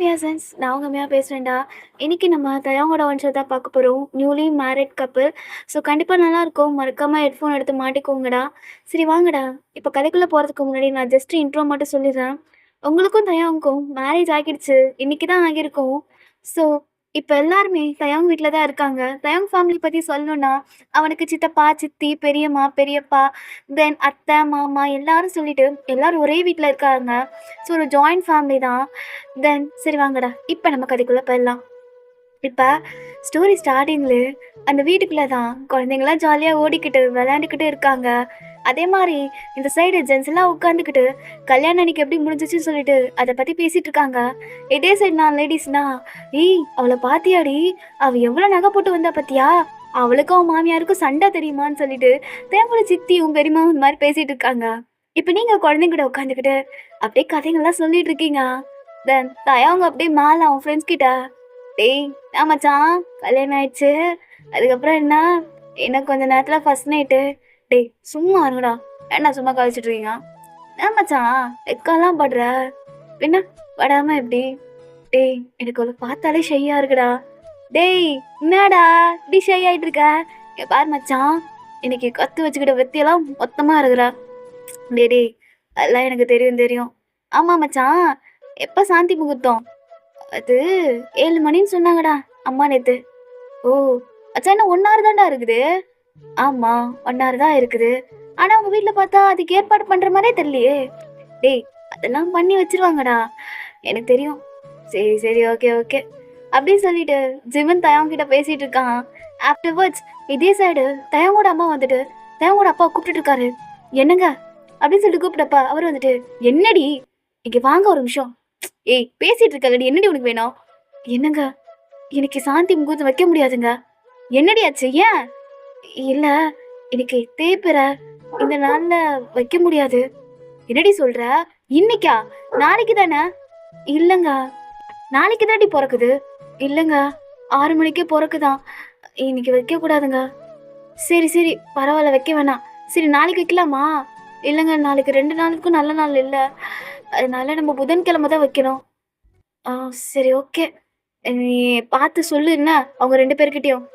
மியாசன்ஸ் நான் உங்க மியா பேசுகிறேன்டா. இன்னைக்கு நம்ம தயாங்கோட ஒன்ஷோ தான் பார்க்க போகிறோம். Newly married couple. ஸோ கண்டிப்பாக நல்லாயிருக்கும். மறக்காமல் ஹெட்ஃபோன் எடுத்து மாட்டிக்கோங்கடா. சரி வாங்கடா. இப்போ கதைக்குள்ளே போகிறதுக்கு முன்னாடி நான் ஜஸ்ட் இன்ட்ரோ மட்டும் சொல்லிடுறேன். உங்களுக்கும் தயாவுக்கும் மேரேஜ் ஆகிடுச்சு. இன்னைக்கு தான் ஆகியிருக்கும். ஸோ இப்போ எல்லாருமே தயாங் வீட்டில் தான் இருக்காங்க. தயாங் ஃபேமிலி பற்றி சொல்லணும்னா அவனுக்கு சித்தப்பா, சித்தி, பெரியம்மா, பெரியப்பா, தென் அத்தை, மாமா எல்லாரும் சொல்லிட்டு எல்லாரும் ஒரே வீட்டில் இருக்காங்க. ஸோ ஒரு ஜாயிண்ட் ஃபேமிலி தான். தென் சரி வாங்கடா, இப்போ நம்ம கதைக்குள்ளே போயிடலாம். இப்போ ஸ்டோரி ஸ்டார்டிங்கில் அந்த வீட்டுக்குள்ளே தான் குழந்தைங்களாம் ஜாலியாக ஓடிக்கிட்டு விளையாண்டுக்கிட்டு இருக்காங்க. அதே மாதிரி இந்த சைடு ஜென்ஸ் எல்லாம் உட்காந்துக்கிட்டு கல்யாணம் அன்னைக்கு எப்படி முடிஞ்சிச்சுன்னு சொல்லிட்டு அதை பற்றி பேசிகிட்டு இருக்காங்க. இதே சைடு நான் லேடிஸ்னா, ஏய் அவளை பாத்தியாடி, அவள் எவ்வளோ நகை போட்டு வந்தா பார்த்தியா, அவளுக்கும் அவன் மாமியாருக்கும் சண்டை தெரியுமான்னு சொல்லிட்டு தேவங்கள சித்தியும் பெரியமாவும் இந்த மாதிரி பேசிகிட்டு இருக்காங்க. இப்போ நீங்கள் குழந்தைங்கிட்ட உட்காந்துக்கிட்டு அப்படியே கதைங்கள்லாம் சொல்லிட்டு இருக்கீங்க. தென் தயவங்க அப்படியே மேலே அவன் ஃப்ரெண்ட்ஸ் கிட்ட, டேய் நான் மச்சான் கல்யாணம் ஆயிடுச்சு, அதுக்கப்புறம் என்ன கொஞ்ச நேரத்தில் ஃபர்ஸ்ட் நைட்டு. டேய் சும்மா இருங்கடா, என்ன சும்மா கழிச்சிட்டு இருக்கீங்க? ஏன் மச்சான் எக்கெல்லாம் படுற, பின்ன படாம எப்படி? டேய் எனக்கு அவளை பார்த்தாலே ஷையா இருக்குடா. டேய் என்னடா இப்படி ஷை ஆயிட்டு இருக்க? பாரு மச்சான், இன்னைக்கு கத்து வச்சுக்கிட்ட வெத்தியெல்லாம் மொத்தமாக இருக்கிறா. டேய் அதெல்லாம் எனக்கு தெரியும். ஆமாம் மச்சான், எப்போ சாந்தி முகூர்த்தம்? அது 7 மணின்னு சொன்னாங்கடா அம்மா நேத்து. ஓ அச்சா, என்ன 1 hour தான்டா இருக்குது. ஆமாம் 1 hour தான் இருக்குது. ஆனால் உங்கள் வீட்டில் பார்த்தா அதுக்கு ஏற்பாடு பண்ணுற மாதிரியே தெரியலையே. டேய் அதெல்லாம் பண்ணி வச்சிருவாங்கடா, எனக்கு தெரியும். சரி சரி ஓகே ஓகே அப்படின்னு சொல்லிட்டு ஜிவன் தயாங்கிட்ட பேசிகிட்டு இருக்கான். ஆஃப்டர்வர்ட்ஸ் இதே சைடு தயாங்கோட அம்மா வந்துட்டு தயாங்கோட அப்பா கூப்பிட்டுட்டு இருக்காரு. என்னங்க அப்படின்னு சொல்லிட்டு கூப்பிட்டப்பா அவர் வந்துட்டு, என்னடி இங்கே வாங்க ஒரு நிமிஷம். ஏய் பேசிட்டு இருக்கல்லடி, என்னடி உனக்கு வேணும்? என்னங்க எனக்கு சாந்தி முகூர்த்தம் வைக்க முடியாதுங்க. என்னடி ஆச்சு, ஏன்? இல்லை எனக்கு தேய்பிற இந்த நாளில் வைக்க முடியாது. என்னடி சொல்ற? இன்னைக்கா? நாளைக்கு தானே? இல்லைங்க நாளைக்கு தாண்டி பிறக்குது. இல்லைங்க 6 மணிக்கே பிறக்குதான், இன்னைக்கு வைக்கக்கூடாதுங்க. சரி சரி பரவாயில்ல வைக்க வேணாம். சரி நாளைக்கு வைக்கலாமா? இல்லைங்க நாளைக்கு 2 நாளுக்கும் நல்ல நாள் இல்லை, அதனால நம்ம புதன்கிழமை தான் வைக்கணும். ஆ சரி ஓகே, நீ பார்த்து சொல்லு என்ன அவங்க 2 பேர்கிட்டயும்.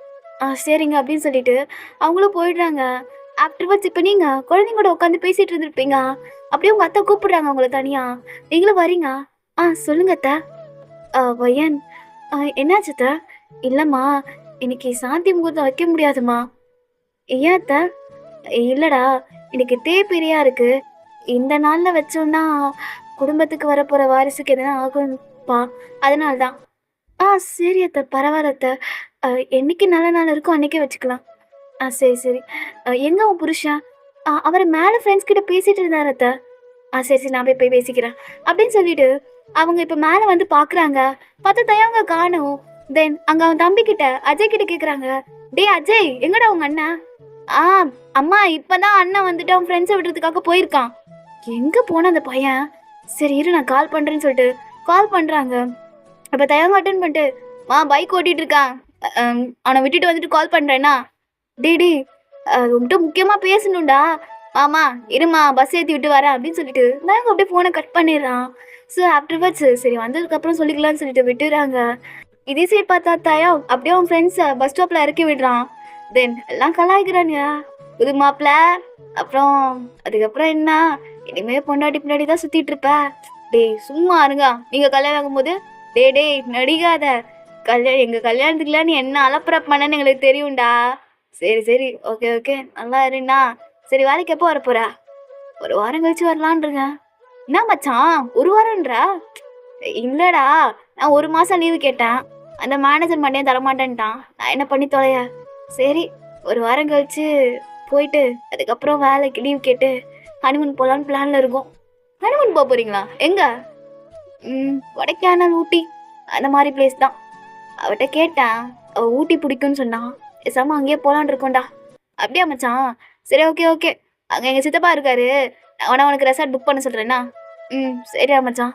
சரிங்க அப்படின்னு சொல்லிட்டு அவங்களும் போயிடுறாங்க. ஆஃப்டர்வர்ட்ஸ் இப்போ நீங்கள் குழந்தைங்களோட உட்காந்து பேசிகிட்டு இருந்துருப்பீங்க. அப்படியே உங்கள் அத்தை கூப்பிடுறாங்க உங்களை தனியாக. நீங்களும் வரீங்க? சொல்லுங்க அத்தை. வயன் என்னாச்சு அத்தை? இல்லைம்மா இன்னைக்கு சாந்தி முகூர்த்தம் வைக்க முடியாதுமா. ஏன் அத்தை? இல்லைடா இன்னைக்கு தேய்பிரியா இருக்கு. இந்த நாளில் வச்சோன்னா குடும்பத்துக்கு வரப்போகிற வாரிசுக்கு எதனா ஆகும்ப்பா, அதனால தான். சரி அத்தை பரவாயில்ல அத்தை, என்னைக்கு நல்ல நாள் இருக்கோ அன்றைக்கே வச்சுக்கலாம். சரி சரி. எங்கே உன் புருஷன்? அவர் மேலே ஃப்ரெண்ட்ஸ் கிட்ட பேசிகிட்டு இருந்தார் அத்தை. சரி சரி நான் போய் பேசிக்கிறேன் அப்படின்னு சொல்லிட்டு அவங்க இப்போ மேலே வந்து பார்க்குறாங்க. பார்த்தா தயவங்க காணும். தென் அங்கே அவன் தம்பிக்கிட்ட அஜய் கிட்ட கேட்குறாங்க, டே அஜய் எங்கடா உங்க அண்ணன்? ஆ அம்மா இப்போதான் அண்ணன் வந்துட்டு அவன் ஃப்ரெண்ட்ஸை விடுறதுக்காக போயிருக்கான். எங்கே போன அந்த பையன்? சரி இரு நான் கால் பண்ணுறேன்னு சொல்லிட்டு கால் பண்ணுறாங்க. அப்போ தயவங்க அட்டன் பண்ணிட்டு, பைக் ஓட்டிகிட்டு இருக்கான், அவனை விட்டுட்டு வந்துட்டு கால் பண்ணுறேன்னா. டே உன்கிட்ட முக்கியமாக பேசணும்டா. இருமா பஸ் ஏற்றி விட்டு வரேன் அப்படின்னு சொல்லிட்டு நாங்கள் அப்படியே ஃபோனை கட் பண்ணிடுறான். ஸோ ஆஃப்டர்வர்ட்ஸ் சரி வந்ததுக்கப்புறம் சொல்லிக்கலாம்னு சொல்லிட்டு விட்டுறாங்க. இதே சைடு பார்த்தா தாயா அப்படியே அவன் ஃப்ரெண்ட்ஸை பஸ் ஸ்டாப்பில் இறக்கி விடுறான். தென் எல்லாம் கலாய்க்கிறானுங்க புது மாப்பிள்ள. அப்புறம் அதுக்கப்புறம் என்ன, இனிமேல் பொண்டாட்டி பின்னாடி தான் சுற்றிட்டு இருப்ப. டேய் சும்மா இருங்க, நீங்கள் கல்யாணம் ஆகும்போது டேய் நடிக்காத, எங்கள் கல்யாணத்துக்குலாம் நீ என்ன அலப்பற பண்ணன்னு எங்களுக்கு தெரியும்டா. சரி சரி ஓகே ஓகே நல்லா இருண்ணா. சரி வேலைக்கு எப்போ வரப்போற? 1 வாரம் கழிச்சு வரலான்றங்க. என்ன மச்சான் 1 வாரம்ன்றா? இல்லைடா நான் 1 மாதம் லீவு கேட்டேன், அந்த மேனேஜர் மண்டையும் தரமாட்டேன்ட்டான், நான் என்ன பண்ணி தொலைய. சரி 1 வாரம் கழிச்சு போயிட்டு அதுக்கப்புறம் வேலைக்கு லீவ் கேட்டு ஹனிமூன் போகலான்னு பிளானில் இருக்கும். ஹனிமூன் போக போகிறீங்களா? எங்கே? கொடைக்கானல் ஊட்டி அந்த மாதிரி பிளேஸ் தான். அவட்ட கேட்டேன், அவள் ஊட்டி பிடிக்கும்னு சொன்னான். பேசாமல் அங்கேயே போகலான் இருக்கோண்டா. அப்படியா மச்சான்? சரி ஓகே ஓகே, அங்கே எங்கள் சித்தப்பா இருக்காரு, நான் உனக்கு ரெசார்ட் புக் பண்ண சொல்கிறேன்னா. சரிடா மச்சான்.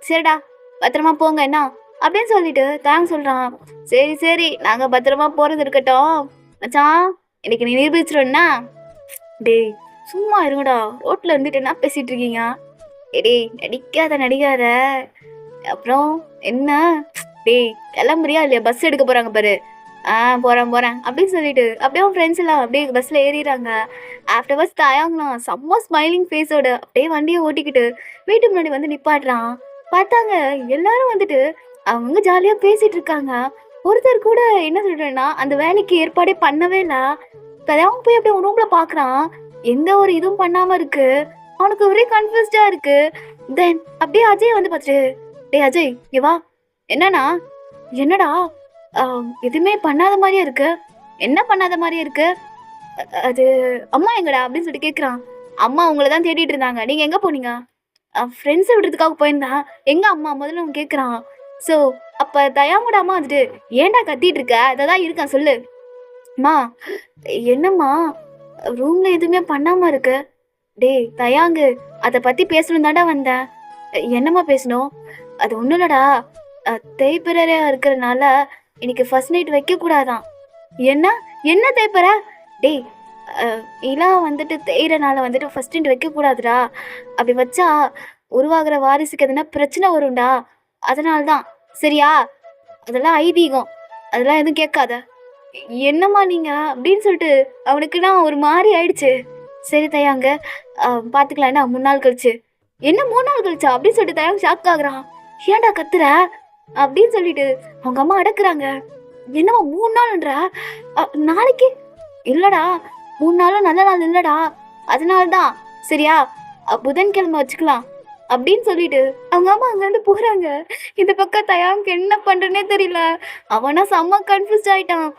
சரிடா பத்திரமா போங்க என்ன அப்படின்னு சொல்லிட்டு தேங்க்ஸ் சொல்கிறான். சரி சரி நாங்கள் பத்திரமா போகிறது இருக்கட்டும் மச்சான், இன்னைக்கு நீ நிரூபிச்சிருன்னா. டேய் சும்மா இருங்கடா, ரோட்டில் இருந்துட்டு என்ன பேசிகிட்டு இருக்கீங்க? டேய் நடிக்காத அப்புறம் என்ன, டேய் கிளம்புறியா இல்லையா, பஸ் எடுக்க போறாங்க பாரு. போறேன் போறேன் அப்படின்னு சொல்லிட்டு அப்படியே அவன் ஃப்ரெண்ட்ஸ் எல்லாம் அப்படியே பஸ்ல ஏறிறாங்க. ஆஃப்டர்வர்ட்ஸ் தயாங்கலாம் செம்ம ஸ்மைலிங் ஃபேஸோட அப்படியே வண்டியை ஓட்டிக்கிட்டு வீட்டு முன்னாடி வந்து நிப்பாட்டுறான். பார்த்தாங்க எல்லாரும் வந்துட்டு அவங்க ஜாலியா பேசிட்டு இருக்காங்க. ஒருத்தர் கூட என்ன சொல்றேன்னா அந்த வேலைக்கு ஏற்பாடே பண்ணவே இல்லை. தயாங்க போய் அப்படியே ரூம்ல பாக்குறான், எந்த ஒரு இதுவும் பண்ணாம இருக்கு. அவனுக்கு ஒரே கன்ஃபியூஸ்டா இருக்கு. தென் அப்படியே அஜய் வந்து பார்த்துட்டு, டேய் அஜய் இங்க வா. என்னன்னா, என்னடா எதுவுமே பண்ணாத மாதிரியே இருக்கு. என்ன பண்ணாத மாதிரியே இருக்கு? அது அம்மா எங்கடா அப்படின்னு சொல்லிட்டு கேட்குறான். அம்மா உங்களை தான் தேடிட்டு இருந்தாங்க, நீங்க எங்க போனீங்க? ஃப்ரெண்ட்ஸை விடுறதுக்காக போயிருந்தேன். எங்க அம்மா முதல்ல அவன் கேட்குறான். ஸோ அப்ப தயாங்கூட அம்மா வந்துட்டு, ஏன்டா கத்திட்டு இருக்க, அததான் இருக்கேன் சொல்லு. அம்மா என்னம்மா ரூம்ல எதுவுமே பண்ணாம இருக்கு. டேய் தயாங்கு, அதை பத்தி பேசணும் தாண்டா வந்தேன். என்னம்மா பேசணும்? அது ஒன்றும் இல்லடா, தேய்பிறையா இருக்கிறதுனால இன்னைக்கு ஃபர்ஸ்ட் நைட் வைக்க கூடாதான். என்ன என்ன தேய்பிறை? டேய் இலா வந்துட்டு தேய்றனால வந்துட்டு ஃபர்ஸ்ட் நைட் வைக்க கூடாதுடா. அப்படி வச்சா உருவாகிற வாரிசுக்கு எதுனா பிரச்சனை வரும்டா. அதனால தான், சரியா? அதெல்லாம் ஐதீகம், அதெல்லாம் எதுவும் கேட்காத. என்னம்மா நீங்க அப்படின்னு சொல்லிட்டு அவனுக்குன்னா ஒரு மாதிரி ஆயிடுச்சு. சரி தயாங்க, பார்த்துக்கலாம் என்ன 3 நாள் கழிச்சு. என்ன 3 நாள் கழிச்சா அப்படின்னு சொல்லிட்டு தயாங்க ஷாக் ஆகுறான். ஏன்டா கத்துற அப்படின்னு சொல்லிட்டு அவங்க அம்மா அடக்குறாங்க. என்னவா 3 நாள்ன்ற? நாளைக்கு இல்லடா, 3 நாளும் நல்ல நாள் இல்லடா, அதனாலதான். சரியா, புதன்கிழமை வச்சுக்கலாம் அப்படின்னு சொல்லிட்டு அவங்க அம்மா அங்கிருந்து போறாங்க. இந்த பக்கம் தயாங்க என்ன பண்றேன்னே தெரியல. அவனா செம்ம கன்ஃபியூஸ்ட் ஆயிட்டான்.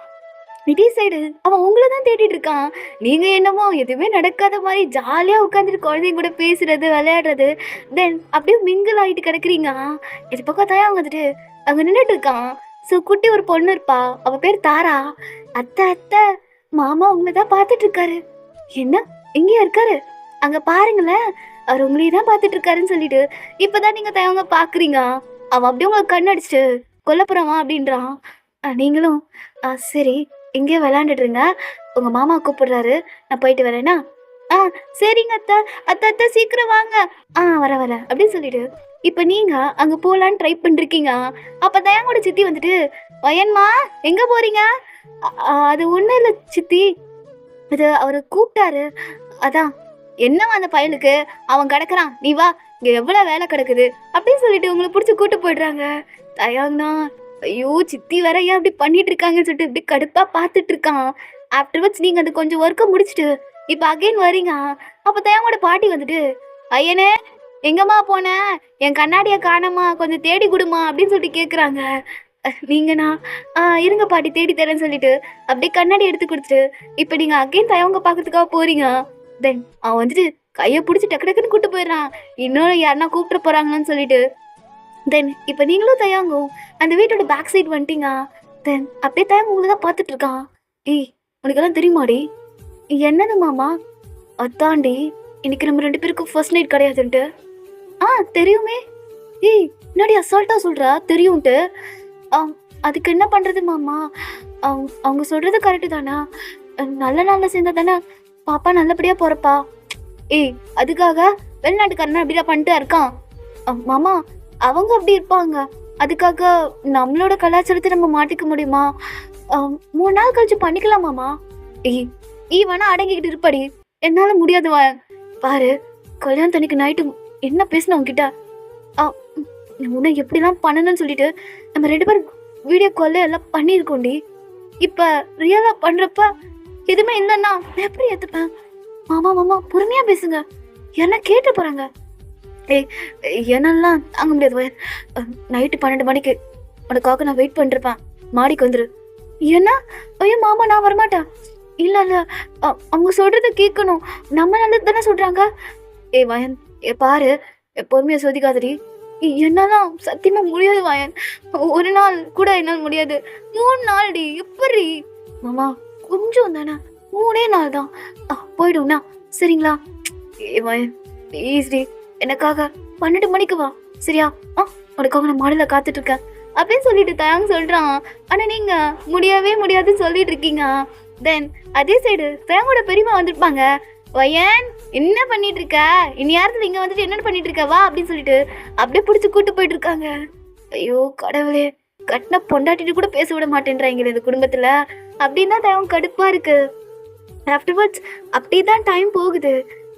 இதே சைடு அவன் உங்களை தான் தேடிட்டு இருக்கான். நீங்க என்னமோ எதுவுமே நடக்காத மாதிரி ஜாலியா உட்காந்துட்டு குழந்தைங்க கூட பேசுறது விளையாடுறது, தென் அப்படியே மிங்கிள் ஆகிட்டு கிடக்குறீங்க. இது பக்கம் தயா வந்துட்டு அங்க நின்றுட்டு இருக்கான். ஸோ குட்டி ஒரு பொண்ணு இருப்பா, அவ பேர் தாரா. அத்தை அத்தை, மாமா உங்களை தான் பார்த்துட்டு இருக்காரு. என்ன எங்கேயா இருக்காரு? அங்க பாருங்களேன், அவர் உங்களையே தான் பார்த்துட்டு இருக்காருன்னு சொல்லிட்டு இப்பதான் நீங்க தயவங்க பாக்குறீங்க. அவன் அப்படியே உங்களுக்கு கண்ணடிச்சுட்டு கொல்லப்புறவா அப்படின்றான். நீங்களும் சரி இங்கேயே விளையாண்டுட்டுருங்க, உங்கள் மாமா கூப்பிடுறாரு, நான் போயிட்டு வரேன்னா. சரிங்க அத்தை, அத்தை அத்தை சீக்கிரம் வாங்க. வரேன் அப்படின்னு சொல்லிட்டு இப்போ நீங்கள் அங்கே போகலான்னு ட்ரை பண்ணிருக்கீங்க. அப்போ தயாங்கோட சித்தி வந்துட்டு, வயன்மா எங்கே போகிறீங்க? அது ஒன்றும் இல்லை சித்தி, அது அவர் கூப்பிட்டாரு அதான். என்னவா அந்த பயலுக்கு, அவன் கிடக்குறான், நீ வா, இங்கே எவ்வளோ வேலை கிடக்குது அப்படின்னு சொல்லிட்டு உங்களை பிடிச்சி கூப்பிட்டு போயிடுறாங்க. தயாங்கண்ணா ஐயோ சித்தி வேற ஏன் அப்படி பண்ணிட்டு இருக்காங்கன்னு சொல்லிட்டு இப்படி கடுப்பா பார்த்துட்டு இருக்கான். ஆஃப்டர்வர்ட்ஸ் நீங்க அது கொஞ்சம் ஒர்க்கை முடிச்சுட்டு இப்போ அகைன் வரீங்க. அப்போ தயாங்கோட பாட்டி வந்துட்டு, ஐயனே எங்கம்மா போன, என் கண்ணாடியை காணமா, கொஞ்சம் தேடி கொடுமா அப்படின்னு சொல்லிட்டு கேட்குறாங்க. நீங்கண்ணா இருங்க பாட்டி தேடி தரேன்னு சொல்லிட்டு அப்படியே கண்ணாடி எடுத்து கொடுத்துட்டு இப்போ நீங்க அகைன் தயவங்க பார்க்கறதுக்காக போறீங்க. தென் அவன் வந்துட்டு கையை பிடிச்சி டக்கு டக்குன்னு கூப்பிட்டு போயிடுறான், இன்னொன்று யாருன்னா கூப்பிட்டு போறாங்கன்னு சொல்லிட்டு. தென் இப்போ நீங்களும் தயாங்கும் அந்த வீட்டோட பேக் சைட் வந்துட்டீங்க. தென் அப்படியே தயாங்க உங்களை தான் பார்த்துட்டு இருக்கான். ஏய் உனக்கெல்லாம் தெரியுமாடி? என்னது மாமா? அத்தாண்டி இன்னைக்கு நம்ம 2 பேருக்கும் ஃபர்ஸ்ட் நைட் கிடையாதுன்ட்டு. தெரியுமே. ஏய் முன்னாடி அசால்ட்டா சொல்றா தெரியும்ட்டு. அதுக்கு என்ன பண்றது மாமா, அவங்க சொல்றது கரெக்டு தானே, நல்ல நாளில் சேர்ந்தா தானே பாப்பா நல்லபடியா போறப்பா. ஏய் அதுக்காக வெளிநாட்டுக்காரனா அப்படியா பண்ணிட்டு இருக்கான் மாமா, அவங்க அப்படி இருப்பாங்க, அதுக்காக நம்மளோட கலாச்சாரத்தை நம்ம மாட்டிக்க முடியுமா? 3 நாள் கழிச்சு பண்ணிக்கலாமாமா? ஏய் வேணா அடங்கிக்கிட்டு இருப்படி, என்னால முடியாது. பாரு கல்யாணத்தன்னைக்கு நைட்டு என்ன பேசின உங்ககிட்ட, உன்னை எப்படிலாம் பண்ணணும்னு சொல்லிட்டு நம்ம 2 பேரும் வீடியோ கால்ல எல்லாம் பண்ணியிருக்கோண்டி. இப்ப ரியலா பண்றப்ப எதுவுமே இல்லைன்னா எப்படி ஏத்துப்பேன்? மாமா மாமா பொறுமையா பேசுங்க, என்ன கேட்டு போறாங்க. என்னெல்லாம் தாங்க முடியாது. நைட்டு 12 மணிக்கு உனக்காக நான் வெயிட் பண்ணிருப்பேன், மாடிக்கு வந்துரு. என்ன? ஐயோ மாமா நான் வரமாட்டேன். இல்லை இல்லை அவங்க சொல்றத கேட்கணும், நம்ம நல்லது தானே சொல்றாங்க. வயன் பாரு பொறுமையா சோதிக்காதடி, என்னாலாம் சத்தியமா முடியாது வயன், ஒரு நாள் கூட என்னால் முடியாது. 3 நாள்டி எப்படி? மாமா கொஞ்சம் தானே, 3 நாள் தான், போயிடும்னா சரிங்களா? வயன் ப்ளீஸ்டி எனக்காக 12 மணிக்கு வா சரியா? உனக்காக நான் மாடல காத்துட்டு இருக்கேன் அப்படின்னு சொல்லிட்டு தயாங்க சொல்றான். ஆனா நீங்க முடியவே முடியாதுன்னு சொல்லிட்டு இருக்கீங்க. தென் அதே சைடு தயாங்கோட பெரியமா வந்துருப்பாங்க. வயன் என்ன பண்ணிட்டு இருக்க, இனி யாரத்துல இங்க வந்துட்டு என்ன பண்ணிட்டு இருக்க வா அப்படின்னு சொல்லிட்டு அப்படியே பிடிச்சி கூட்டு போயிட்டு இருக்காங்க. ஐயோ கடவுளே! கட்டின பொண்டாட்டிட்டு கூட பேச விட மாட்டேன்றாய்ங்களே இந்த குடும்பத்துல. அப்படின்னு தான் தயவு கடுப்பா இருக்கு. ஆஃப்டர்வர்ட்ஸ் அப்படியே தான் டைம் போகுது.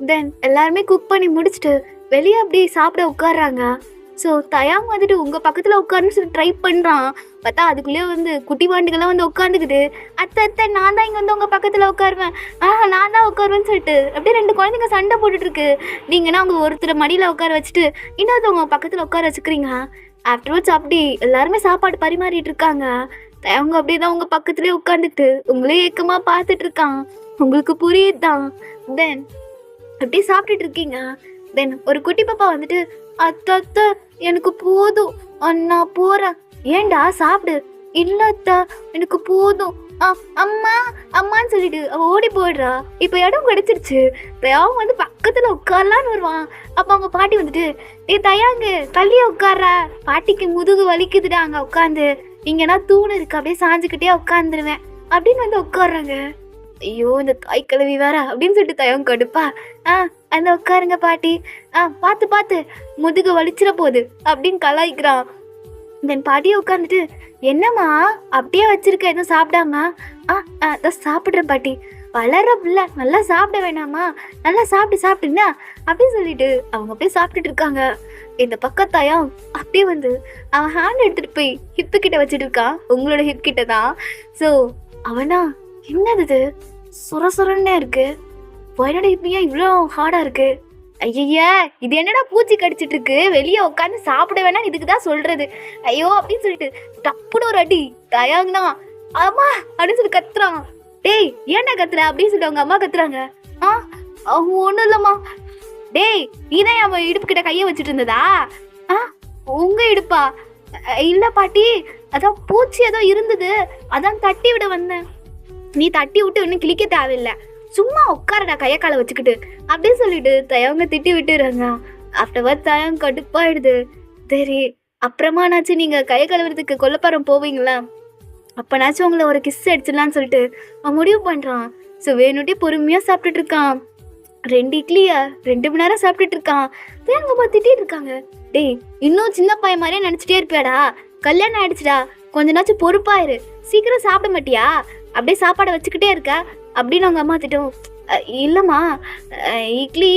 தென் எல்லாருமே குக் பண்ணி முடிச்சுட்டு வெளியே அப்படி சாப்பிட உட்கார்றாங்க. ஸோ தயாங் வந்துட்டு உங்கள் பக்கத்தில் உட்காருன்னு சொல்லி ட்ரை பண்ணுறான். பார்த்தா அதுக்குள்ளேயே வந்து குட்டி வாண்டுகள்லாம் வந்து உட்காந்துக்குது. அத்தை அத்தை நான் தான் இங்கே வந்து உங்கள் பக்கத்தில் உட்காருவேன், நான் தான் உட்காருவேன்னு சொல்லிட்டு அப்படியே 2 குழந்தைங்க சண்டை போட்டுட்ருக்கு. நீங்கன்னா அவங்க ஒருத்தரை மடியில் உட்கார வச்சுட்டு இன்னொருத்தவங்க பக்கத்தில் உட்கார வச்சுக்கிறீங்க. ஆஃப்டர்வர்ட்ஸ் அப்படி எல்லாருமே சாப்பாடு பரிமாறிட்டு இருக்காங்க. அவங்க அப்படியே தான் உங்கள் பக்கத்துலேயே உட்காந்துட்டு உங்களே ஏக்கமாக பார்த்துட்டு இருக்கான். உங்களுக்கு புரியுதுதான். தென் அப்படியே சாப்பிட்டுட்டு இருக்கீங்க. தென் ஒரு குட்டி பாப்பா வந்துட்டு அத்தை அத்தை எனக்கு போதும், நான் போறேன். ஏண்டா சாப்பிடு. இல்ல அத்தை எனக்கு போதும். அம்மா அம்மான்னு சொல்லிட்டு அவ ஓடி போயிடுறா. இப்ப இடம் கிடைச்சிருச்சு. தயாவும் வந்து பக்கத்துல உட்காரலான்னு வருவான். அப்ப அவங்க பாட்டி வந்துட்டு தயாங்கு தள்ளியே உட்கார்ற, பாட்டிக்கு முதுகு வலிக்குதுடா அங்க உட்காந்து, இங்கன்னா தூணு இருக்கு அப்படியே சாஞ்சுக்கிட்டே உட்காந்துருவேன் அப்படின்னு வந்து உட்காடுறாங்க. ஐயோ இந்த தாய் கிழவி வேற அப்படின்னு சொல்லிட்டு தயம் கடுப்பா. அந்த உட்காருங்க பாட்டி, பார்த்து பார்த்து முதுகு வலிச்சிட போகுது அப்படின்னு கலாய்க்கிறான். தென் பாட்டியை உட்காந்துட்டு என்னம்மா அப்படியே வச்சிருக்க எதுவும் சாப்பிடாம? அதான் சாப்பிட்றேன் பாட்டி. வளர பிள்ளை நல்லா சாப்பிட வேணாமா, நல்லா சாப்பிட்டுன்னா அப்படின்னு சொல்லிட்டு அவங்க அப்படியே சாப்பிட்டுட்டு இருக்காங்க. இந்த பக்கத்தாயம் அப்படியே வந்து அவன் ஹேண்ட் எடுத்துட்டு போய் ஹிப்பு கிட்ட வச்சுட்டு இருக்கான், உங்களோட ஹிப் கிட்ட தான். ஸோ அவனா என்னது சுர சுரன்னே இருக்கு, என்னோட ஹிப்பியா இவ்வளோ ஹார்டா இருக்கு, ஐயா இது என்னடா பூச்சி கடிச்சிட்டு இருக்கு, வெளியே உட்காந்து சாப்பிட வேணாம் இதுக்கு தான் சொல்றது, ஐயோ அப்படின்னு சொல்லிட்டு டப்புன்னு ஒரு அடி தயாங்கண்ணா அம்மா அப்படின்னு சொல்லி கத்துறான். டேய் ஏன்டா கத்துற அப்படின்னு சொல்லி அவங்க அம்மா கத்துறாங்க. ஒன்றும் இல்லம்மா. டேய் நீதான் அவன் இடுப்பு கிட்ட கையை வச்சுட்டு இருந்ததா? உங்க இடுப்பா? இல்ல பாட்டி, அதான் பூச்சி ஏதோ இருந்தது அதான் தட்டி விட வந்தேன். நீ தட்டி விட்டு இன்னும் கிளிக்க தேவையில்லை, சும்மா உட்காரடா கைய காலை வச்சுக்கிட்டு அப்படின்னு சொல்லிட்டு தயவங்க திட்டி விட்டுறாங்க. ஆஃப்டர்வர்ட் தயவங்க கடுப்பாயிடுது. சரி அப்புறமானாச்சும் நீங்க கை கழுவுறதுக்கு கொல்லப்பாரம் போவீங்களா, அப்பனாச்சும் உங்களை ஒரு கிஸ் அடிச்சிடலான்னு சொல்லிட்டு அவன் முடிவு பண்றான். ஸோ வேணுட்டே பொறுமையா சாப்பிட்டுட்டு இருக்கான். 2 இட்லிய 2 மணி நேரம் சாப்பிட்டுட்டு இருக்கான். தேங்கம்மா திட்டிட்டு இருக்காங்க. டேய் இன்னும் சின்ன பையன் மாதிரியே நினைச்சிட்டே இருப்பியாடா, கல்யாணம் ஆயிடுச்சுடா, கொஞ்ச நாச்சும் பொறுப்பாயிரு, சீக்கிரம் சாப்பிட மாட்டியா, அப்படியே சாப்பாடை வச்சுக்கிட்டே இருக்க அப்படின்னு அவங்க அம்மா திட்டம். இல்லைம்மா இட்லி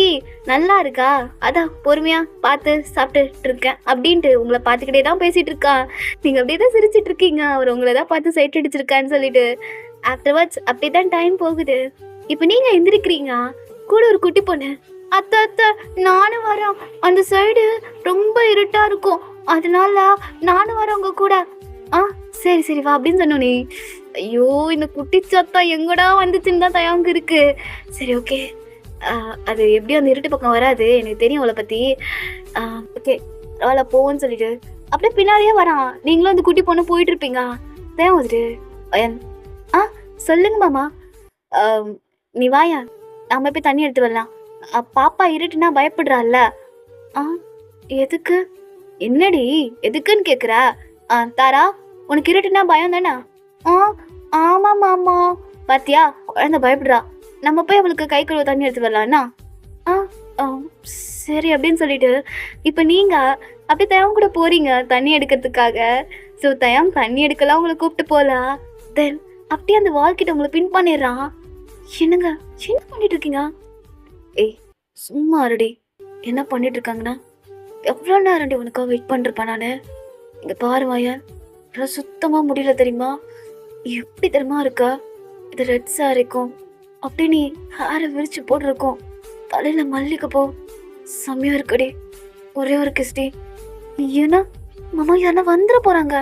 நல்லா இருக்கா, அதான் பொறுமையா பார்த்து சாப்பிட்டுட்டு இருக்கேன் அப்படின்ட்டு உங்களை பார்த்துக்கிட்டே தான் பேசிட்டு இருக்கா. நீங்க அப்படியே தான் சிரிச்சிட்டு இருக்கீங்க, அவர் உங்களை தான் பார்த்து சைட் அடிச்சிருக்கான்னு சொல்லிட்டு. ஆஃப்டர்வர்ட்ஸ் அப்படிதான் டைம் போகுது. இப்போ நீங்க எந்திரிக்கிறீங்க, கூட ஒரு குட்டி பொண்ணு அத்தை அத்தை நானும் வரேன், அந்த சைடு ரொம்ப இருட்டா இருக்கும் அதனால நானும் வரேன் உங்க கூட. சரி சரி வா அப்படின்னு சொன்னோனே, ஐயோ இந்த குட்டி சத்தம் எங்கடா வந்துச்சுன்னு தான் தயாங்க இருக்கு. சரி ஓகே, அது எப்படியும் அந்த இருட்டு பக்கம் வராது, எனக்கு தெரியும் அவளை பற்றி. ஓகே அவளை போவோன்னு சொல்லிட்டு அப்படியே பின்னாடியே வரான். நீங்களும் அந்த குட்டி பொண்ணு போயிட்டு இருப்பீங்க. தயம் வந்துட்டு சொல்லுங்க மாமா. நீ வாயா நம்ம போய் தண்ணி எடுத்து வரலாம். பாப்பா இருட்டுனா பயப்படுறாள்ல. எதுக்கு? என்னடி எதுக்குன்னு கேட்குற? தாரா உனக்கு இருட்டுனா பயம் தானே? ஆமாம் மாமா. பாத்தியா குழந்தை பயப்படுறா, நம்ம போய் அவளுக்கு கை கழுவ தண்ணி எடுத்து வரலான்னா? சரி அப்படின்னு சொல்லிட்டு இப்போ நீங்கள் அப்படியே தயம் கூட போறீங்க தண்ணி எடுக்கிறதுக்காக. ஸோ தயம் தண்ணி எடுக்கலாம் உங்களை கூப்பிட்டு போகலாம். தென் அப்படியே அந்த வால்கிட்ட உங்களை பின் பண்ணிடுறான். என்னங்க என்ன பண்ணிட்டு இருக்கீங்க? ஏய் சும்மா இருடி, என்ன பண்ணிட்டு இருக்காங்கன்னா எவ்வளோ நேரண்டி உனக்காக வெயிட் பண்ணிருப்பேன் நான். இங்கே பாருவாயா சுத்தமாக முடியல தெரியுமா, எப்படி தெரியுமா இருக்கா, இது ரெட் சாரிக்கும் அப்படி நீ ஹேரை விரிச்சு போட்டிருக்கோம், தலையில் மல்லிகை போ செம்மையாக இருக்குடி, ஒரே ஒரு கிஸ்டி. ஏன்னா மாமா யாரா வந்துட போகிறாங்க.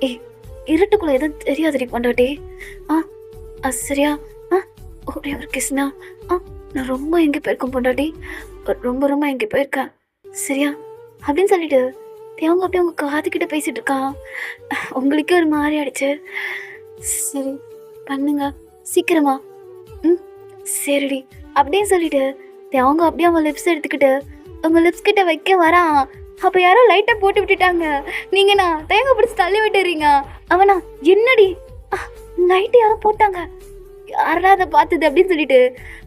ஏய் இருட்டுக்குள்ள எதுவும் தெரியாதுடி பண்டாட்டி. சரியா ஒரே ஒரு கிஸ்னா. நான் ரொம்ப எங்கே போயிருக்கேன் பொண்டாட்டி, ரொம்ப ரொம்ப எங்கே போயிருக்கேன் சரியா அப்படின்னு சொல்லிட்டு தேவங்க அப்படியே உங்க காதுகிட்ட பேசிட்டு இருக்கான். உங்களுக்கே ஒரு மாதிரி ஆயிடுச்சு. சரி பண்ணுங்க சீக்கிரமா. சரிடி அப்படின்னு சொல்லிட்டு தேவங்க அப்படியே அவங்க லிப்ஸ் எடுத்துக்கிட்டு உங்க லிப்ஸ் கிட்ட வைக்க வரான். அப்ப யாரோ லைட்டை போட்டு விட்டுட்டாங்க. நீங்கண்ணா தேங்க பிடிச்சி தள்ளி விட்டுறீங்க. அவனா என்னடி லைட்டு யாரோ போட்டாங்க, யாரா அதை பார்த்தது அப்படின்னு சொல்லிட்டு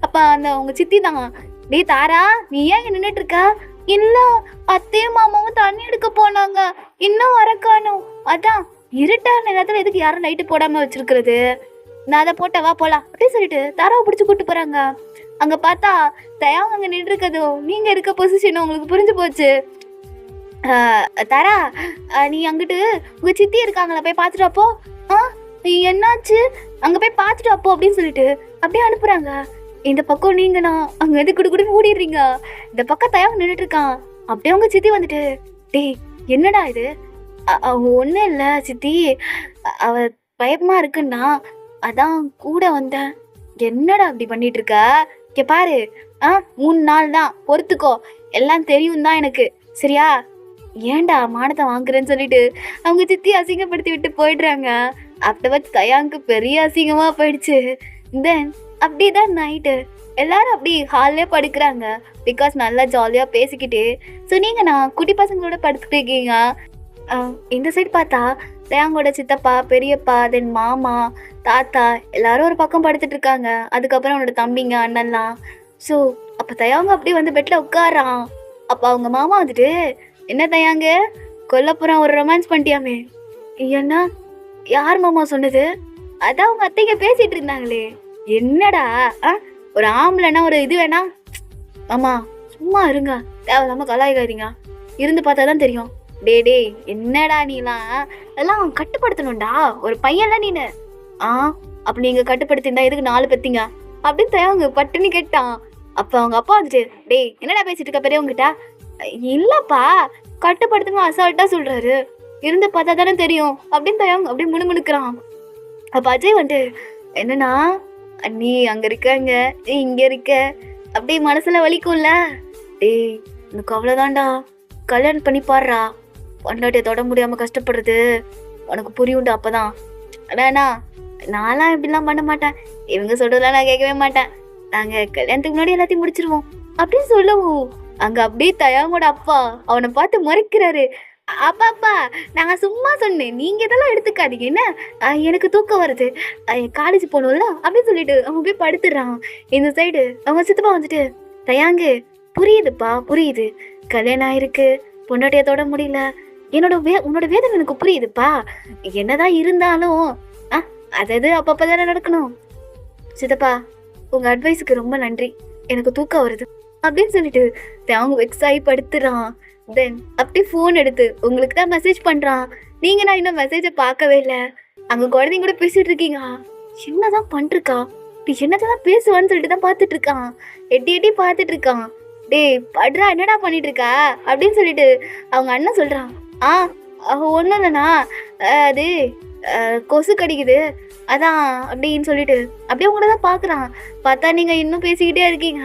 அப்ப அந்த அவங்க சித்தி தாங்க. டேய் தாரா நீ ஏன் நின்றுட்டு இருக்க, இல்ல, அத்தையும் மாமாவும் தண்ணி எடுக்க போனாங்க, இன்னும் வர காணோம். அதான் இருட்டான நேரத்துல எதுக்கு யாரும் லைட்டு போடாம வச்சிருக்கிறது, நான் அதை போட்ட வா போலாம் அப்படின்னு சொல்லிட்டு தாராவை பிடிச்சி கூட்டு போறாங்க. அங்க பார்த்தா தயாங்க அங்க நின்று இருக்கதும் நீங்க இருக்க பொசிஷன் உங்களுக்கு புரிஞ்சு போச்சு. தாரா, நீ அங்கிட்டு உங்க சித்தி இருக்காங்களா, போய் பார்த்துட்டு அப்போ. என்னாச்சு, அங்க போய் பார்த்துட்டு அப்போ அப்படின்னு சொல்லிட்டு அப்படியே அனுப்புறாங்க. இந்த பக்கம் நீங்கண்ணா அங்க எது குடுக்குடுன்னு ஓடிடுறீங்க. இந்த பக்கம் தயாங்க நின்றுட்டு இருக்கான். அப்படியே உங்க சித்தி வந்துட்டு, டேய் என்னடா இது, ஒன்றும் இல்லை சித்தி, அவ பயமா இருக்குன்னா அதான் கூட வந்தேன். என்னடா அப்படி பண்ணிட்டு இருக்க, இங்க பாரு, 3 நாள் தான் பொறுத்துக்கோ, எல்லாம் தெரியும் தான் எனக்கு, சரியா? ஏன்டா மானத்தை வாங்குறேன்னு சொல்லிட்டு அவங்க சித்தி அசிங்கப்படுத்தி விட்டு போயிடுறாங்க. ஆஃப்டர்வர்ட்ஸ் தயாங்க்கு பெரிய அசிங்கமா போயிடுச்சு. தென் அப்படிதான் நைட்டு எல்லாரும் அப்படி ஹால்லே படுக்கிறாங்க. பிகாஸ் நல்லா ஜாலியா பேசிக்கிட்டு. ஸோ நீங்க நான் குட்டி பசங்களோட படுத்துட்டு இருக்கீங்க. இந்த சைடு பார்த்தா தயாங்கோட சித்தப்பா, பெரியப்பா, தென் மாமா, தாத்தா எல்லாரும் ஒரு பக்கம் படுத்துட்டு இருக்காங்க. அதுக்கப்புறம் அவனோட தம்பிங்க, அண்ணன்லாம். ஸோ அப்போ தயாங்க அப்படியே வந்து பெட்டில் உட்காரான். அப்போ அவங்க மாமா வந்துட்டு, என்ன தயாங்க கொல்லப்புறம் ஒரு ரொமான்ஸ் பண்ணிட்டியாமே? என்ன, யார் மாமா சொன்னது? அதான் அவங்க அத்தைங்க பேசிட்டு இருந்தாங்களே. என்னடா ஒரு ஆம்பளைன்னா ஒரு இது வேணா? மாமா சும்மா இருங்க, தேவையில்லாம கலாய்காதீங்க, இருந்து பார்த்தா தான் தெரியும். டே என்னடா நீலாம், அதெல்லாம் கட்டுப்படுத்தணும்டா, ஒரு பையன்லாம் நீனு. அப்படி நீங்க கட்டுப்படுத்திருந்தா எதுக்கு 4 பெத்தீங்க அப்படின்னு தயாங்க பட்டுன்னு கேட்டான். அப்ப அவங்க அப்பா வந்துட்டு, டேய் என்னடா பேசிட்டு இருக்க பெரியவங்கிட்ட? இல்லப்பா, கட்டுப்படுத்தணும் அசால்ட்டா சொல்றாரு, இருந்து பார்த்தா தானே தெரியும் அப்படின்னு தயாங்க அப்படியே முணுமுணுக்கிறான். அப்ப அஜய் வந்துட்டு, என்னன்னா நீ அங்க இருக்காங்க, நீ இங்க இருக்க, அப்படியே மனசுல வலிக்கும்ல. டேய் உனக்கு அவ்வளவுதான்டா, கல்யாணம் பண்ணி பாடுறா, பொண்டாட்டியை தொட முடியாம கஷ்டப்படுறது உனக்கு புரியும்டா. அப்பதான் அடாண்ணா, நான்லாம் இப்படிலாம் பண்ண மாட்டேன், இவங்க சொல்றதெல்லாம் நான் கேட்கவே மாட்டேன், நாங்க கல்யாணத்துக்கு முன்னாடி எல்லாத்தையும் முடிச்சிருவோம் அப்படின்னு சொல்லவும் அங்க அப்படியே தயாங்கோட அப்பா அவனை பார்த்து முறைக்கிறாரு. அப்பாப்பா நாங்க சும்மா சொன்னேன், நீங்க இதெல்லாம் எடுத்துக்காதீங்க, என்ன எனக்கு தூக்கம் வருது, காலேஜ் போகணும்ல அப்படின்னு சொல்லிட்டு அவன் போய் படுத்துடுறான். இந்த சைடு அவங்க சித்தப்பா வந்துட்டு, தயாங்கு புரியுதுப்பா புரியுது, கல்யாணம் ஆயிருக்கு, பொண்டாட்டியை தொட முடியல, உன்னோட வேதனை எனக்கு புரியுதுப்பா, என்னதான் இருந்தாலும் அதாவது அப்பப்பதானே நடக்கணும். சித்தப்பா உங்க அட்வைஸுக்கு ரொம்ப நன்றி, எனக்கு தூக்கம் வருது அப்படின்னு சொல்லிட்டு அவங்க வெக்ஸ் ஆகி படுத்துறான். தென் அப்படியே ஃபோன் எடுத்து உங்களுக்கு தான் மெசேஜ் பண்றான். நீங்க நான் இன்னும் மெசேஜை பார்க்கவே இல்லை, அங்க குழந்தைங்க கூட பேசிட்டு இருக்கீங்க, என்னதான் பண்ணிருக்கா, நீ என்னதான் பேசுவான்னு சொல்லிட்டு தான் பார்த்துட்டு இருக்கான். எட்டி எட்டி பார்த்துட்டு இருக்கான். டேய் படுறா, என்னடா பண்ணிட்டு இருக்கா அப்படின்னு சொல்லிட்டு அவங்க அண்ணன் சொல்றான். ஒன்றும் இல்லைண்ணா, அது கொசு கடிக்குது அதான் அப்படின்னு சொல்லிட்டு அப்படியே உங்களை தான் பார்க்குறான். பார்த்தா நீங்க இன்னும் பேசிக்கிட்டே இருக்கீங்க.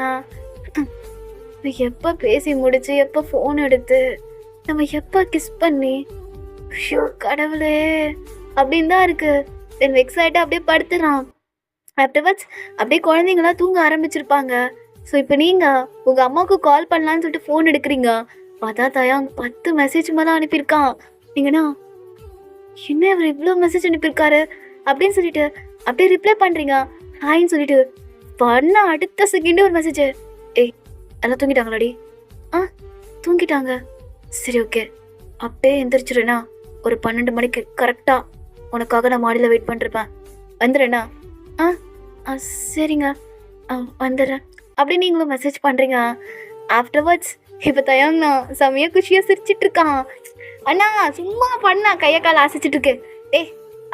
எப்போ பேசி முடிச்சு, எப்போ ஃபோன் எடுத்து, நம்ம எப்போ கிஸ் பண்ணி, ஷோ கடவுளே அப்படின்னு தான் இருக்கு. தென் வெக்ஸ் ஆகிட்டு அப்படியே படுத்துறான். ஆஃப்டர்வர்ட்ஸ் அப்படியே குழந்தைங்களாம் தூங்க ஆரம்பிச்சிருப்பாங்க. ஸோ இப்போ நீங்கள் உங்கள் அம்மாவுக்கு கால் பண்ணலான்னு சொல்லிட்டு ஃபோன் எடுக்கிறீங்க. பார்த்தா தயாங் 10 மெசேஜ் மேலே அனுப்பியிருக்கான். நீங்கண்ணா என்ன அவர் இவ்வளோ மெசேஜ் அனுப்பியிருக்காரு அப்படின்னு சொல்லிட்டு அப்படியே ரிப்ளை பண்ணுறீங்க. ஹாய்ன்னு சொல்லிட்டு பண்ண அடுத்த செகண்டே ஒரு மெசேஜ், ஏய் எல்லாம் தூங்கிட்டாங்களாடி? தூங்கிட்டாங்க, சரி ஓகே, அப்படியே எந்திரிச்சிருண்ணா, ஒரு 12 மணிக்கு கரெக்டாக உனக்காக நான் மாடியில் வெயிட் பண்ணிருப்பேன், வந்துடுறேண்ணா. சரிங்க வந்துடுறேன் அப்படி நீங்களும் மெசேஜ் பண்ணுறீங்க. ஆஃப்டர்வர்ட்ஸ் இப்போ தயாங்கண்ணா செம்மையாக குஷியாக சிரிச்சிட்டு இருக்கான். அண்ணா சும்மா பண்ணா கையை காலை அசைச்சிட்டு இருக்கு,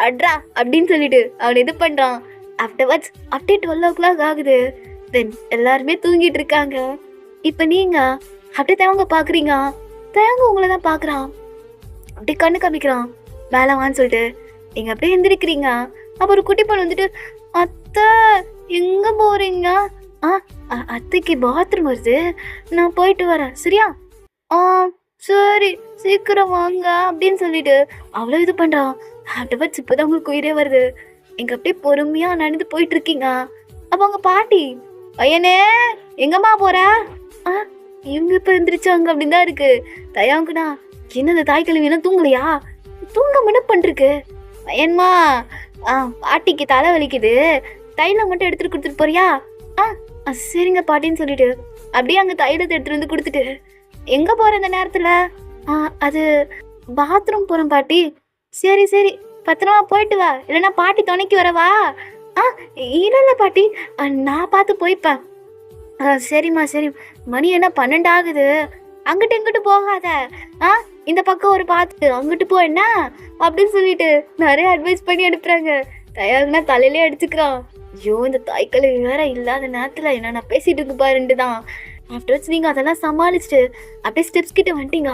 அட்ரா அப்படின்னு சொல்லிட்டு அவனை இது பண்ணுறான். ஆஃப்டர்வர்ட்ஸ் அப்படியே 12 o'clock ஆகுது. தென் எல்லாருமே தூங்கிட்டு இருக்காங்க. இப்போ நீங்கள் அப்படியே தயங்க பார்க்குறீங்க. தயங்க உங்களை தான் பார்க்குறான். அப்படியே கண்ணு காமிக்கிறான், மேலே வான்னு சொல்லிட்டு. நீங்கள் அப்படியே எந்திரிக்கிறீங்க. அப்போ ஒரு குட்டி பொண்ணு வந்துட்டு, அத்தை எங்கே போகிறீங்க? அத்தைக்கு பாத்ரூம் வருது, நான் போயிட்டு வரேன், சரியா? சரி சீக்கிரம் வாங்க அப்படின்னு சொல்லிட்டு அவ்வளோ இது பண்ணுறான். ஆஃப்டர்வர்ட்ஸ் இப்போதான் உங்களுக்கு உயிரே வருது. எங்க அப்படியே பொறுமையாக நடந்து போயிட்டு இருக்கீங்க. அப்போ அவங்க பாட்டி, பையனே எங்கம்மா போற? இவங்க இப்போ எந்திரிச்சாங்க அப்படின்னு தான் இருக்கு. தயாங்குண்ணா, என்னது தாய் கிழவியெல்லாம் தூங்கலையா? தூங்க என்ன பண்ணிருக்கு பையன்மா? பாட்டிக்கு தலை வலிக்குது, தைலம் மட்டும் எடுத்துட்டு கொடுத்துட்டு போறியா? சரிங்க பாட்டின்னு சொல்லிட்டு அப்படியே அங்கே தைலத்தை எடுத்துட்டு வந்து கொடுத்துட்டு, எங்க போற இந்த நேரத்துல? ஆ அது பாத்ரூம் போறேன் பாட்டி. சரி, சரி. பத்திரமா போயிட்டு வா. இல்லன்னா பாட்டி துணைக்கு வரவா? ஆ இல்ல, இல்ல பாட்டி. நான் பார்த்து போய்ப்பேன். சரிம்மா, சரி. மணி என்ன 12 ஆகுது. அங்கிட்டு இங்கிட்டு போகாத. ஆ இந்த பக்கம் ஒரு பார்த்து அங்கிட்டு போ என்ன? அப்படின்னு சொல்லிட்டு நெறைய அட்வைஸ் பண்ணி அனுப்புறாங்க. தயாருன்னா தலையிலே அடிச்சுக்கிறான். ஐயோ! இந்த தாய்க்கழுவி வேற இல்லாத நேரத்துல என்னென்ன பேசிட்டு இருக்கு பாருன்ட்டு தான். ஆஃப்டர்wards நீங்க அதெல்லாம் சமாளிச்சுட்டு அப்படியே ஸ்டெப்ஸ் கிட்ட வந்துட்டீங்க.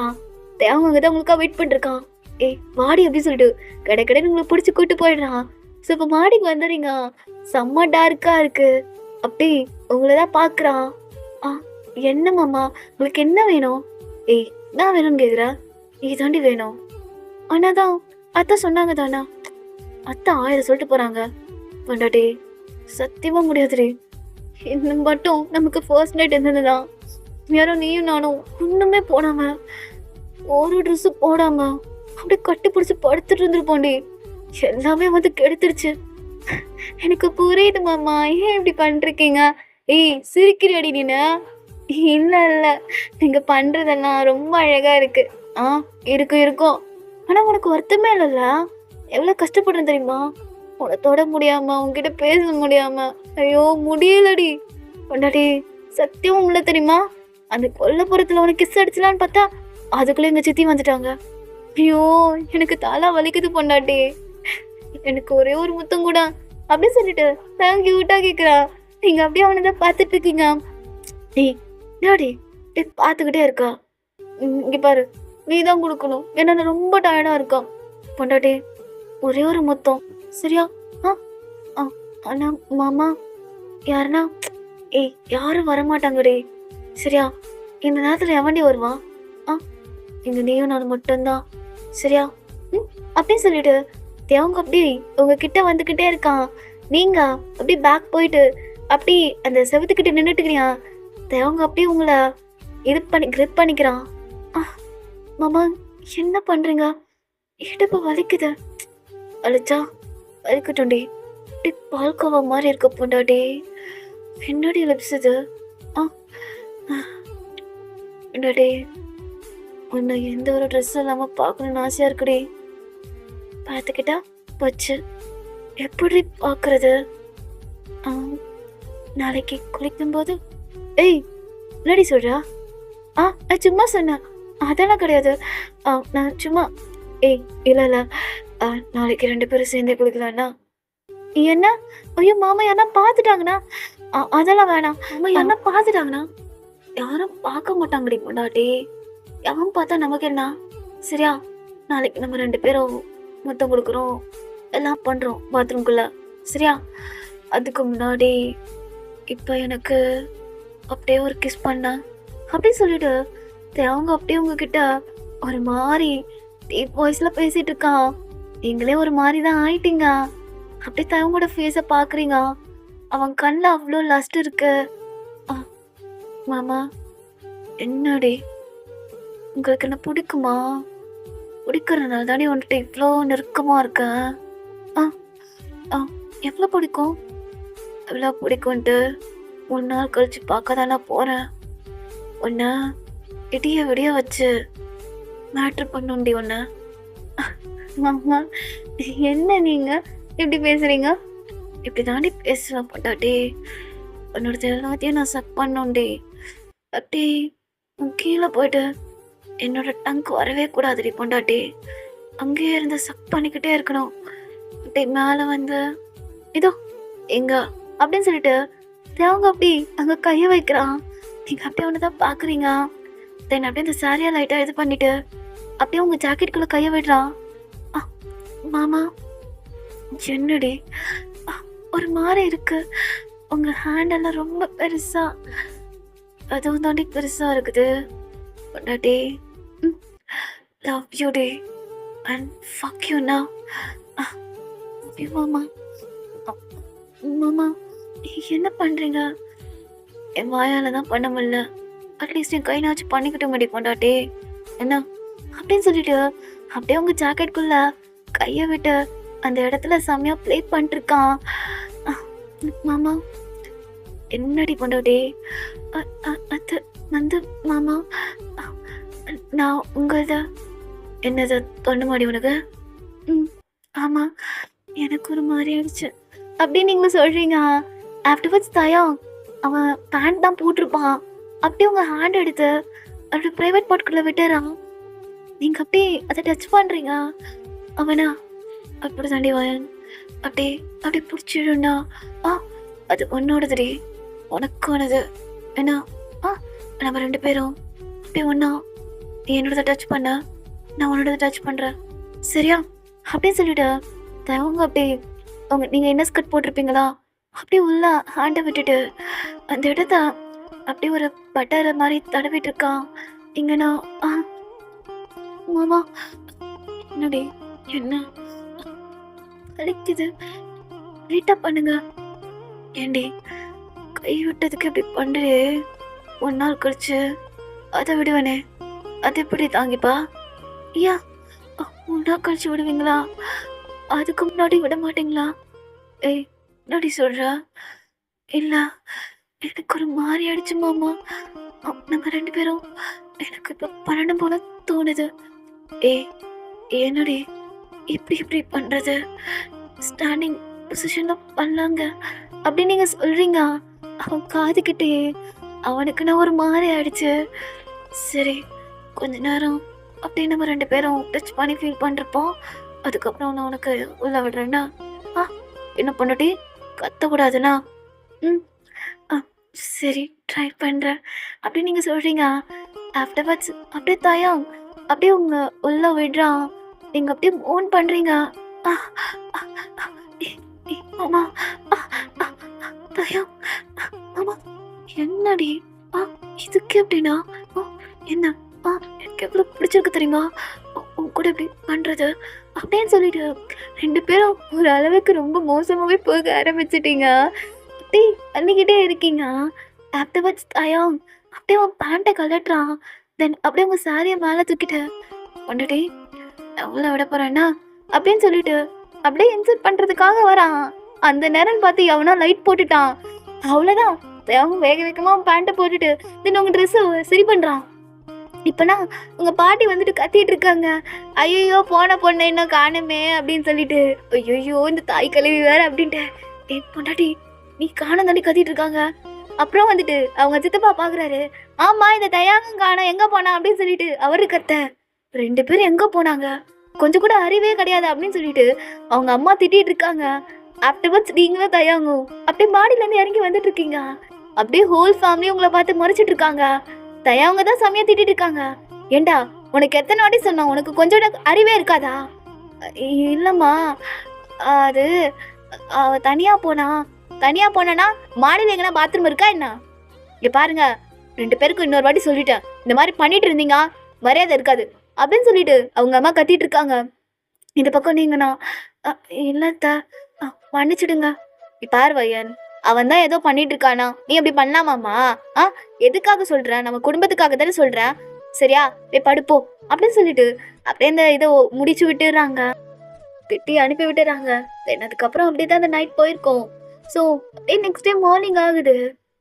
தேவங்க அங்க தான் உங்களுக்கா வெயிட் பண்ணிருக்கான். ஏய் வாடி அப்படின்னு சொல்லிட்டு கடகடன்னு உங்களை பிடிச்சி கூட்டு போயிடுறான். ஸோ இப்போ மாடிக்கு வந்துடுறீங்க. செம்ம டார்க்கா இருக்கு. அப்படி உங்களை தான் பார்க்குறான். ஆ என்ன மாமா உங்களுக்கு என்ன வேணும்? ஏய் என்ன வேணும்னு கேட்குற? இதுதாண்டி வேணும். ஆனா தான் அத்தை சொன்னாங்க தானா? அத்தை 1000 சொல்லிட்டு போறாங்க. பொண்டாட்டி சத்தியமா முடியாதுடி. இன்னும் மட்டும் நமக்கு ஃபர்ஸ்ட் நைட் இருந்ததுதான். யாரும் நீயும் நானும் ஒண்ணுமே போடாம ஒரு ட்ரெஸ் போடாம அப்படியே கட்டி பிடிச்சி படுத்துட்டு இருந்திருப்போண்டி. எல்லாமே வந்து கெடுத்துருச்சு. எனக்கு புரியுது மாமா. ஏன் இப்படி பண்ணிருக்கீங்க? ஏய் சிரிக்கிறியாடி நீனு? இல்ல இல்ல, நீங்க பண்றதெல்லாம் ரொம்ப அழகா இருக்கு. ஆ இருக்கும் இருக்கும். ஆனா உனக்கு வருத்தமே இல்லைல்ல? எவ்வளவு கஷ்டப்படுறேன் தெரியுமா? உன்னை தொட முடியாம உன்கிட்ட பேச முடியாம. ஐயோ முடியலடி. பொண்டாட்டி சத்தியம் உள்ள தெரியுமா? அந்த கொல்லப்புறத்துல உனக்கு கிஸ் அடிச்சலான்னு பார்த்தா அதுக்குள்ள எங்க சித்தி வந்துட்டாங்க. ஐயோ எனக்கு தலை வலிக்குது பொண்டாட்டி. எனக்கு ஒரே ஒரு முத்தம் கூட அப்படி சொல்லிட்டு தான் கியூட்டா கேக்குறா. நீங்க அப்படியே அவனதான் பார்த்துட்டு இருக்கீங்க. டேய் டாடி பார்த்துக்கிட்டே இருக்கா. இங்க பாரு நீ தான் கொடுக்கணும். என்ன ரொம்ப டயர்டா இருக்கா. பொண்டாட்டி ஒரே ஒரு முத்தம் சரியா? ஆ ஆ அண்ணா மாமா யாருன்னா ஏய் யாரும் வரமாட்டாங்கடி சரியா? இந்த நேரத்துல எவண்டி வருவான்? ஆ இங்க நீயும் நான் மட்டும்தான் சரியா? அப்படின்னு சொல்லிட்டு தேவங்க அப்படி உங்ககிட்ட வந்துகிட்டே இருக்கான். நீங்க அப்படி பேக் போயிட்டு அப்படி அந்த செவத்துக்கிட்ட நின்றுட்டுக்கிறியா. தேவங்க அப்படியே உங்களை இது பண்ணி கிரிப் பண்ணிக்கிறான். மாமா என்ன பண்றீங்க? இடுப்பு வலிக்குது. அழிச்சா வலிக்கட்டும்டி. இப்படி பால்கோவா மாதிரி இருக்க பொண்டாட்டி. என்னடி லிப்ஸ் இது? பொண்டாட்டி உன்னை எந்த ஒரு ட்ரெஸ் இல்லாம பார்க்கணும்னு ஆசையா இருக்குடி. பார்த்துக்கிட்டா வச்சு எப்படி பார்க்கறது? நாளைக்கு குளிக்கும்போது ஏய் என்னடி சொல்றா? நான் சும்மா சொன்னேன். அதெல்லாம் கிடையாது. நான் சும்மா ஏய் இல்லை இல்லை நாளைக்கு 2 பேரும் சேர்ந்தே குளிக்கலாம்னா என்ன? ஐயோ மாமா யாரா பார்த்துட்டாங்கண்ணா. அதெல்லாம் வேணாம். மாமா யாரா பார்த்துட்டாங்கண்ணா? யாரும் பார்க்க மாட்டாங்கடி பொண்டாட்டி. யாரும் பார்த்தா நமக்கு என்ன சரியா? நாளைக்கு நம்ம 2 பேரும் முத்தம் கொடுக்குறோம் எல்லாம் பண்றோம் பாத்ரூம்குள்ள சரியா? அதுக்கு முன்னாடி இப்போ எனக்கு அப்படியே ஒரு கிஸ் பண்ண அப்படின்னு சொல்லிட்டு அவங்க அப்படியே உங்ககிட்ட ஒரு மாதிரி டீப் வாய்ஸ்ல பேசிட்டு இருக்கான். நீங்களே ஒரு மாதிரி தான் ஆயிட்டீங்க. அப்படியே தவங்களோட ஃபேஸை பார்க்குறீங்க. அவன் கண்ணில் அவ்வளோ லஸ்ட் இருக்கு. மாமா என்னடி உங்களுக்கு என்ன பிடிக்குமா? பிடிக்கிறதுனால தானே வந்துட்டு இவ்வளோ நெருக்கமாக இருக்க. எவ்வளோ பிடிக்கும்? எவ்வளோ பிடிக்கும்ன்ட்டு 3 நாள் கழிச்சு பார்க்க தானே போகிறேன். ஒன்று இடிய விடிய வச்சு மேட்ரு பண்ணுண்டி ஒன்று. மாமா என்ன நீங்கள் இப்படி பேசுகிறீங்க? இப்படி தாண்டி பேசுவேன் பொண்டாட்டி. உன்னோட எல்லாத்தையும் நான் சக் பண்ணுண்டி. அப்படி கீழே போயிட்டு என்னோட டங்க் வரவே கூடாதுடி பொண்டாட்டி. அங்கேயே இருந்து சக் பண்ணிக்கிட்டே இருக்கணும். அப்படி மேலே வந்து இதோ எங்க அப்படின்னு சொல்லிட்டு தேவங்க அப்படி அங்கே கையை வைக்கிறான். நீங்கள் அப்படியே ஒன்று தான் பார்க்குறீங்க. தென் அப்படியே இந்த சாரியா லைட்டாக இது பண்ணிட்டு அப்படியே உங்கள் ஜாக்கெட்டுக்குள்ளே கையை விடுறான். மாமா என்னடி ஒரு மாதிரி இருக்கு. உங்கள் ஹேண்டெல்லாம் ரொம்ப பெருசா அதுவும் தாண்டி பெருசா இருக்குது பொண்டாட்டி. Love you day and fuck you now. மாமா மாமா என்ன பண்றீங்க? என் வாயால தான் பண்ண முடியல. அட்லீஸ்ட் என் கைனாச்சும் பண்ணிக்கிட்ட முடியும் பொண்டாட்டி என்ன அப்படின்னு சொல்லிட்டு அப்படியே உங்க ஜாக்கெட்டுக்குள்ள கையை விட்டு அந்த இடத்துல செம்மையா ப்ளே பண்ணிட்டு இருக்கான். மாமா என்னடி பொண்டாட்டி? அது வந்து மாமா நான் உங்களது என்னது தொண்ட மாடி உனக்கு? ம். ஆமா. எனக்கு ஒரு மாரி ஆயிடுச்சு. அப்படின்னு நீங்க சொல்றீங்க. ஆஃப்டர்வர்ட்ஸ் தயா அவன் பேண்ட் தான் போட்டிருப்பான். அப்படியே உங்க ஹேண்ட் எடுத்து அவரோட பிரைவேட் பார்ட்குள்ள விட்டுறான். நீங்க அப்படியே அத டச் பண்றீங்க. அவனா அப்படி தாண்டி வாயன். அப்படியே அப்படியே புடிச்சிடும்டா. ஆ அது உன்னோடதுடி. உனக்கானது. ஏன்னா ஆ நம்ம 2 பேரும் அப்படியே ஒண்ணா நீ என்னோடத டச் பண்ண. நான் உன்னோடத டச் பண்றேன். சரியா? அப்படின்னு சொல்லிட்டு தயவுங்க அப்படியே நீங்க என்ன ஸ்கர்ட் போட்டிருப்பீங்களா? அப்படியே உள்ள ஹேண்ட விட்டுட்டு அந்த இடத்த அப்படியே ஒரு பட்டர் மாரி தடவிட்டு இருக்கான். இங்க நான் மாமா என்னடி? என்ன? வலிக்குது. லைட்டா பண்ணுங்க. ஏண்டி கை விட்டதுக்கு இப்படி பண்றியே? 1 நாள் கழிச்சு அத விடுவேனே. அது எப்படி தாங்கிப்பா? ஏன் 1 நாள் கழிச்சு விடுவீங்களா? அதுக்கு முன்னாடி விட மாட்டீங்களா? ஏய் என்னடி சொல்ற? இல்ல எனக்கு ஒரு மாரி ஆயிடுச்சு மாமா. நம்ம 2 பேரும் எனக்கு இப்ப 12 போல தோணுது. ஏய் என்னடி இப்படி இப்படி பண்றது? ஸ்டாண்டிங் பொசிஷன்ல பண்ணலாங்க அப்படின்னு நீங்க சொல்றீங்க. அவன் காதுகிட்டே அவனுக்கு நான் ஒரு மாரி ஆயிடுச்சு. சரி கொஞ்ச நேரம் அப்படியே நம்ம 2 பேரும் டச் பண்ணி ஃபீல் பண்ணிருப்போம். அதுக்கப்புறம் நான் உனக்கு உள்ள விடுறேன்னா ஆ என்ன பண்ணட்டி கத்தக்கூடாதுண்ணா. ம் ஆ சரி ட்ரை பண்ணுறேன் அப்படின்னு நீங்கள் சொல்கிறீங்க. ஆஃப்டர்வர்ட்ஸ் அப்படியே தயம் அப்படியே உங்க உள்ள விடுறான். நீங்கள் அப்படியே ஓன் பண்ணுறீங்க. ஆ ஆ, ஆ, ஆமா தயம் ஆமா என்னடி இதுக்கு எப்படின்னா என்ன எனக்கு எவ்வளோ பிடிச்சிருக்கு தெரியுமா உன் கூட இப்படி பண்ணுறது அப்படின்னு சொல்லிட்டு 2 பேரும் ஒரு அளவுக்கு ரொம்ப மோசமாகவே போக ஆரம்பிச்சிட்டீங்க. அப்படியே பண்ணிக்கிட்டே இருக்கீங்க. ஆஃப்டர்வர்ட்ஸ் தயம் அப்படியே அவன் பேண்ட்டை கலட்டுறான். தென் அப்படியே உங்கள் சாரியை மேலே தூக்கிட்டு வந்துட்டே எவ்வளோ விட போகிறேன்னா அப்படின்னு சொல்லிட்டு அப்படியே இன்சல்ட் பண்ணுறதுக்காக வரான். அந்த நேரம் பார்த்து எவனா லைட் போட்டுட்டான். அவ்வளோதான் அவங்க வேக வேகமாக பேண்ட்டை போட்டுட்டு தென் உங்கள் ட்ரெஸ்ஸை சரி பண்ணுறான். இப்போனா உங்கள் பாட்டி வந்துட்டு கத்திட்டு இருக்காங்க. ஐயோ போன பொண்ணை இன்னும் காணுமே அப்படின்னு சொல்லிட்டு. ஐயோ இந்த தாய் கழுவி வேற அப்படின்ட்டு பொண்டாட்டி நீ காணும் தாண்டி கத்திட்டு இருக்காங்க. அப்புறம் வந்துட்டு அவங்க சித்தப்பா பாக்குறாரு. ஆமா இந்த தயாகம் காணோம் எங்க போனா அப்படின்னு சொல்லிட்டு அவரு கத்த. 2 பேரும் எங்க போனாங்க? கொஞ்சம் கூட அறிவே கிடையாது அப்படின்னு சொல்லிட்டு அவங்க அம்மா திட்டிட்டு இருக்காங்க. ஆஃப்டர்வர்ட்ஸ் நீங்களும் தயாங்கும் அப்படியே மாடியில இருந்து இறங்கி வந்துட்டு இருக்கீங்க. அப்படியே ஹோல் ஃபேமிலி உங்களை பார்த்து மறைச்சிட்டு இருக்காங்க. தயாவங்க தான் செமையா திட்டிட்டு இருக்காங்க. ஏண்டா உனக்கு எத்தனை வாட்டி சொன்னா உனக்கு கொஞ்சம் அறிவே இருக்காதா? இல்லம்மா அது அவ தனியா போனா மாடியில் எங்கன்னா பாத்ரூம் இருக்கா என்ன? இங்க பாருங்க 2 பேருக்கும் இன்னொரு வாட்டி சொல்லிட்டேன். இந்த மாதிரி பண்ணிட்டு இருந்தீங்க மரியாதை இருக்காது அப்படின்னு சொல்லிட்டு அவங்க அம்மா கத்திட்டு இருக்காங்க. இந்த பக்கம் நீங்கண்ணா இல்லத்த மன்னிச்சிடுங்க. பாரு வையன் அவன் தான் ஏதோ பண்ணிட்டு இருக்கானா நீ அப்படி பண்ணலாமாமா? எதுக்காக சொல்ற? நம்ம குடும்பத்துக்காக தானே சொல்றேன். சரியா போய் படுப்போம் அப்படின்னு சொல்லிட்டு அப்படியே இந்த இதை முடிச்சு விட்டுறாங்க. திட்டி அனுப்பி விட்டுறாங்க. தென் அதுக்கப்புறம் அப்படியே தான் அந்த நைட் போயிருக்கோம். ஸோ அப்படியே நெக்ஸ்ட் டே மார்னிங் ஆகுது.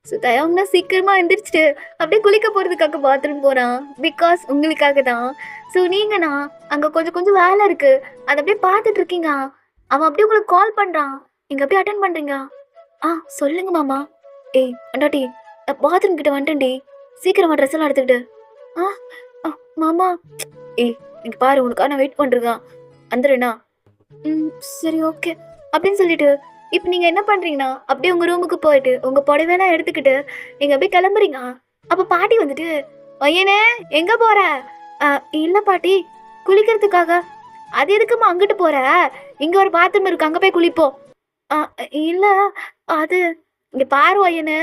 ஸோ தயவுனா சீக்கிரமா எந்திரிச்சிட்டு அப்படியே குளிக்க போறதுக்காக பாத்ரூம் போறான். பிகாஸ் உங்களுக்காக தான். ஸோ நீங்கண்ணா அங்க கொஞ்சம் கொஞ்சம் வேலை இருக்கு அதை அப்படியே பார்த்துட்டு இருக்கீங்க. அவன் அப்படியே உங்களுக்கு கால் பண்றான். நீங்க அப்படியே அட்டன் பண்றீங்க. சொல்லுங்க மாமா. ஏய் அண்டாட்டி பாத்ரூம் கிட்ட வந்துட்டேன்டி. சீக்கிரமா ட்ரெஸ் எல்லாம் எடுத்துக்கிட்டு. மாமா ஏய் நீங்க பாரு உனக்காக நான் வெயிட் பண்றேன். வந்துடுண்ணா. சரி ஓகே அப்படின்னு சொல்லிட்டு இப்போ நீங்க என்ன பண்றீங்கன்னா அப்படியே உங்க ரூமுக்கு போயிட்டு உங்க புடவைலாம் எடுத்துக்கிட்டு நீங்க அப்படியே கிளம்புறீங்க. அப்ப பாட்டி வந்துட்டு பையனே எங்க போற? இல்ல பாட்டி குளிக்கிறதுக்காக. அது எதுக்குமா அங்கிட்டு போற? இங்க ஒரு பாத்ரூம் இருக்கு அங்க போய் குளிப்போம். இல்ல அது இங்க பாரு பையனு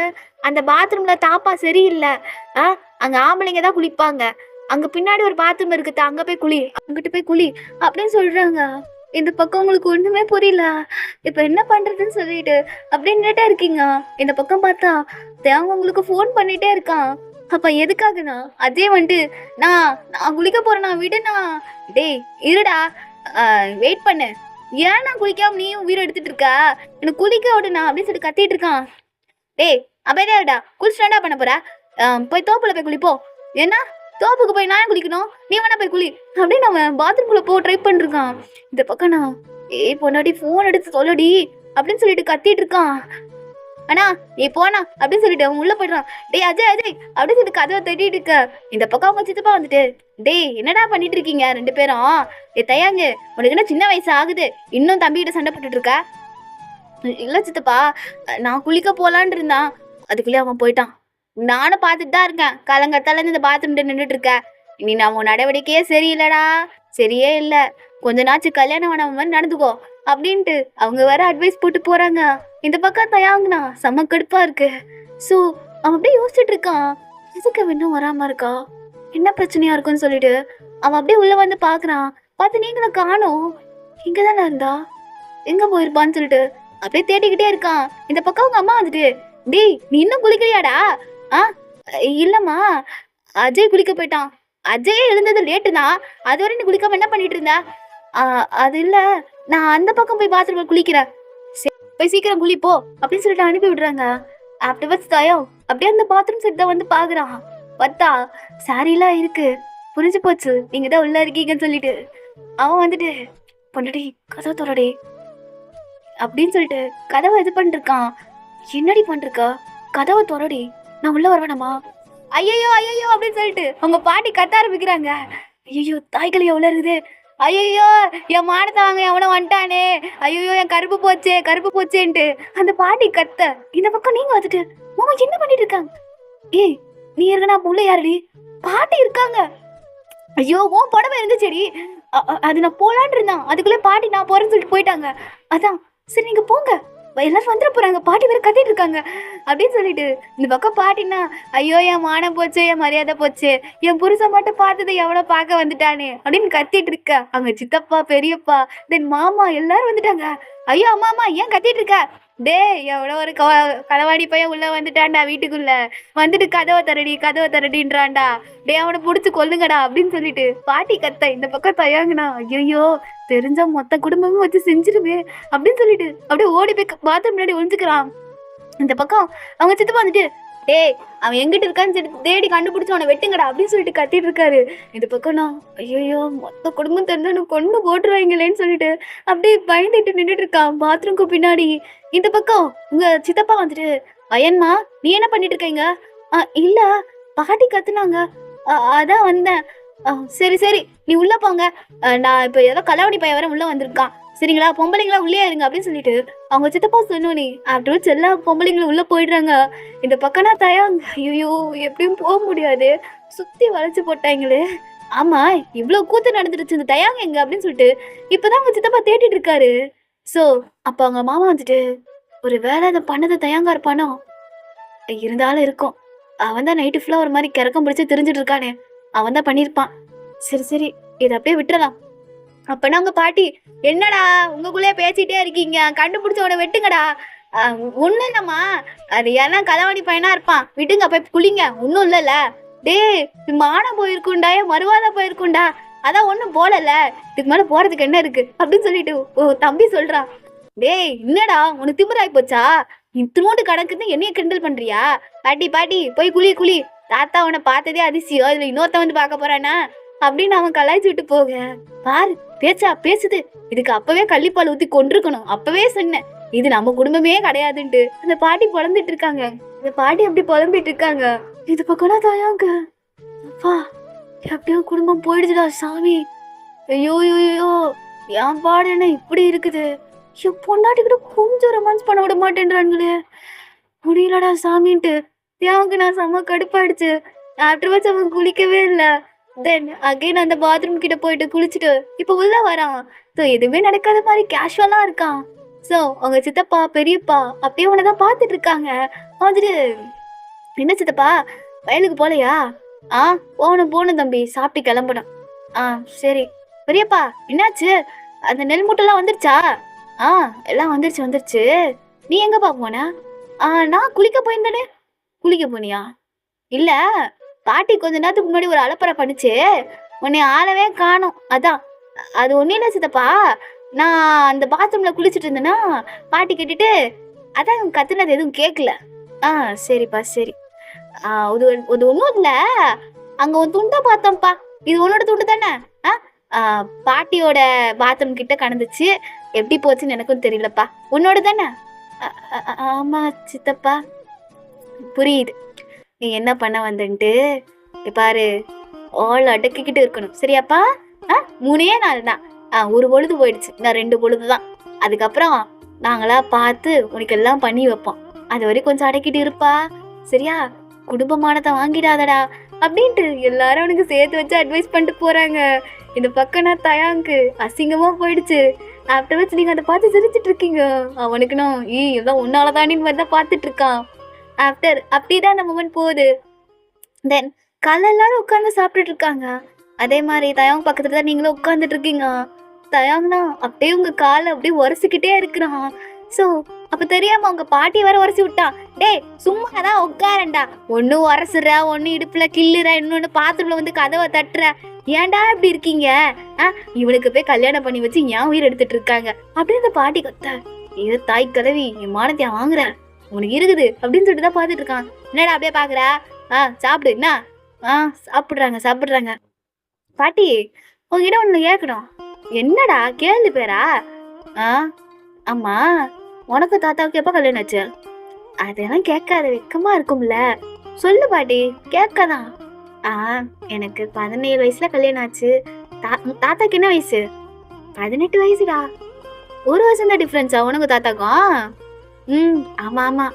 அந்த பாத்ரூம்ல தாப்பா சரியில்லை. அங்க ஆம்பளைங்க தான் குளிப்பாங்க. அங்க பின்னாடி ஒரு பாத்ரூம் இருக்குது அங்க போய் குளி அங்கிட்டு போய் குளி அப்படின்னு சொல்றாங்க. இந்த பக்கம் உங்களுக்கு ஒண்ணுமே புரியல. இப்ப என்ன பண்றதுன்னு சொல்லிட்டு அப்படியே நின்னுட்டே இருக்கீங்க. இந்த பக்கம் பார்த்தா தேவங்க உங்களுக்கு ஃபோன் பண்ணிட்டே இருக்கான். அப்ப எதுக்காகண்ணா அதே வந்துட்டு நான் குளிக்க போறேண்ணா விடுண்ணா. டேய் இருடா வெயிட் பண்ணு. ஏன் நான் குளிக்காம நீயும் உயிரை எடுத்துட்டு இருக்க? எனக்கு குளிக்க விடுண்ணா அப்படின்னு சொல்லிட்டு கத்திட்டு இருக்கான். டேய் அப்படியே இருடா குளிச்சுட்டாண்டா பண்ண போற? போய் தோப்புல போய் குளிப்போ. ஏன்னா தோப்புக்கு போய் நான் ஏன் குளிக்கணும், நீ வேணா போய் குளி அப்படின்னு அவன் பாத்ரூம்குள்ள போக ட்ரை பண்ணிருக்கான். இந்த பக்கம் நான் ஏய் பொண்டாட்டி ஃபோன் எடுத்து சொல்லடி அப்படின்னு சொல்லிட்டு கத்திட்டு இருக்கான். அண்ணா நீ போனா அப்படின்னு சொல்லிட்டு அவன் உள்ள போயிடுறான். டேய் அஜய் அஜய் அப்படின்னு சொல்லிட்டு கதவை தட்டிட்டு இருக்க. இந்த பக்கம் அவங்க சித்தப்பா வந்துட்டு, டேய் என்னடா பண்ணிட்டு இருக்கீங்க 2 பேரும்? தயாங்கு உனக்கு என்ன சின்ன வயசு ஆகுது, இன்னும் தம்பிகிட்ட சண்டை போட்டுட்டு இருக்க? இல்ல சித்தப்பா, நான் குளிக்க போலான்னு இருந்தான், அதுக்குள்ளே அவன் போயிட்டான். நானும் பார்த்துட்டு தான் இருக்கேன், காலங்கத்தால இருந்து இந்த பாத்ரூம்கிட்ட நின்றுட்டு இருக்க. இனி நான் உன் நடவடிக்கையே சரியில்லடா, சரியே இல்லை, கொஞ்ச நாச்சு கல்யாணம் ஆனவன் மாதிரி நடந்துக்கோ அப்படின்ட்டு அவங்க வேற அட்வைஸ் போட்டு போறாங்க. இந்த பக்கம் தயாங்கண்ணா செம்ம கடுப்பா இருக்கு. ஸோ அவன் அப்படியே யோசிச்சுட்டு இருக்கான், எதுக்கு இன்னும் வராம இருக்கா, என்ன பிரச்சனையா இருக்குன்னு சொல்லிட்டு அவன் அப்படியே உள்ள வந்து பாக்குறான். பார்த்து நீங்களும் காணோம், இங்கதானே இருந்தா, எங்க போயிருப்பான்னு சொல்லிட்டு அப்படியே தேடிக்கிட்டே இருக்கான். இந்த பக்கம் அவங்க அம்மா வந்துட்டு, டேய் நீ இன்னும் குளிக்கலையாடா? ஆ இல்லம்மா, அஜய் குளிக்க போயிட்டான், அஜயே எழுந்தது லேட்டு தான், அதுவரை நீ குளிக்காம என்ன பண்ணிட்டு இருந்தா? அது இல்ல, நான் அந்த பக்கம் போய் பாத்ரூம்ல குளிக்கிறேன், போய் சீக்கிரம் குளிப்போ அப்படின்னு சொல்லிட்டு அனுப்பி விடுறாங்க. ஆஃப்டர்வர்ட்ஸ் தயம் அப்படியே அந்த பாத்ரூம் செட் தான் வந்து பாக்குறான். பார்த்தா சாரிலாம் இருக்கு, புரிஞ்சு போச்சு நீங்க தான் உள்ள இருக்கீங்கன்னு சொல்லிட்டு அவன் வந்துட்டு, பொண்டாடி கதவை தொடடி அப்படின்னு சொல்லிட்டு கதவை இது பண்ணிருக்கான். என்னடி பண்ணிருக்கா, கதவை தொடடி, நான் உள்ள வரவேணாமா? ஐயோ ஐயோ அப்படின்னு சொல்லிட்டு அவங்க பாட்டி கத்த ஆரம்பிக்கிறாங்க. ஐயோ தாய்களை எவ்வளோ இருக்குது, ஐயோ என் மானத்தை வாங்க எவனோ வந்துட்டானே, ஐயோ என் கருப்பு போச்சே கருப்பு போச்சேன்ட்டு அந்த பாட்டி கத்த. இந்த பக்கம் நீங்க வந்துட்டு மாமா என்ன பண்ணிட்டு இருக்காங்க? ஏய் நீ இருக்கனா உள்ள யாருடி? பாட்டி இருக்காங்க. ஐயோ உன் புடவை இருந்துச்சேடி, அது நான் போலான் இருந்தான், அதுக்குள்ளே பாட்டி நான் போறேன்னு சொல்லிட்டு போயிட்டாங்க. அதான் சரி நீங்க போங்க, எல்லாரும் வந்துட போறாங்க, பாட்டி வேற கத்திட்டு இருக்காங்க அப்படின்னு சொல்லிட்டு இந்த பக்கம் பாட்டினா, ஐயோ என் மானம் போச்சு, என் மரியாதை போச்சு, என் புருஷன் மட்டும் பார்த்ததை எவ்வளோ பார்க்க வந்துட்டானே அப்படின்னு கத்திட்டு இருக்க. அங்க சித்தப்பா பெரியப்பா தென் மாமா எல்லாரும் வந்துட்டாங்க. ஐயோ அம்மா அம்மா ஏன் கத்திட்டு இருக்க? டே எவ்வளோ ஒரு களவாடி பையன் உள்ள வந்துட்டான்டா, வீட்டுக்குள்ள வந்துட்டு கதவை தரடின்றான்டா, டே அவனை பிடிச்சி கொல்லுங்கடா அப்படின்னு சொல்லிட்டு பாட்டி கத்த. இந்த பக்கம் தயாங்கண்ணா, ஐயோ தெரிஞ்சா மொத்த குடும்பமும் வச்சு செஞ்சிருமே அப்படின்னு சொல்லிட்டு அப்படியே ஓடி போய் பாத்ரூம் முன்னாடி ஒழிஞ்சுக்கிறான். இந்த பக்கம் அவங்க சித்தப்பா வந்துட்டு, டேய் அவன் எங்கிட்ட இருக்கான்னு தேடி கண்டுபிடிச்சு அவனை வெட்டுங்கடா அப்படின்னு சொல்லிட்டு கத்திட்டு இருக்காரு. இந்த பக்கம் நான் ஐயோ மொத்த குடும்பம் தெரிஞ்சு கொண்டு போட்டுருவாங்களேன்னு சொல்லிட்டு அப்படியே பயந்துட்டு நின்றுட்டு இருக்கான் பாத்ரூம்க்கு பின்னாடி. இந்த பக்கம் உங்க சித்தப்பா வந்துட்டு, அயன்மா நீ என்ன பண்ணிட்டு இருக்கீங்க? இல்ல பாட்டி கத்துனாங்க, அதான் வந்தேன். சரி சரி நீ உள்ள போங்க, நான் இப்போ ஏதோ கலவடி பையன் வர உள்ள வந்திருக்கான், சரிங்களா பொம்பளைங்களா உள்ளே இருங்க அப்படின்னு சொல்லிட்டு அவங்க சித்தப்பா சொன்னோனே ஆஃப்டர்வர்ட்ஸ் எல்லா பொம்பளைங்களும் உள்ள போயிடுறாங்க. இந்த பக்கம்னா தயாங்க, ஐயோ எப்படியும் போக முடியாது, சுத்தி வளைச்சு போட்டாங்களே, ஆமா இவ்வளோ கூத்து நடந்துருச்சு, இந்த தயாங்க எங்க அப்படின்னு சொல்லிட்டு இப்பதான் அவங்க சித்தப்பா தேடிட்டு இருக்காரு. ஸோ அப்போ அவங்க மாமா வந்துட்டு, ஒரு வேலை அதை பண்ணதை தயாங்கா இருப்பானோ, இருந்தாலும் இருக்கும், அவன் தான் நைட்டு ஃபுல்லாக ஒரு மாதிரி கிறக்கம் பிடிச்சி தெரிஞ்சிட்டு இருக்கானே, அவன் தான் பண்ணியிருப்பான், சரி சரி இதை அப்படியே விட்டுறலாம். அப்பனா உங்க பாட்டி, என்னடா உங்களுக்குள்ளே பேசிட்டே இருக்கீங்க, கண்டுபிடிச்சவனை வெட்டுங்கடா. ஒன்றும் இல்லைம்மா, அது ஏன்னா களவாணி பையனா இருப்பான், விட்டுங்க போய் குளிங்க, ஒன்றும் இல்லைல்ல. டே மானம் போயிருக்குண்டா, என் மறுவாத போயிருக்குண்டா, அதான் ஒன்றும் போடல, இதுக்கு மேலே போகிறதுக்கு என்ன இருக்கு அப்படின்னு சொல்லிட்டு தம்பி சொல்கிறான். டேய் என்னடா உனக்கு திமிராய் போச்சா, இத்தினோண்டு கணக்குன்னு என்னைய கிண்டல் பண்ணுறியா? பாட்டி பாட்டி போய் குளி, தாத்தா உன்னை பார்த்ததே அதிசயம், இதில் இன்னொருத்த வந்து பார்க்க போறானா அப்படின்னு அவன் கலாய்ச்சி விட்டு போக. பாரு பேசுது, இதுக்கு அப்பவே கள்ளிப்பால் ஊத்தி கொண்டிருக்கணும், அப்பவே சொன்னேன், இது நம்ம குடும்பமே கிடையாதுன்ட்டு அந்த பாட்டி புலம்பிட்டு இருக்காங்க. இந்த பாட்டி அப்படி புலம்பிட்டு இருக்காங்க. இது பக்கம்னா தாயாங்க, அப்பா எப்படியோ குடும்பம் போயிடுச்சுடா சாமி, ஐயோ ஐயோ என் பாடு என்ன இப்படி இருக்குது, என் பொண்டாட்டி கூட கொஞ்சம் ரொமான்ஸ் பண்ண விட மாட்டேன்றாங்களே, முடியலடா சாமின்ட்டு தேவங்க நான் செம்ம கடுப்பாயிடுச்சு. ஆஃப்டர்வர்ட்ஸ் அவன் குளிக்கவே இல்லை. தென் அகைன் அந்த பாத்ரூம் கிட்ட போயிட்டு குளிச்சுட்டு இப்போ உள்ள வரான். ஸோ எதுவுமே நடக்காத மாதிரி கேஷுவலாக இருக்கான். ஸோ அவங்க சித்தப்பா பெரியப்பா அப்படியே உன்னை தான் பார்த்துட்டு இருக்காங்க. வந்துட்டு, என்ன சித்தப்பா வயலுக்கு போகலையா? போகணும் தம்பி, சாப்பிட்டு கிளம்பணும். சரி. பெரியப்பா என்னாச்சு, அந்த நெல் மூட்டைலாம் வந்துருச்சா? எல்லாம் வந்துருச்சு. நீ எங்கப்பா போன? நான் குளிக்க போயிருந்தேனே. குளிக்க போனியா? இல்லை, பாட்டி கொஞ்ச நேரத்துக்கு முன்னாடி ஒரு அலப்பறை பண்ணிச்சு, உன்னை ஆளவே காணும், அதான். அது ஒன்றும் இல்லை சித்தப்பா, நான் அந்த பாத்ரூமில் குளிச்சுட்டு இருந்தேன்னா பாட்டி கேட்டுட்டு அதான் கத்துனது எதுவும் கேட்கல. சரிப்பா சரி. அது ஒன்றும் இல்லை, அங்க ஒரு துண்டை பார்த்தோம்ப்பா. இது உன்னோட துண்டு தானே? ஆ ஆ, பாட்டியோட பாத்ரூம் கிட்ட கடந்துச்சு. எப்படி போச்சுன்னு எனக்கும் தெரியலப்பா. உன்னோட தானே? ஆமா சித்தப்பா. புரியுது நீ என்ன பண்ண வந்துன்ட்டு. பாரு, ஆள் அடக்கிக்கிட்டு இருக்கணும் சரியாப்பா? 3 நாள் தான். ஒரு பொழுது போயிடுச்சு, நான் 2 பொழுது தான். அதுக்கப்புறம் நாங்களா பார்த்து உனக்கு எல்லாம் பண்ணி வைப்போம். அது வரைக்கும் கொஞ்சம் அடக்கிட்டு இருப்பா சரியா? குடும்பமானதை வாங்கிடாதடா அப்படின்ட்டு எல்லாரும் அவனுக்கு சேர்த்து வச்சு அட்வைஸ் பண்ணிட்டு போறாங்க. இந்த பக்கம் நான் தயாங்கு அசிங்கமா போயிடுச்சு. ஆஃப்டர் வச்சு நீங்க அதை பார்த்து சிரிச்சிட்டு இருக்கீங்க. அவனுக்கு நான் எல்லாம் உன்னால தானின்னு மாதிரி தான் பார்த்துட்டு இருக்கான். ஆஃப்டர் அப்படிதான் அந்த மூமெண்ட் போகுது. தென் காலைல எல்லாரும் உட்காந்து சாப்பிட்டுட்டு இருக்காங்க. அதே மாதிரி தயாங் பக்கத்துல தான் நீங்களும் உட்காந்துட்டு இருக்கீங்க. தயாங்னா அப்படியே உங்க காலை அப்படியே உரசிக்கிட்டே இருக்கிறான். ஸோ அப்ப தெரியாம உங்க பாட்டி வேற உரசி விட்டான். டேய் சும்மா தான் உட்காரண்டா, ஒன்னு உரசுற, ஒன்னு இடுப்புல கிள்ளுற, இன்னொன்னு பாத்ரூம்ல வந்து கதவை தட்டுற, ஏன்டா இப்படி இருக்கீங்க? இவனுக்கு போய் கல்யாணம் பண்ணி வச்சு ஏன் உயிர் எடுத்துட்டு இருக்காங்க அப்படின்னு அந்த பாட்டி கத்த. இது தாய் கதவி, என் மானத்தையா வாங்குற, உனக்கு இருக்குது அப்படின்னு சொல்லிட்டு தான் பாத்துட்டு இருக்கான். என்னடா அப்படியே பாக்குற? சாப்பிடு. என்ன? சாப்பிடுறாங்க. பாட்டி உங்ககிட்ட ஒண்ணு கேட்கணும். என்னடா கேள்வி பேரா? ஆமா, உனக்கு தாத்தாவுக்கு எப்ப கல்யாணம் ஆச்சு? அதெல்லாம் கேட்காத, வெக்கமா இருக்கும்ல. சொல்லு பாட்டி, கேட்கதான். எனக்கு 17 வயசுல கல்யாணம் ஆச்சு. தாத்தாக்கு என்ன வயசு? 18 வயசுடா. 1 வருஷம் தான் டிஃபரன்ஸா உனக்கு தாத்தாக்கும்? ஆமா.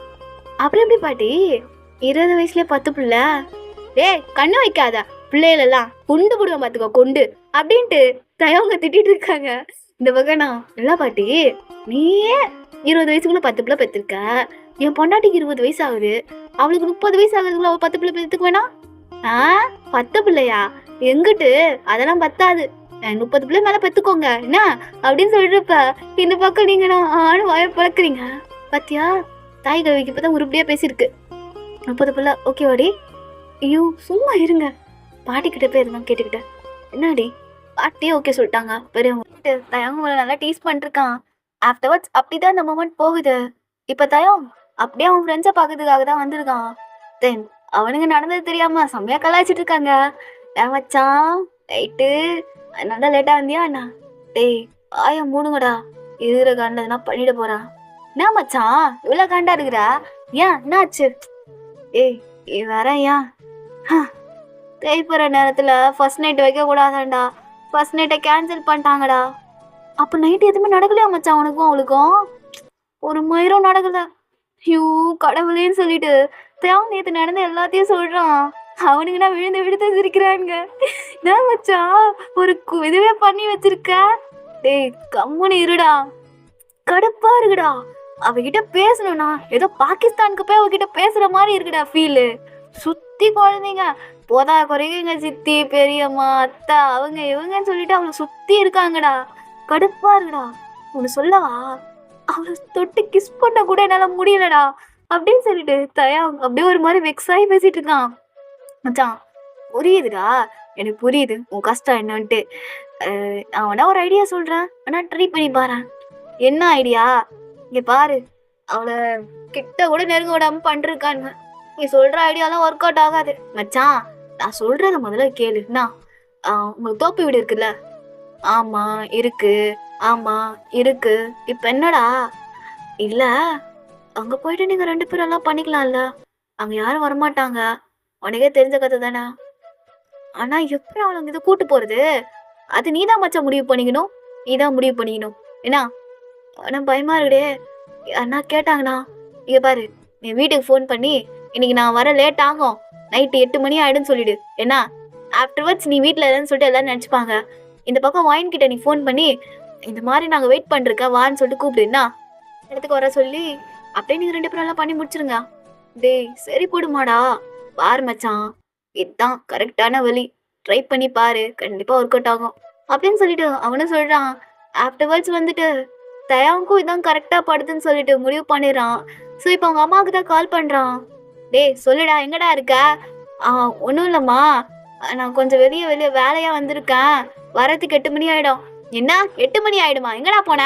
அப்புறம் எப்படி பாட்டி 20 வயசுல 10 பிள்ளை? டேய் கண்ணு வைக்காத, பிள்ளைகளெல்லாம் கொண்டு போடுவேன் பாத்துக்கோ, கொண்டு அப்படின்ட்டு தயவங்க திட்டிட்டு இருக்காங்க. இந்த பக்கம் நான் இல்ல பாட்டி, நீயே 20 வயசுக்குள்ள 10 பிள்ளை பெற்றிருக்க. என் பொண்டாட்டிக்கு 20 வயசு ஆகுது, அவளுக்கு 30 வயசு ஆகுதுக்குள்ள அவள் 10 பிள்ளை பெற்றுக்க வேணாம்? 10 பிள்ளையா? எங்கிட்டு அதெல்லாம் பத்தாது, 30 பிள்ளை மேல பெத்துக்கோங்க என்ன அப்படின்னு சொல்லிருப்ப. இந்த பக்கம் நீங்க ஆணும் வாய பழக்கிறீங்க பாத்தியா? தாய் கல்விக்கு இப்பதான் உருப்படியா பேசியிருக்கு. 30 பிள்ளை ஓகேவாடி? ஐயோ சும்மா இருங்க, பாட்டி கிட்ட போய் இருந்தா கேட்டுக்கிட்டேன். என்னடி? பாட்டியே ஓகே சொல்லிட்டாங்க. பெரியவங்க தயவங்க நல்லா டீஸ் பண்ணிருக்கான். ஆஃப்டர்வர்ட்ஸ் அப்படிதான் அந்த மூமெண்ட் போகுது. இப்ப தயம் அப்படியே அவன் ஃப்ரெண்ட்ஸை பார்க்கறதுக்காக தான் வந்திருக்கான். தென் அவனுங்க நடந்தது தெரியாம செம்மையா கலாய்ச்சிட்டு இருக்காங்க. மச்சான் ரைட்டு, அதனால லேட்டா வந்தியா அண்ணா? டேய் ஆயா மூணுங்கடா, இருக்கிற காண்டதுனா பண்ணிட போறான். என்ன மச்சான் இவ்வளவு காண்டா இருக்கிறா? ஏன் என்னாச்சு? ஏய் வேற ஏன் தேய்ப்புற நேரத்துல ஃபர்ஸ்ட் நைட் வைக்க கூடாதாண்டா, ஃபர்ஸ்ட் நைட்டை கேன்சல் பண்ணிட்டாங்கடா. அப்ப நைட் எதுவுமே நடக்கலையா மச்சான் உனக்கும் அவளுக்கும்? ஒரு மயிரும் நடக்கல. ஐயோ கடவுளேன்னு சொல்லிட்டு தேவன் நேற்று நடந்த எல்லாத்தையும் சொல்றான். அவனுங்கன்னா விழுந்து விழுந்து சிரிக்கிறானுங்க. என்ன மச்சான் ஒரு இதுவே பண்ணி வச்சிருக்க? டேய் கம்முன்னு இருடா, கடுப்பா இருக்குடா. அவகிட்ட பேசணும்னா ஏதோ பாகிஸ்தானுக்கு போய் அவகிட்ட பேசுற மாதிரி இருக்குடா ஃபீலு. சுத்தி குழந்தைங்க போதா குறைங்க, சித்தி பெரியம்மா அத்தை அவங்க இவங்கன்னு சொல்லிட்டு அவளை சுத்தி இருக்காங்கடா. கடுப்பா இருக்குடா. உனக்கு சொல்லவா, அவளை தொட்டு கிஸ் பண்ண கூட என்னால முடியலடா அப்படின்னு சொல்லிட்டு தயா அப்படியே ஒரு மாதிரி வெக்ஸாகி பேசிட்டு இருக்கான். மச்சான் புரியுதுடா, எனக்கு புரியுது உன் கஷ்டம் என்னன்ட்டு. அவனா ஒரு ஐடியா சொல்றேன், ஆனா ட்ரை பண்ணி பாரு. என்ன ஐடியா? இங்க பாரு, அவளை கிட்ட கூட நெருங்க விடாம பண்ணிருக்கானுங்க. நீ சொல்ற ஐடியாலாம் ஒர்க் அவுட் ஆகாது மச்சான். நான் சொல்றத முதல்ல கேளுண்ணா. உங்களுக்கு தோப்பு வீடு இருக்குல்ல? ஆமா இருக்கு. இப்ப என்னடா? இல்ல அங்க போயிட்டு நீங்க 2 பேரும் எல்லாம் பண்ணிக்கலாம்ல, அங்க யாரும் வரமாட்டாங்க, உனக்கே தெரிஞ்ச கதை தானே. ஆனா எப்படி அவளுங்க இதை கூட்டு போறது? அது நீதான் மச்சான் முடிவு பண்ணிக்கணும். என்ன? ஆனா பயமா இருக்குடே, அண்ணா கேட்டாங்கண்ணா. இங்க பாரு, நீ வீட்டுக்கு ஃபோன் பண்ணி இன்னைக்கு நான் வர லேட் ஆகும், நைட்டு 8 மணி ஆயிடுன்னு சொல்லிடு. என்ன? ஆஃப்டர்வர்ட்ஸ் நீ வீட்டில் இல்லைன்னு சொல்லிட்டு எல்லாரும் நினச்சிப்பாங்க. இந்த பக்கம் வாயின் கிட்ட நீ ஃபோன் பண்ணி இந்த மாதிரி நாங்கள் வெயிட் பண்ணிருக்கேன் வான்னு சொல்லிட்டு கூப்பிடுன்னா இடத்துக்கு வர சொல்லி அப்படியே நீங்கள் 2 பேரும் எல்லாம் பண்ணி முடிச்சிருங்க. டேய் சரி போடுமாடா, பாரு மச்சான் இதுதான் கரெக்டான வழி, ட்ரை பண்ணி பாரு, கண்டிப்பா ஒர்க் அவுட் ஆகும் அப்படின்னு சொல்லிட்டு அவனும் சொல்றான். ஆஃப்டர்வர்ட்ஸ் வந்துட்டு தயாவுக்கும் இதான் கரெக்டா படுதுன்னு சொல்லிட்டு முடிவு பண்ணிடுறான். ஸோ இப்போ அவங்க அம்மாவுக்கு தான் கால் பண்றான். டேய் சொல்லுடா, எங்கடா இருக்க? ஒன்றும் இல்லைம்மா, நான் கொஞ்சம் வெளியே வேலையா வந்திருக்கேன், வரதுக்கு 8 மணி ஆயிடும். என்ன 8 மணி ஆயிடுமா? எங்கடா போன?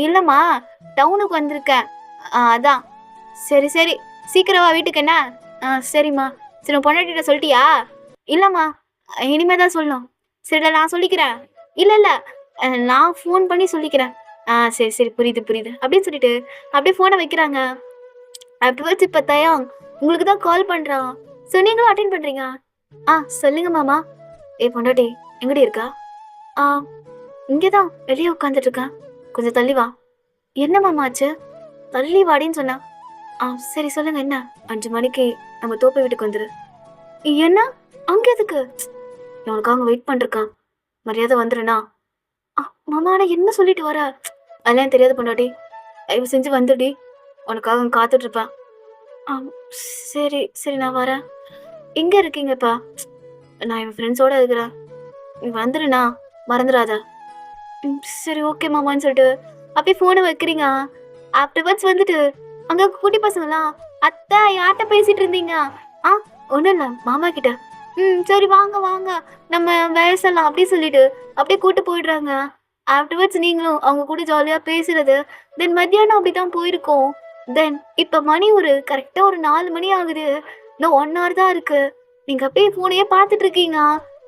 இல்லைம்மா டவுனுக்கு வந்திருக்கேன். அதான். சரி சீக்கிரமா வீட்டுக்கு. என்ன? சரிம்மா. சரி பொண்டாட்டிட்ட சொல்லிட்டியா? இல்லம்மா, இனிமே தான் சொல்லணும். சரிடா நான் சொல்லிக்கிறேன். இல்ல, இல்ல. நான் ஃபோன் பண்ணி சொல்லிக்கிறேன். சரி, சரி. புரியுது, புரியுது. அப்படின்னு சொல்லிட்டு அப்படியே ஃபோன வைக்கிறாங்க. ஆஃப்டர்வர்ட்ஸ் இப்ப தயாங் உங்களுக்கு தான் கால் பண்றான். ஸோ நீங்களும் அட்டெண்ட் பண்றீங்க. சொல்லுங்க மாமா. ஏய் பொண்டாட்டி எங்கடி இருக்கா? ஆ இங்க தான் வெளிய உட்காந்துட்டு இருக்கேன். கொஞ்சம் தள்ளி வா. என்ன மாமா ஆச்சு? தள்ளி வாடின்னு சொன்னா. சரி சொல்லுங்க என்ன? 5 மணிக்கு நம்ம தோப்பு வீட்டுக்கு வந்துரு. என்ன? அங்க எதுக்கு? உனக்காக வெயிட் பண்ணிருக்கான். மரியாதை வந்துருண்ணா. அ மாமா ஆனா என்ன சொல்லிட்டு வர? அதெல்லாம் தெரியாது பொண்டாட்டி. தயவு செஞ்சு வந்துடுடி. உனக்காக அங்க காத்துட்டு இருப்பேன். ஆம் சரி, சரி நான் வரேன். எங்க இருக்கீங்கப்பா? நான் என் ஃப்ரெண்ட்ஸோட இருக்கிறேன். நீ வந்துருண்ணா. மறந்துறாத. சரி ஓகே மாமான்னு சொல்லிட்டு அப்படியே ஃபோனை வைக்கிறீங்க. ஆஃப்டர்வர்ட்ஸ் வந்துட்டு அங்க குட்டி பசங்கலாம், "அத்தை யார்ட்ட பேசிட்டு இருந்தீங்க?" "ஆ ஒண்ணும் இல்ல மாமா கிட்ட." சரி வாங்க வாங்க நம்ம பேசலாம்." அப்படி சொல்லிட்டு அப்படியே கூட்டு போயிடுறாங்க. ஆஃப்டர்வர்ட்ஸ் நீங்களும் அவங்க கூட ஜாலியா பேசுறது. தென் மத்தியானம் அப்படிதான் போயிருக்கோம். தென் இப்ப மணி ஒரு கரெக்ட்டா ஒரு 4 மணி ஆகுது. இன்னும் 1 ஹவர் தான் இருக்கு. நீங்க அப்படியே ஃபோனையே பார்த்துட்டு இருக்கீங்க.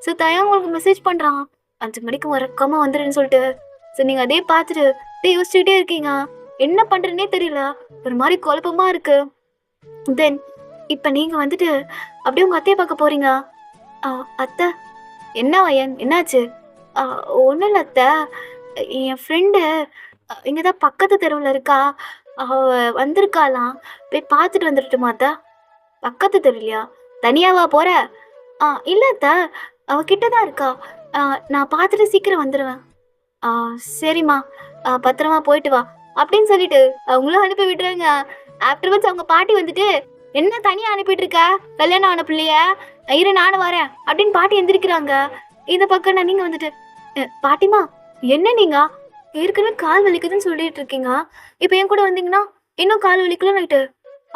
ஸோ தயா உங்களுக்கு மெசேஜ் பண்றான். 5 மணிக்கு மறக்காம வந்துருன்னு சொல்லிட்டு. ஸோ நீங்க அதே பார்த்துட்டு அப்படியே யோசிச்சுட்டே இருக்கீங்க. என்ன பண்றதுன்னே தெரியல. ஒரு மாரி குழப்பமா இருக்கு. தென் இப்ப நீங்க வந்துட்டு அப்படியே உங்க அத்தைய பார்க்க போறீங்க. அ அத்தை என்ன வயன் என்னாச்சு? அ ஒண்ணும் இல்ல அத்தை. என் ஃப்ரெண்டு இங்க தான் பக்கத்து தெருவுல இருக்கா. அவ வந்திருக்காளாம். போய் பார்த்துட்டு வந்துரட்டுமா அத்தை? பக்கத்து தெருவுலயா? தனியாவா போற? இல்ல அத்தை. அவ கிட்ட தான் இருக்கா. அ நான் பார்த்துட்டு சீக்கிரம் வந்துருவேன். ஆ சரிம்மா. பத்திரமா போயிட்டு வா. அப்படின்னு சொல்லிட்டு அவங்களும் அனுப்பி விடுறாங்க. ஆஃப்டர்வர்ட்ஸ் அவங்க பாட்டி வந்துட்டு, "என்ன தனியா அனுப்பிட்டு இருக்க? கல்யாணம் ஆன பிள்ளைய? இரு நானும் வரேன்." அப்படின்னு பாட்டி எந்திரிக்கிறாங்க. இந்த பக்கம் நீங்க வந்துட்டு, பாட்டிம்மா என்ன நீங்க? ஏற்கனவே கால் வலிக்குதுன்னு சொல்லிட்டு இருக்கீங்க. இப்ப என் கூட வந்தீங்கன்னா, இன்னும் கால் வலிக்கலன்னுட்டு.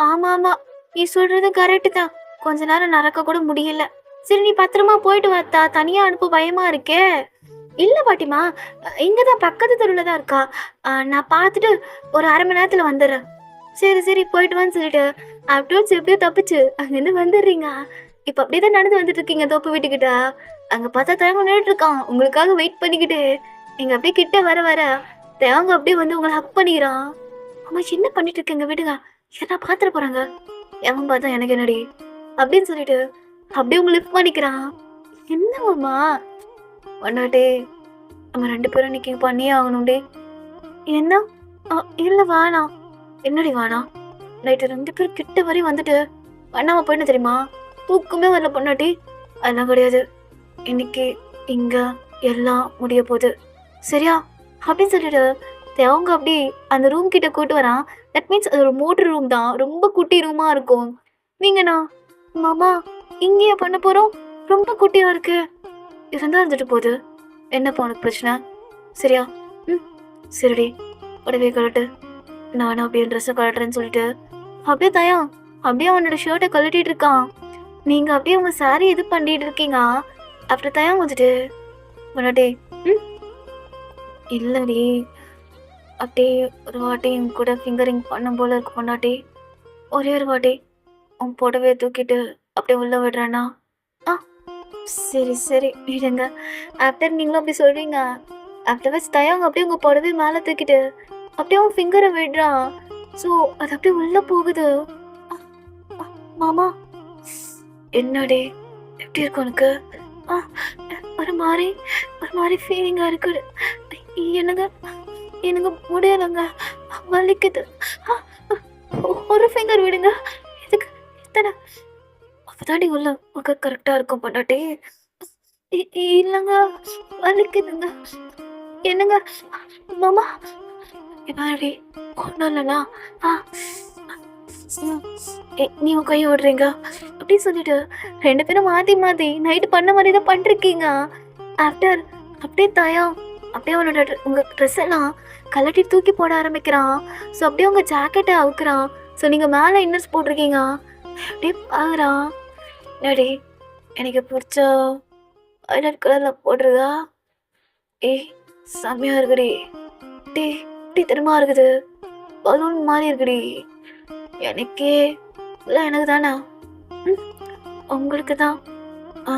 ஆமா, ஆமா. நீ சொல்றது கரெக்ட் தான். கொஞ்ச நேரம் நடக்க கூட முடியல. சரி நீ பத்திரமா போயிட்டு வா அத்தா. தனியா அனுப்ப பயமா இருக்கே. இல்ல பாட்டிமா, இங்க தான் பக்கத்து தெருவுல தான் இருக்கா. நான் பார்த்துட்டு ஒரு 1/2 மணி நேரத்துல வந்துடுறேன். சரி, சரி போயிட்டு வான்னு சொல்லிட்டு, ஆஃப்டர்வர்ட்ஸ் எப்படியோ தப்பிச்சு அங்கேருந்து வந்துடுறீங்க. இப்ப அப்படியே தான் நடந்து வந்துட்டு இருக்கீங்க தோப்பு வீட்டுக்கிட்ட. அங்க பார்த்தா தேவங்க நின்னுட்டு இருக்கான். உங்களுக்காக வெயிட் பண்ணிக்கிட்டு. நீங்க அப்படியே கிட்ட வர வர, தேவங்க அப்படியே வந்து உங்கள ஹக் பண்ணிக்கிறான். அம்மா என்ன பண்ணிட்டு இருக்கீங்க விடுங்க. யாரா பாத்துற போறாங்க. எவன் பார்த்தா எனக்கு என்னடி? அப்படின்னு சொல்லிட்டு அப்படியே உங்களை லிஃப்ட் பண்ணிக்கிறான். என்ன மாமா? பொண்டாட்டி நம்ம 2 பேரும் இன்னைக்கு பண்ணியே ஆகணும்டி. என்ன? அ இல்ல வேணாம். என்னடி வேணாம்? நைட்டு 2 பேரும் கிட்ட வரையும் வந்துட்டு பண்ணாம போயிடணும் தெரியுமா? தூக்கமே வரல பொண்டாட்டி. அதெல்லாம் கிடையாது. இன்னைக்கு இங்க எல்லாம் முடிய போகுது. சரியா? அப்படின்னு சொல்லிட்டு அவங்க அப்படி அந்த ரூம் கிட்ட கூட்டு வரான். தட் மீன்ஸ் அது ஒரு மோட்டர் ரூம் தான். ரொம்ப குட்டி ரூமா இருக்கும். நீங்கண்ணா, மாமா இங்கேயா பண்ண போறோம்? ரொம்ப குட்டியா இருக்கு. இருந்தா இருந்துட்டு போகுது. என்னப்பா உனக்கு பிரச்சனை? சரியா? சரிடி. உடவே கழட்டு. நானும் அப்படியே ட்ரெஸ்ஸை கழட்டுறேன்னு சொல்லிட்டு அப்படியே தயா அப்படியே அவனோட ஷர்ட்டை கழட்டிட்டு இருக்கான். நீங்க அப்படியே உங்க சாரி இது பண்ணிட்டு இருக்கீங்க. அப்புறம் தயா வந்துட்டு முன்னாடி இல்லடி அப்படியே ஒரு வாட்டி என் கூட ஃபிங்கரிங் பண்ணும் போல இருக்கு பொண்டாட்டி. ஒரே ஒரு வாட்டி உன் புடவைய தூக்கிட்டு அப்படியே உள்ள விடுறானா? ஆ சரி, சரி விடுங்க. ஆஃப்டர் நீங்களும் அப்படி சொல்றீங்க. ஆஃப்டர்வர்ட்ஸ் தயாங்க அப்படியே உங்க புடவைய மேலே தூக்கிட்டு அப்படியே அவன் ஃபிங்கரை விடுறான். ஸோ அது அப்படியே உள்ள போகுது. அ, அ, மாமா என்னடி எப்படி இருக்கு உனக்கு? ஆ ஒரு மாதிரி ஒரு மாதிரி ஃபீலிங்கா இருக்கு. என்னங்க எனக்கு முடியலைங்க. வலிக்குது. அ, அ, ஒரு ஃபிங்கர் விடுங்க. எதுக்கு இத்தனை? அப்பதாண்டி உள்ள உனக்கு கரெக்டா இருக்கும் பொண்டாட்டி. இல்லைங்க வலிக்குதுங்க. என்னங்க மாமா எப்பாடி ஒன்றும் இல்லைண்ணா. ஆ நீ உன் கையை விடுறீங்க அப்படின்னு சொல்லிட்டு 2 பேரும் மாத்தி மாத்தி நைட்டு பண்ண மாதிரி தான் பண்ணிருக்கீங்க. ஆஃப்டர் அப்படியே தயா அப்படியே அவனோட உங்க ட்ரெஸ் எல்லாம் கலட்டி தூக்கி போட ஆரம்பிக்கிறான். ஸோ அப்படியே உங்க ஜாக்கெட்டை அவுக்குறான். ஸோ நீங்க மேலே இன்னர்ஸ் போட்டிருக்கீங்க. அப்படியே பாக்குறான். டாடி எனக்கு பிடிச்ச வயலட் கலர்ல போடுறதா? ஏய் செம்மையா இருக்குடி. டே இப்படி தெரியுமா இருக்குது. பலூன் மாதிரி இருக்குடி. எனக்கே இல்லை எனக்கு தானே. உங்களுக்கு தான் ஆ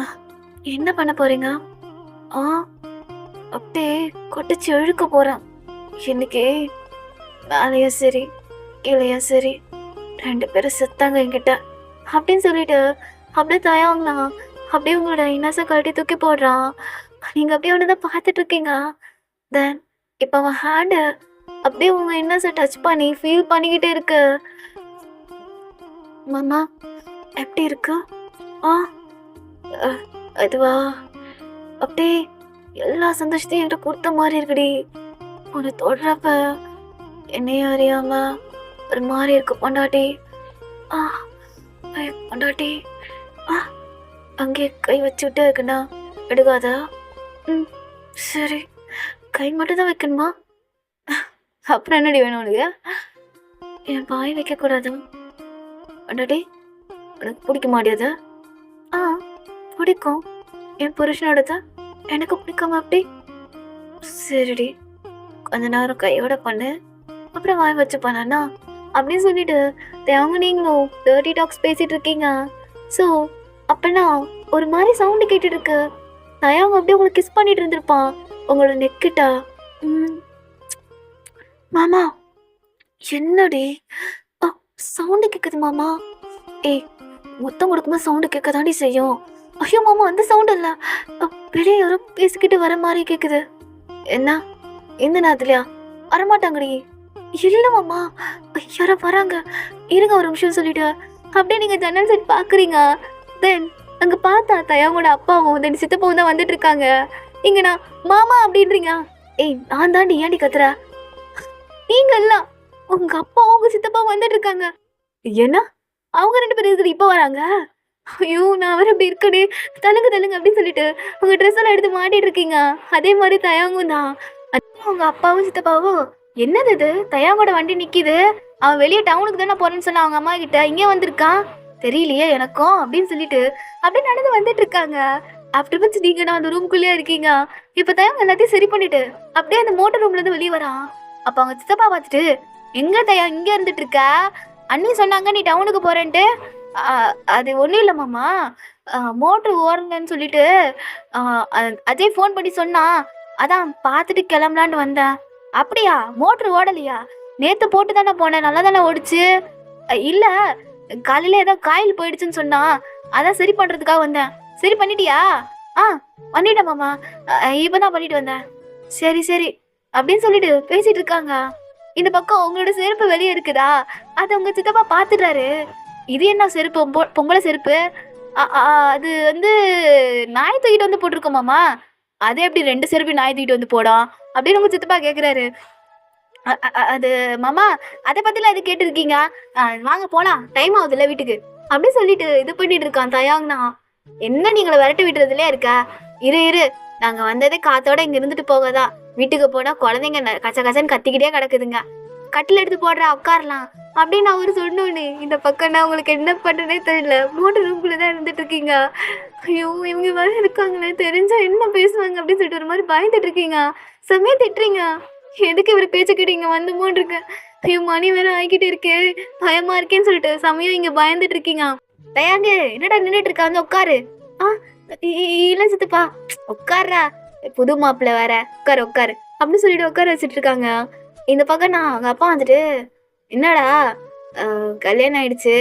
என்ன பண்ண போறீங்க? ஆ அப்படியே கொட்டச்சு இழுக்க போறேன். இன்னைக்கு மேலையா சரி, கீழையா சரி, 2 பேரும் செத்தாங்க என்கிட்ட. அப்படின்னு சொல்லிட்டு அப்படியே தயவுங்கண்ணா அப்படியே உங்களோட இன்னஸை கழட்டி தூக்கி போடுறான். நீங்க அப்படியே அவனை தான் பார்த்துட்டு இருக்கீங்க. தென் இப்போ அவன் ஹேண்டு அப்படியே உங்க இன்னஸை டச் பண்ணி ஃபீல் பண்ணிக்கிட்டே இருக்கு. மாமா எப்படி இருக்கு? ஆ அ, அதுவா அப்படியே எல்லா சந்தோஷத்தையும் என்கிட்ட கொடுத்த மாதிரி இருக்குடி. உன்னை தொடுறப்ப என்னையும் அறியாம ஒரு மாதிரி இருக்கு பொண்டாட்டி. ஆ பொண்டாட்டி. ஆ அங்கே கை வச்சு விட்டு இருக்குண்ணா எடுக்காதா? ம் சரி. கை மட்டும் தான் வைக்கணுமா? அப்புறம் என்னடி வேணும் உனக்கு? என் பாய் வைக்கக்கூடாது பொண்டாட்டி. உனக்கு பிடிக்க மாட்டேது? ஆ பிடிக்கும். என் புருஷனோடத எனக்கு பிடிக்காம அப்படி? சரிடி, கொஞ்ச நேரம் கையோட பண்ணு, அப்புறம் வாய் வச்சு பண்ணா அப்படின்னு சொல்லிட்டு தேவங்க நீங்களும் டர்ட்டி டாக்ஸ் பேசிட்டு இருக்கீங்க. ஸோ அப்பனா ஒரு மாதிரி சவுண்டு கேட்டுட்டு இருக்கு. தயாங்க அப்படியே உங்களுக்கு கிஸ் பண்ணிட்டு இருந்திருப்பான் உங்களோட நெக்கிட்டா. மாமா என்னடி சவுண்டு கேட்குது மாமா? ஏய் மொத்தம் கொடுக்கும்போது சவுண்டு கேட்க தாண்டி செய்யும். ஐயோ மாமா அந்த சவுண்ட் இல்லை, வெளியே யாரோ பேசிக்கிட்டு வர மாதிரி கேட்குது. என்ன இந்த நேரத்துலயா? வரமாட்டாங்கடி. இல்லை மாமா யாரோ வராங்க, இருங்க ஒரு நிமிஷம் சொல்லிட்டு அப்படியே நீங்கள் ஜன்னல் சைட் பார்க்குறீங்க. தென் அங்கே பார்த்தா தயாவோட அப்பாவும் தென் சித்தப்பாவும் தான் வந்துட்டு இருக்காங்க. இங்க நான் மாமா அப்படின்றீங்க. ஏய் நான் தாண்டி ஏன்டி கத்துற? நீங்க எல்லாம் உங்க அப்பாவும் உங்க சித்தப்பாவும் வந்துட்டு இருக்காங்க. என்ன அவங்க 2 பேரும் எதுக்கு இப்போ வராங்க? ஐயோ நான் வேற இப்படி இருக்கனே, தள்ளுங்க தள்ளுங்க அப்படின்னு சொல்லிட்டு உங்க ட்ரெஸ் எல்லாம் எடுத்து மாட்டிட்டு இருக்கீங்க. அதே மாதிரி தயாங்கும் தான். உங்க அப்பாவும் சித்தப்பாவும் என்னது இது தயாங்கோட வண்டி நிக்குது, அவன் வெளியே டவுனுக்கு தானே போறேன்னு சொன்ன அவங்க அம்மா கிட்ட, இங்கே வந்திருக்கான் தெரியலையே எனக்கும் அப்படின்னு சொல்லிட்டு அப்படியே நடந்து வந்துட்டு இருக்காங்க. ஆஃப்டர் பட்ஸ் நீங்க நான் அந்த ரூம்குள்ளேயே இருக்கீங்க. இப்ப தயாங்க எல்லாத்தையும் சரி பண்ணிட்டு அப்படியே அந்த மோட்டர் ரூம்ல இருந்து வெளியே வரான். அப்ப அவங்க சித்தப்பா பார்த்துட்டு எங்க தயா இங்க இருந்துட்டு இருக்க, அண்ணி சொன்னாங்க நீ டவுனுக்கு போறேன்ட்டு. அது ஒன்றும் இல்லை மாமா, மோட்ரு ஓரலன்னு சொல்லிட்டு அஜய் ஃபோன் பண்ணி சொன்னா, அதான் பார்த்துட்டு கிளம்பலான்னு வந்தேன். அப்படியா மோட்ரு ஓடலையா? நேற்று போட்டு தானே போனேன், நல்லா தானே ஓடிச்சு. இல்லை காலையில் ஏதோ காயில் போயிடுச்சுன்னு சொன்னா, அதான் சரி பண்ணுறதுக்காக வந்தேன். சரி பண்ணிட்டியா? ஆ பண்ணிட்டேன் மாமா, இப்போ தான் பண்ணிட்டு வந்தேன். சரி சரி அப்படின்னு சொல்லிட்டு பேசிட்டு இருக்காங்க. இந்த பக்கம் உங்களோட செருப்பு வெளியே இருக்குதா, அதை உங்க சித்தப்பா பார்த்துட்டாரு. இது என்ன செருப்பு? பொம்பளை செருப்பு. அது வந்து நாய் தூக்கிட்டு வந்து போட்டிருக்கோம் மாமா. அது எப்படி 2 செருப்பு நாய் தூக்கிட்டு வந்து போடும் அப்படின்னு உங்க சித்தப்பா கேட்குறாரு. அது மாமா அதை பற்றிலாம் எது கேட்டிருக்கீங்க? வாங்க போகலாம், டைம் ஆகுதுல்ல வீட்டுக்கு அப்படின்னு சொல்லிட்டு இது பண்ணிட்டு இருக்கான் தயாங்னா. என்ன நீங்களை விரட்டி விட்டுறதுலே இருக்கா? இரு இரு, நாங்கள் வந்ததே காத்தோட இங்கே இருந்துட்டு போகதான். வீட்டுக்கு போனால் குழந்தைங்க கச்ச கச்சன்னு கத்திக்கிட்டே கிடக்குதுங்க, கட்டில் எடுத்து போடுறா உட்காரலாம் அப்படின்னு அவரு சொன்னோன்னு இந்த பக்கம் நான் உங்களுக்கு என்ன பண்ணுறதே தெரியல. மோட்டர் ரூம்குள்ளே தான் இருந்துட்டு இருக்கீங்க. ஐயோ இவங்க வேறு இருக்காங்களே, தெரிஞ்சா என்ன பேசுவாங்க அப்படின்னு சொல்லிட்டு ஒரு மாதிரி பயந்துட்டு இருக்கீங்க. செம்மையாக திட்டுறீங்க. எதுக்கு இவர் பேச்ச கேட்டு இங்கே வந்து போன்றிருக்க? ஐயோ மணி வேற ஆகிக்கிட்டு இருக்கே, பயமா இருக்கேன்னு சொல்லிட்டு சமயம் இங்கே பயந்துட்டு இருக்கீங்க. தயாங்க என்னடா நின்றுட்டு இருக்கா, வந்து உட்காரு. இல்லை சித்தப்பா உட்கார்றா, புது மாப்பிள்ள வேற, உட்காரு உட்காரு அப்படின்னு சொல்லிட்டு உட்கார வச்சுட்டு இருக்காங்க. இந்த பக்கம் நான் அவங்க அப்பா வந்துட்டு, என்னடா கல்யாணம் ஆயிடுச்சு,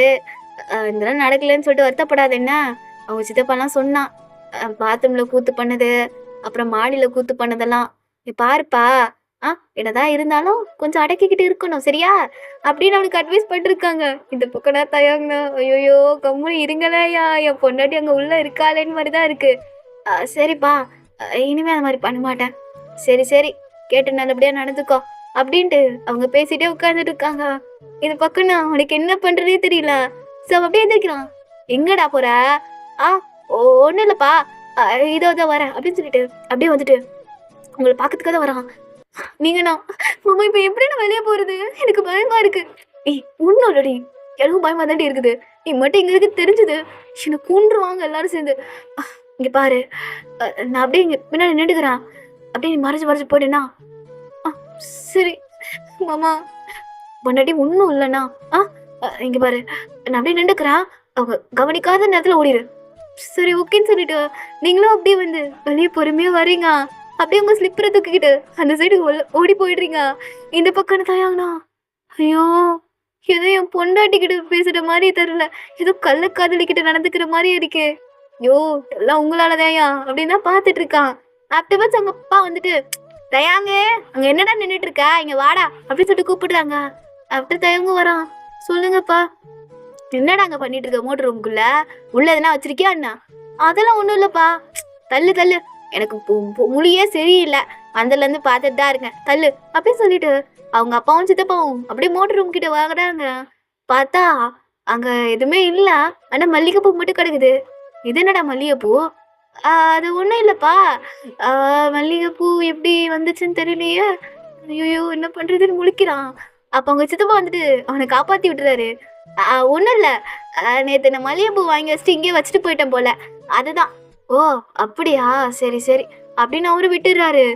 இதெல்லாம் நடக்கலன்னு சொல்லிட்டு வருத்தப்படாது என்ன? அவங்க சித்தப்பாலாம் சொன்னான், பாத்ரூம்ல கூத்து பண்ணது, அப்புறம் மாடியில் கூத்து பண்ணதெல்லாம் நீ பாருப்பா. என்னதான் இருந்தாலும் கொஞ்சம் அடக்கிக்கிட்டு இருக்கணும் சரியா அப்படின்னு அவனுக்கு அட்வைஸ் பண்ணிருக்காங்க. இந்த பக்கம் நான் தயாங்கண்ணா, ஐயோயோ கம்முனு இருங்களையா, என் பொண்டாட்டி அங்கே உள்ள இருக்காளேன்னு மாதிரி தான் இருக்கு. சரிப்பா இனிமே அந்த மாதிரி பண்ண மாட்டேன். சரி சரி கேட்டு நல்லபடியாக நடந்துக்கோ அப்படின்ட்டு அவங்க பேசிட்டே உட்காந்துட்டு இருக்காங்க. இந்த பக்கம் நான் அவனுக்கு என்ன பண்றதே தெரியல. ஸோ அப்படியே எந்திரிக்கிறான். எங்கடா போற? ஒன்றும் இல்லைப்பா, இதோ தான் வரேன் அப்படின்னு சொல்லிட்டு அப்படியே வந்துட்டு உங்களை பார்க்கறதுக்காக தான் வரான். நீங்கண்ணா மாமா இப்போ எப்படி நான் வெளியே போறது, எனக்கு பயமா இருக்கு. ஏய் ஒன்றும் இல்லடி, எனக்கும் பயமா தாண்டி இருக்குது. நீ மட்டும் இங்க இருக்கு தெரிஞ்சது எனக்கு கூண்டுருவாங்க எல்லாரும் சேர்ந்து. இங்க பாரு, நான் அப்படியே இங்க பின்னாடி நின்றுக்கிறேன், அப்படியே நீ மறைச்சு மறைச்சு போயிடுனா. சரி மாமா. பொண்டாட்டி ஒன்றும் இல்லைண்ணா. இங்க பாரு, நான் அப்படியே நின்றுக்கிறேன், அவங்க கவனிக்காத நேரத்தில் ஓடிடு. சரி ஓகேன்னு சொல்லிட்டு நீங்களும் அப்படியே வந்து வெளியே பொறுமையா வரீங்க. அப்படியே உங்க ஸ்லிப்பரை தூக்கிக்கிட்டு அந்த சைடு ஓடி போயிடுறீங்க. இந்த பக்கம் தயாங்கண்ணா, ஐயோ! ஏதோ என் பொண்டாட்டிகிட்ட பேசுற மாரி தெரியல. ஏதோ கள்ள காதலிகிட்ட நடந்துக்கிற மாரி இருக்கே. ஐயோ! எல்லாம் உங்களால தான்யா அப்படின்னு தான் பார்த்துட்டு இருக்கான். ஆஃப்டர்வர்ட்ஸ் அவங்க அப்பா வந்துட்டு, தயாங்க அங்க என்னடா நின்னுட்டு இருக்க? இங்க வாடா அப்படின்னு சொல்லிட்டு கூப்பிடுறாங்க. ஆஃப்டர் தயங்கு வரான். சொல்லுங்கப்பா. என்னடா அங்க பண்ணிட்டு இருக்க மோட்டர் ரூமுக்குள்ள? உள்ள எதுனா வச்சிருக்கியா என்ன? அதெல்லாம் ஒண்ணும் இல்லப்பா. தள்ளு தள்ளு. எனக்கு மொழியே சரியில்லை. வந்ததுல இருந்து பார்த்துட்டு தான் இருக்கேன். தள்ளு அப்படின்னு சொல்லிட்டு அவங்க அப்பாவும் சித்தப்பாவும் அப்படியே மோட்டர் ரூம் கிட்ட வாங்குறாங்க. பார்த்தா அங்க எதுவுமே இல்ல. ஆனா மல்லிகைப்பூ மட்டும் கிடக்குது. இது என்னடா மல்லிகைப்பூ? அது ஒண்ணும் இல்லப்பா. மல்லிகைப்பூ எப்படி வந்துச்சுன்னு தெரியலையே. ஐயோ என்ன பண்றதுன்னு முழிக்கிறான். அப்ப அவங்க சித்தப்பா வந்துட்டு அவனை காப்பாத்தி விட்டுறாரு. ஒண்ணும் இல்ல. நேத்து நான் மல்லிகைப்பூ வாங்கி வச்சுட்டு இங்கேயே வச்சுட்டு போயிட்டேன் போல. அதுதான். ஓ அப்படியா, சரி சரி அப்படின்னு அவரு விட்டுறாரு.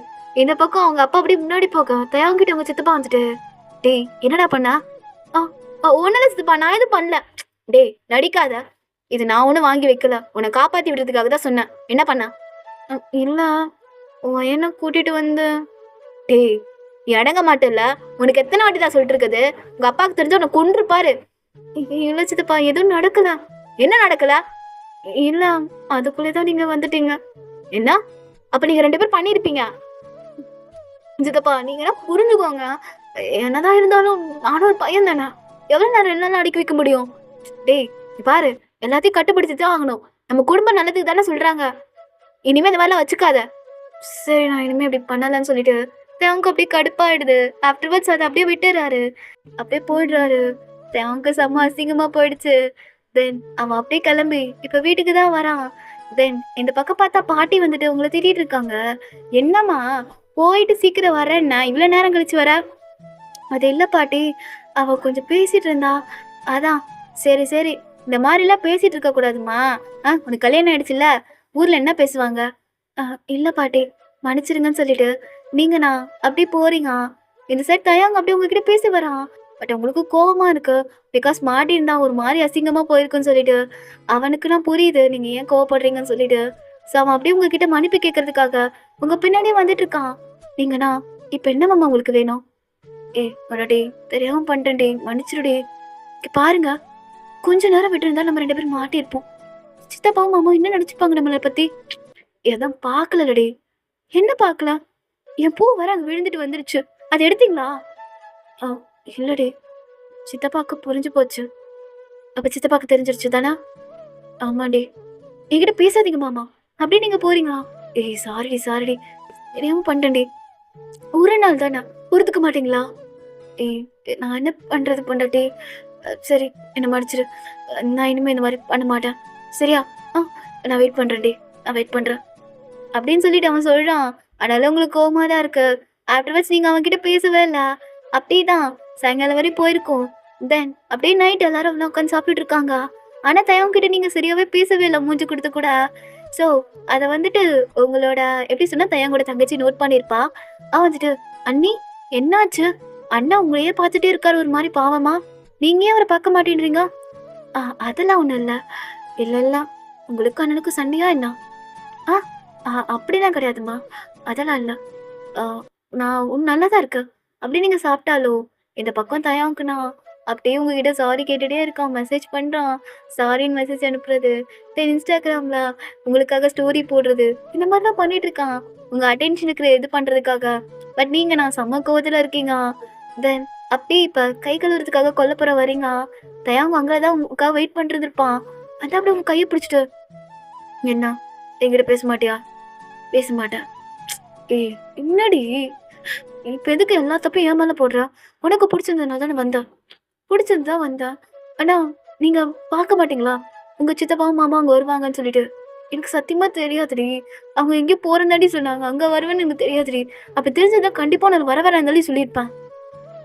இந்த பக்கம் அவங்க அப்பா அப்படியே முன்னாடி போக தயாங்கிட்ட அவங்க சித்தப்பா வந்துட்டு, டேய் என்னடா பண்ணா? ஒண்ணுல சித்தப்பா நான் எதுவும் பண்ணல. டேய் நடிக்காத. இது நான் ஒண்ணும் வாங்கி வைக்கல. உன்னை காப்பாத்தி விடுறதுக்காக தான் சொன்னேன். என்ன பண்ண? இல்ல என்ன கூட்டிட்டு வந்து. டேய் நீ அடங்க மாட்டேல்ல. உனக்கு எத்தனை வாட்டி தான் சொல்லிட்டு இருக்குது? உங்க அப்பாவுக்கு தெரிஞ்ச உன்னை கொன்றுப்பாரு. இல்ல சித்தப்பா எதுவும் நடக்கல. என்ன நடக்கல? இல்ல அதுக்குள்ளேதான் நீங்க வந்துட்டீங்க. என்ன? அப்ப நீங்க 2 பேரும் பண்ணிருப்பீங்க. சித்தப்பா நீங்க புரிஞ்சுக்கோங்க. என்னதான் இருந்தாலும் நானும் ஒரு பையன் தானே. எவ்வளவு நேரம் என்னால அடக்கி வைக்க முடியும்? டேய் பாரு, எல்லாத்தையும் கட்டுப்படுத்தி தான் ஆகணும். நம்ம குடும்பம் நல்லதுக்கு தானே சொல்றாங்க. இனிமே இந்த மாதிரிலாம் வச்சுக்காத. சரி நான் இனிமே இப்படி பண்ணலன்னு சொல்லிட்டு தேவங்க அப்படியே கடுப்பாயிடுது. ஆஃப்டர்வர்ட்ஸ் அதை அப்படியே விட்டுறாரு. அப்படியே போயிடுறாரு. தேவங்க செம்ம அசிங்கமா போயிடுச்சு. தென் அவன் அப்படியே கிளம்பி இப்ப வீட்டுக்கு தான் வரான். தென் இந்த பக்கம் பார்த்தா பாட்டி வந்துட்டு உங்களை திட்டிட்டு இருக்காங்க. என்னம்மா போயிட்டு சீக்கிரம் வரேன்னா இவ்வளவு நேரம் கழிச்சு வர? அது இல்ல பாட்டி, அவ கொஞ்சம் பேசிட்டு இருந்தா. அதான். சரி சரி, இந்த மாதிரிலாம் பேசிட்டு இருக்க கூடாதுமா. உனக்கு கல்யாணம் ஆயிடுச்சுல்ல, ஊர்ல என்ன பேசுவாங்க? இல்ல பாட்டி மன்னிச்சிருங்கன்னு சொல்லிட்டு நீங்கண்ணா அப்படியே போறீங்க. இந்த சைட் தயாங்க அப்படியே உங்ககிட்ட பேசி வரான். பட் உங்களுக்கு கோபமா இருக்கு. பிகாஸ் மாடி இருந்தா ஒரு மாதிரி அசிங்கமா போயிருக்குன்னு சொல்லிட்டு அவனுக்கு நான் புரியுது நீங்க ஏன் கோவப்படுறீங்கன்னு சொல்லிட்டு. ஸோ அவன் அப்படியே உங்ககிட்ட மன்னிப்பு கேட்கறதுக்காக உங்க பின்னாடியே வந்துட்டு இருக்கான். நீங்கண்ணா இப்ப என்ன மாமா உங்களுக்கு வேணும்? மறுபடி தெரியாம பண்ணிட்டேன்டி, மன்னிச்சிருடி. பாருங்க கொஞ்ச நேரம் விட்டு இருந்தா நம்ம 2 பேரும் மாட்டிருப்போம். சித்தப்பாவும் மாமா என்ன நினைச்சுப்பாங்க நம்மளை பத்தி? எதான் பாக்கலடி. என்ன பாக்கல? என் பூ வர அங்க விழுந்துட்டு வந்துருச்சு. அது எடுத்தீங்களா? இல்லடி. சித்தப்பாக்கு புரிஞ்சு போச்சு. அப்ப சித்தப்பாக்கு தெரிஞ்சிருச்சு தானே? ஆமாடி. என்கிட்ட பேசாதீங்க மாமா. அப்படியே நீங்க போறீங்களா? சாரிடி சாரிடி, தெரியாம பண்ணிட்டேன்டி. ஒரு நாள் தானே, பொறுத்துக்க மாட்டீங்களா? ஏய் நான் என்ன பண்றது பொண்டாட்டி? சரி என்ன மன்னிச்சிரு. நான் இனிமே இந்த மாதிரி பண்ண மாட்டேன். சரியா? நான் வெயிட் பண்றேன்டி. நான் வெயிட் பண்றேன் அப்படின்னு சொல்லிட்டு அவன் சொல்றான். அதனால உங்களுக்கு கோவமா தான் இருக்கு. ஆஃப்டர்வர்ட்ஸ் நீங்க அவன் கிட்ட பேசவே இல்லை. அப்படிதான் சாயங்காலம் வரை போயிருக்கோம். தென் அப்படியே நைட் எல்லாரும் உட்காந்து சாப்பிட்டுட்டு இருக்காங்க. ஆனா தயவன் கிட்ட நீங்க சரியாவே பேசவே இல்லை மூஞ்சி கொடுத்து கூட. ஸோ அதை வந்துட்டு உங்களோட எப்படி சொன்னா தயங்கோட தங்கச்சி நோட் பண்ணியிருப்பா. அவன் வந்துட்டு, அண்ணி என்னாச்சு? அண்ணா உங்களையே பார்த்துட்டே இருக்காரு ஒரு மாதிரி பாவமா. நீங்க ஏன் அவரை பார்க்க மாட்டேன்றீங்க? அதெல்லாம் ஒண்ணும் இல்ல. இல்ல இல்ல, உங்களுக்கு அண்ணனுக்கு சண்டையா என்ன? அப்படிலாம் கிடையாதுமா. அதெல்லாம் இல்ல. நான் நல்லதா இருக்கு. அப்படி நீங்க சாப்பிட்டாலோ இந்த பக்கம் தயாவுக்கு நான் அப்படியே உங்ககிட்ட சாரி கேட்டுட்டே இருக்கான். மெசேஜ் பண்றான். சாரின்னு மெசேஜ் அனுப்புறது. தென் இன்ஸ்டாகிராம்ல உங்களுக்காக ஸ்டோரி போடுறது. இந்த மாதிரிலாம் பண்ணிட்டு இருக்கான். உங்க அட்டென்ஷனுக்கு இது பண்றதுக்காக. பட் நீங்க நான் செம்ம கோவத்துல இருக்கீங்க. தென் அப்படியே இப்ப கை கழுவுறதுக்காக கொல்லப்புறம் வரீங்க. தயாங்க அங்கதான் உங்களுக்காக வெயிட் பண்றது இருப்பான். அதான் அப்படி உங்க கையை பிடிச்சிட்டு, என்ன என்கிட்ட பேச மாட்டியா? பேச மாட்டேன். என்னடி இப்ப எதுக்கு எல்லா தப்பையும் ஏன் மேல போடுறா? உனக்கு பிடிச்சிருந்ததுனால தானே வந்தா. பிடிச்சிருந்தா வந்தா. ஆனா நீங்க பார்க்க மாட்டீங்களா உங்க சித்தப்பாவும் மாமா அங்க வருவாங்கன்னு சொல்லிட்டு? எனக்கு சத்தியமா தெரியாதுடி. அவங்க எங்கேயோ போறந்தாடி சொன்னாங்க. அங்க வருவேன்னு எனக்கு தெரியாதுடி. அப்ப தெரிஞ்சதா கண்டிப்பா நான் வர வரந்தாலே சொல்லியிருப்பேன்.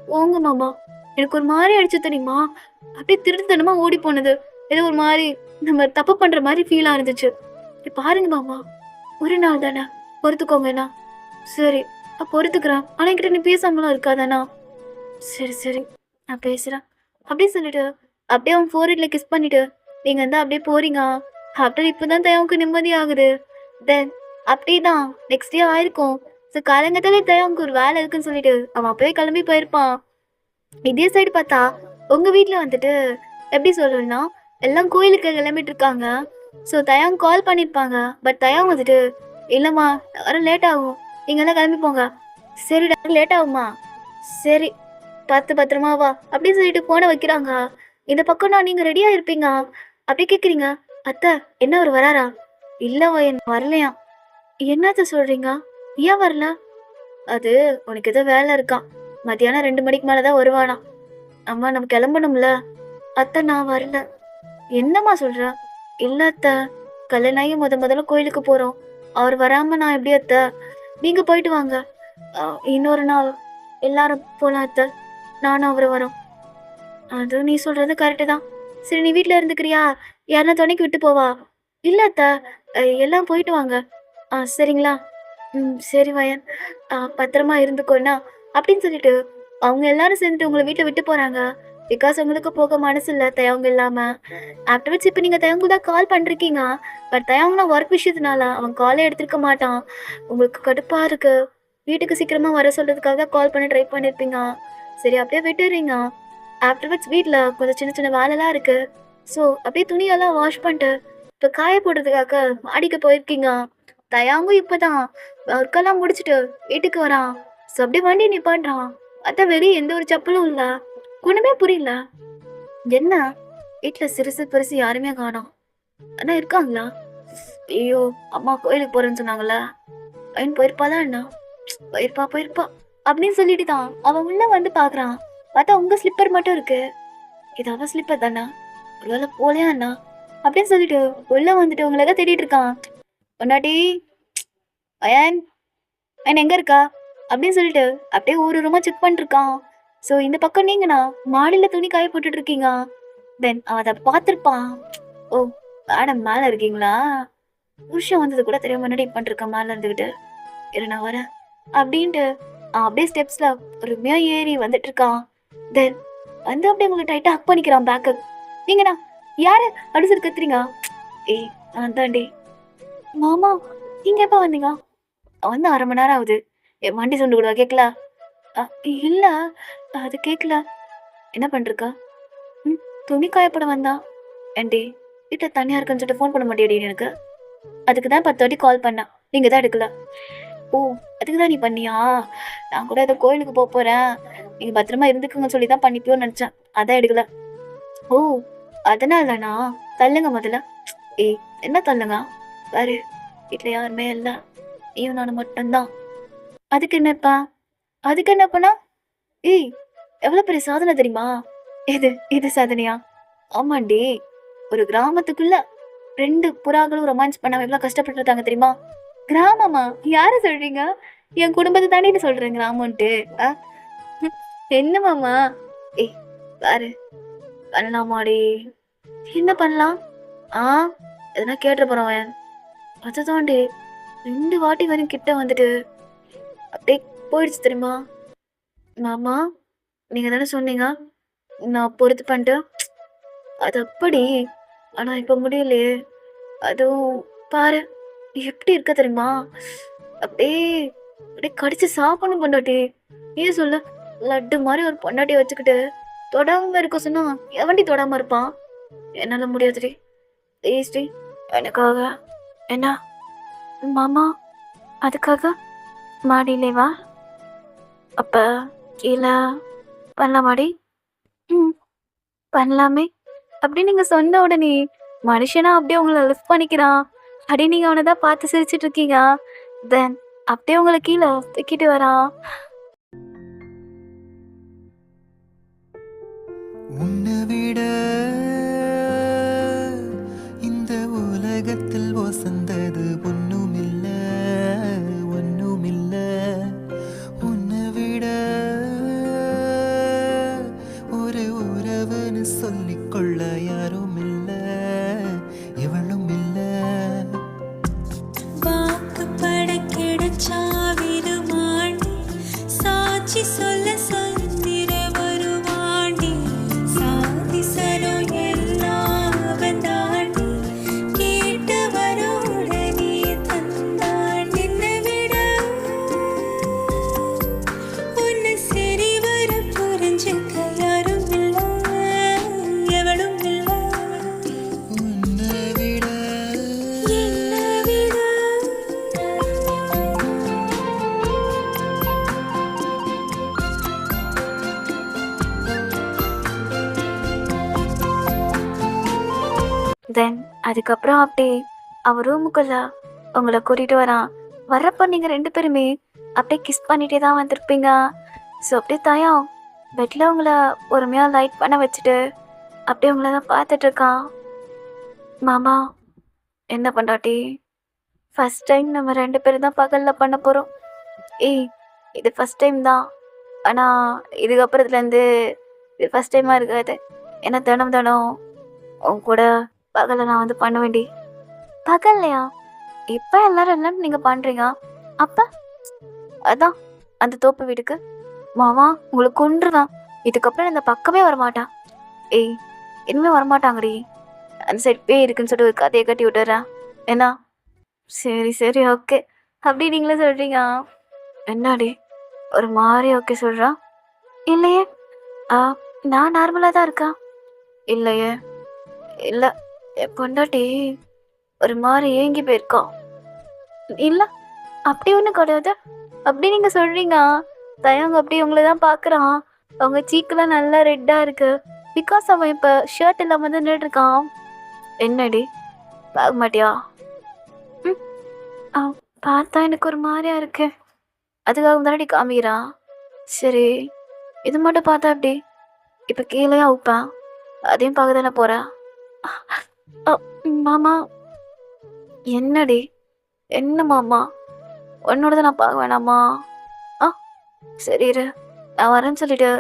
போங்க மாமா. எனக்கு ஒரு மாதிரி அடிச்சு தெரியுமா? அப்படியே திருட்டுத்தனமா ஓடி போனது. ஏதோ ஒரு மாதிரி நம்ம தப்பு பண்ற மாதிரி ஃபீலா இருந்துச்சு. பாருங்க மாமா, ஒரு நாள் தானே, பொறுத்துக்கோங்கண்ணா. சரி பொறுத்துக்கிறேன். ஆனா என்கிட்ட நீ பேசாமலாம் இருக்காதாண்ணா? சரி சரி நான் பேசுறேன் அப்படின்னு சொல்லிட்டு அப்படியே அவன் ஃபோர்ஹெட்ல கிஸ் பண்ணிட்டு நீங்க வந்து அப்படியே போறீங்க. ஆஃப்டர் இப்பதான் தயவுக்கு நிம்மதி ஆகுது. தென் அப்படிதான் நெக்ஸ்ட் டே ஆயிருக்கும். ஸோ காலங்கத்தாலே தயவுக்கு ஒரு வேலை இருக்குன்னு சொல்லிட்டு அவன் அப்பவே கிளம்பி போயிருப்பான். இதே சைடு பார்த்தா உங்க வீட்ல வந்துட்டு எப்படி சொல்லணும்னா எல்லாம் கோயிலுக்கு கிளம்பிட்டு இருக்காங்க. ஸோ தயாங் கால் பண்ணியிருப்பாங்க. பட் தயாங் வந்துட்டு இல்லைம்மா வர லேட் ஆகும், நீங்கெல்லாம் கிளம்பி போங்க. சரிடா லேட் ஆகுமா, சரி பார்த்து பத்திரமா வா அப்படின்னு சொல்லிட்டு போனை வைக்கிறாங்க. இந்த பக்கம் நான் நீங்கள் ரெடியாக இருப்பீங்க அப்படி கேட்குறீங்க. அத்தை என்ன அவர் வராரா? இல்லை வயன் வரலையா? என்னத்த சொல்கிறீங்க, ஏன் வரல? அது உனக்கு ஏதோ வேலை இருக்கான், மத்தியானம் 2 மணிக்கு மேலே தான் வருவானா. அம்மா நம்ம கிளம்பணும்ல. அத்தை நான் வரல. என்னம்மா சொல்ற? இல்ல அத்தை, கல்யாணம் முதல்ல கோயிலுக்கு போறோம், அவர் வராம நான் எப்படி அத்தை? நீங்க போயிட்டு வாங்க, இன்னொரு நாள் எல்லாரும் போலாம் அத்தை, நானும் அவரு வரோம். அது நீ சொல்றது கரெக்டு தான். சரி நீ வீட்டில் இருந்துக்கிறியா, யாருன்னா துணைக்கு விட்டு போவா? இல்ல அத்தை, எல்லாம் போயிட்டு வாங்க. சரிங்களா? சரி வயன், பத்திரமா இருந்துக்கோண்ணா அப்படின்னு சொல்லிட்டு அவங்க எல்லாரும் சேர்ந்துட்டு உங்களை வீட்டை விட்டு போறாங்க. பிகாஸ் உங்களுக்கு போக மனசு இல்லை தயவங்க இல்லாம. ஆஃப்டர்வர்ட்ஸ் இப்போ நீங்கள் தயவுக்கு தான் கால் பண்ணிருக்கீங்க. பட் தயவுனா ஒர்க் விஷயத்தினால அவன் காலே எடுத்துருக்க மாட்டான். உங்களுக்கு கடுப்பாக இருக்கு, வீட்டுக்கு சீக்கிரமாக வர சொல்கிறதுக்காக கால் பண்ணி ட்ரை பண்ணியிருப்பீங்க. சரி அப்படியே விட்டுறீங்க. ஆஃப்டர்வர்ட்ஸ் வீட்டில் கொஞ்சம் சின்ன சின்ன வேலைலாம் இருக்குது. ஸோ அப்படியே துணியெல்லாம் வாஷ் பண்ணிட்டு இப்போ காய போடுறதுக்காக மாடிக்கு போயிருக்கீங்க. தயாங்கும் இப்போ தான் ஒர்க்கெல்லாம் முடிச்சுட்டு வீட்டுக்கு வரான். ஸோ அப்படியே வண்டி நிப்பாட்டுறான். அதான் வெளியே எந்த ஒரு செப்பலும் இல்லை. ஒண்ணுமே புரியல, என்ன வீட்டில் சிறுசு பெருசு யாருமே காணோம். அண்ணா இருக்காங்களா? ஐயோ அம்மா கோயிலுக்கு போறேன்னு சொன்னாங்களா, பையன் போயிருப்பாளா? அண்ணா போயிருப்பா அப்படின்னு சொல்லிட்டு தான் அவன் உள்ள வந்து பாக்குறான். பார்த்தா உங்க ஸ்லிப்பர் மட்டும் இருக்கு. இது அவன் ஸ்லிப்பர் தானா? ஒருவேளை போலையா அண்ணா அப்படின்னு சொல்லிட்டு உள்ள வந்துட்டு உங்களை தேடிட்டு இருக்கான். பொண்டாட்டி பையன் பையன் எங்க இருக்கா அப்படின்னு சொல்லிட்டு அப்படியே ஒரு ரூமா செக் பண்ணிட்டு இருக்கான். ஸோ இந்த பக்கம் நீங்கண்ணா மாடியில் துணி காய போட்டுட்டு இருக்கீங்க. தென் அவன் அதை பார்த்துருப்பான். ஓ மேடம் மேலே இருக்கீங்களா? புருஷன் வந்தது கூட தெரியாம முன்னாடி பண்ணிருக்கான் மேலே இருந்துக்கிட்டு. இரு நான் வரேன் அப்படின்ட்டு அப்படியே ஸ்டெப்ஸில் பொறுமையாக ஏறி வந்துட்டு இருக்கான். தென் வந்து அப்படியே உங்களை டைட்டாக ஹக் பண்ணிக்கிறான் பேக்கு. நீங்கண்ணா யாரு அடிச்சு கத்துறீங்க? ஏய் நான் தாண்டி. மாமா நீங்க எப்போ வந்தீங்க? வந்து 1/2 மணி நேரம் ஆகுது. என் வண்டி சொண்டு கூட கேட்கல? இல்லை அது கேட்கல. என்ன பண்ணிருக்கா? துணி காயப்பட வந்தா. ஏண்டி வீட்டில் தனியாக இருக்குன்னு சொல்லிட்டு ஃபோன் பண்ண மாட்டேடி எனக்கு? அதுக்கு தான் 10 வாட்டி கால் பண்ணேன், நீங்கள் தான் எடுக்கல. ஓ அதுக்கு தான் நீ பண்ணியா? நான் கூட ஏதோ கோயிலுக்கு போக போகிறேன், நீங்கள் பத்திரமா இருந்துக்குங்கன்னு சொல்லி தான் பண்ணிப்பியோன்னு நினச்சேன், அதான் எடுக்கல. ஓ அதனால தானா? தள்ளுங்க முதல்ல. ஏய் என்ன தள்ளுங்க? பாரு வீட்டில் யாருமே இல்லை, நீயும் நானும் மட்டும்தான். அதுக்கு என்னப்பா? அதுக்கு என்னப்பண்ணா? ஏய் எவ்வளோ பெரிய சாதனை தெரியுமா? இது சாதனையா? ஆமாண்டி, ஒரு கிராமத்துக்குள்ள 2 புறாக்களும் ரொமான்ஸ் பண்ணாம எவ்வளோ கஷ்டப்பட்டுருக்காங்க தெரியுமா? கிராமமா? யாரை சொல்றீங்க? என் குடும்பத்தை தாண்டி சொல்றேன் கிராமம்ன்ட்டு. என்ன மாமா? ஏய் பாரு பண்ணலாமாடி? என்ன பண்ணலாம்? எதனா கேட்டு போறவன் அதை தாண்டி 2 வாட்டி வரையும் கிட்ட வந்துட்டு அப்படியே போயிடுச்சு தெரியுமா? மாமா நீங்க தானே சொன்னீங்க நான் பொறுத்து பண்ணிட்டு. அது அப்படி, ஆனா இப்ப முடியலையே. அதுவும் பாரு எப்படி இருக்க தெரியுமா? அப்படியே அப்படியே கடிச்சு சாப்பிடணும் பொண்டாட்டி. ஏன் சொல்லு, லட்டு மாதிரி ஒரு பொண்டாட்டியை வச்சுக்கிட்டு தொடாம இருக்க சொன்னா எவண்டி தொடாம இருப்பான்? என்னால முடியாதுடி, ப்ளீஸ்டி எனக்காக. என்ன மாமா அதுக்காக மாடியிலே வா, அப்ப கீழே பண்ணலாமாடி? பண்ணலாமே அப்படின்னு நீங்க சொன்ன உடனே மனுஷனா அப்படியே உங்களை லிஃப்ட் பண்ணிக்கிறான். அப்படியே நீங்க அவனை தான் பார்த்து சிரிச்சிட்டு இருக்கீங்க. தென் அப்படியே உங்களை கீழே தூக்கிட்டு வரான். உன்னை விட இந்த உலகத்தில் வசந்தது ஒண்ணுமில்ல, ஒண்ணுமில்ல. உன்னை விட ஒரு உறவுன்னு சொல்லிக்கொள்ள யாரும் இல்ல, எவளும் இல்ல. வாக்குப்பட கிடைச்சா விருமாண்டி, சாட்சி சொல்ல சுந்தர வருவாண்டி, சாதி சரோய தென் அதுக்கப்புறம் அப்படியே அவன் ரூமுக்குள்ள உங்களை கூட்டிகிட்டு வரான். வர்றப்போ நீங்கள் 2 பேருமே அப்படியே கிஸ் பண்ணிகிட்டே தான் வந்திருப்பீங்க. ஸோ அப்படியே தயம் பெட்டில் உங்களை பொறுமையாக லைட் பண்ண வச்சுட்டு அப்படியே உங்களை தான் பார்த்துட்ருக்கான். மாமா, என்ன பண்ணாட்டி, ஃபஸ்ட் டைம் நம்ம 2 பேரும் தான் பகலில் பண்ண போகிறோம். ஏய், இது ஃபஸ்ட் டைம் தான். ஆனால் இதுக்கப்புறத்துலேருந்து இது ஃபஸ்ட் டைமாக இருக்காது. ஏன்னா தினம் தினம் உன் கூட பகலில் நான் வந்து பண்ண வேண்டி. பகல்லையா? இப்போ எல்லாரும் நீங்கள் பண்ணுறீங்க. அப்போ அதான் அந்த தோப்பு வீட்டுக்கு மாமா உங்களை கொன்றுவேன். இதுக்கப்புறம் இந்த பக்கமே வரமாட்டான். ஏய், இனிமேல் வரமாட்டாங்கடி. அந்த சைட் பேய் இருக்குன்னு சொல்லிட்டு ஒரு கதையை கட்டி விட்டுறேன். என்ன? சரி சரி, ஓகே. அப்படி நீங்களே சொல்கிறீங்க. என்னடி ஒரு மாதிரி ஓகே சொல்கிறா? இல்லையே, நான் நார்மலாக தான் இருக்கேன். இல்லையே, இல்லை, என் பொண்டாட்டி ஒரு மாதிரி ஏங்கி போயிருக்கான். இல்லை, அப்படி ஒன்றும் கிடையாது. அப்படி நீங்கள் சொல்கிறீங்க. தயங்க அப்படி உங்களை தான் பார்க்குறான். அவங்க சீக்கெல்லாம் நல்லா ரெட்டாக இருக்கு. பிகாஸ் அவன் இப்போ ஷர்ட் இல்லாமல் வந்து நின்றுருக்கான். என்னடி பார்க்க மாட்டியா? பார்த்தா எனக்கு ஒரு மாதிரியா இருக்கு. அதுக்காக தானடி காமிக்கிறான். சரி, இது மட்டும் பார்த்தா அப்படி இப்போ கீழேயே அவுப்பேன். அதையும் பார்க்க தானே போகிறேன். மாமா, என்னடி? என்ன மாமா, உன்னோட தான் நான் பார்க்க வேணாமா? சரி இரு, நான் வரேன்னு சொல்லிட்டு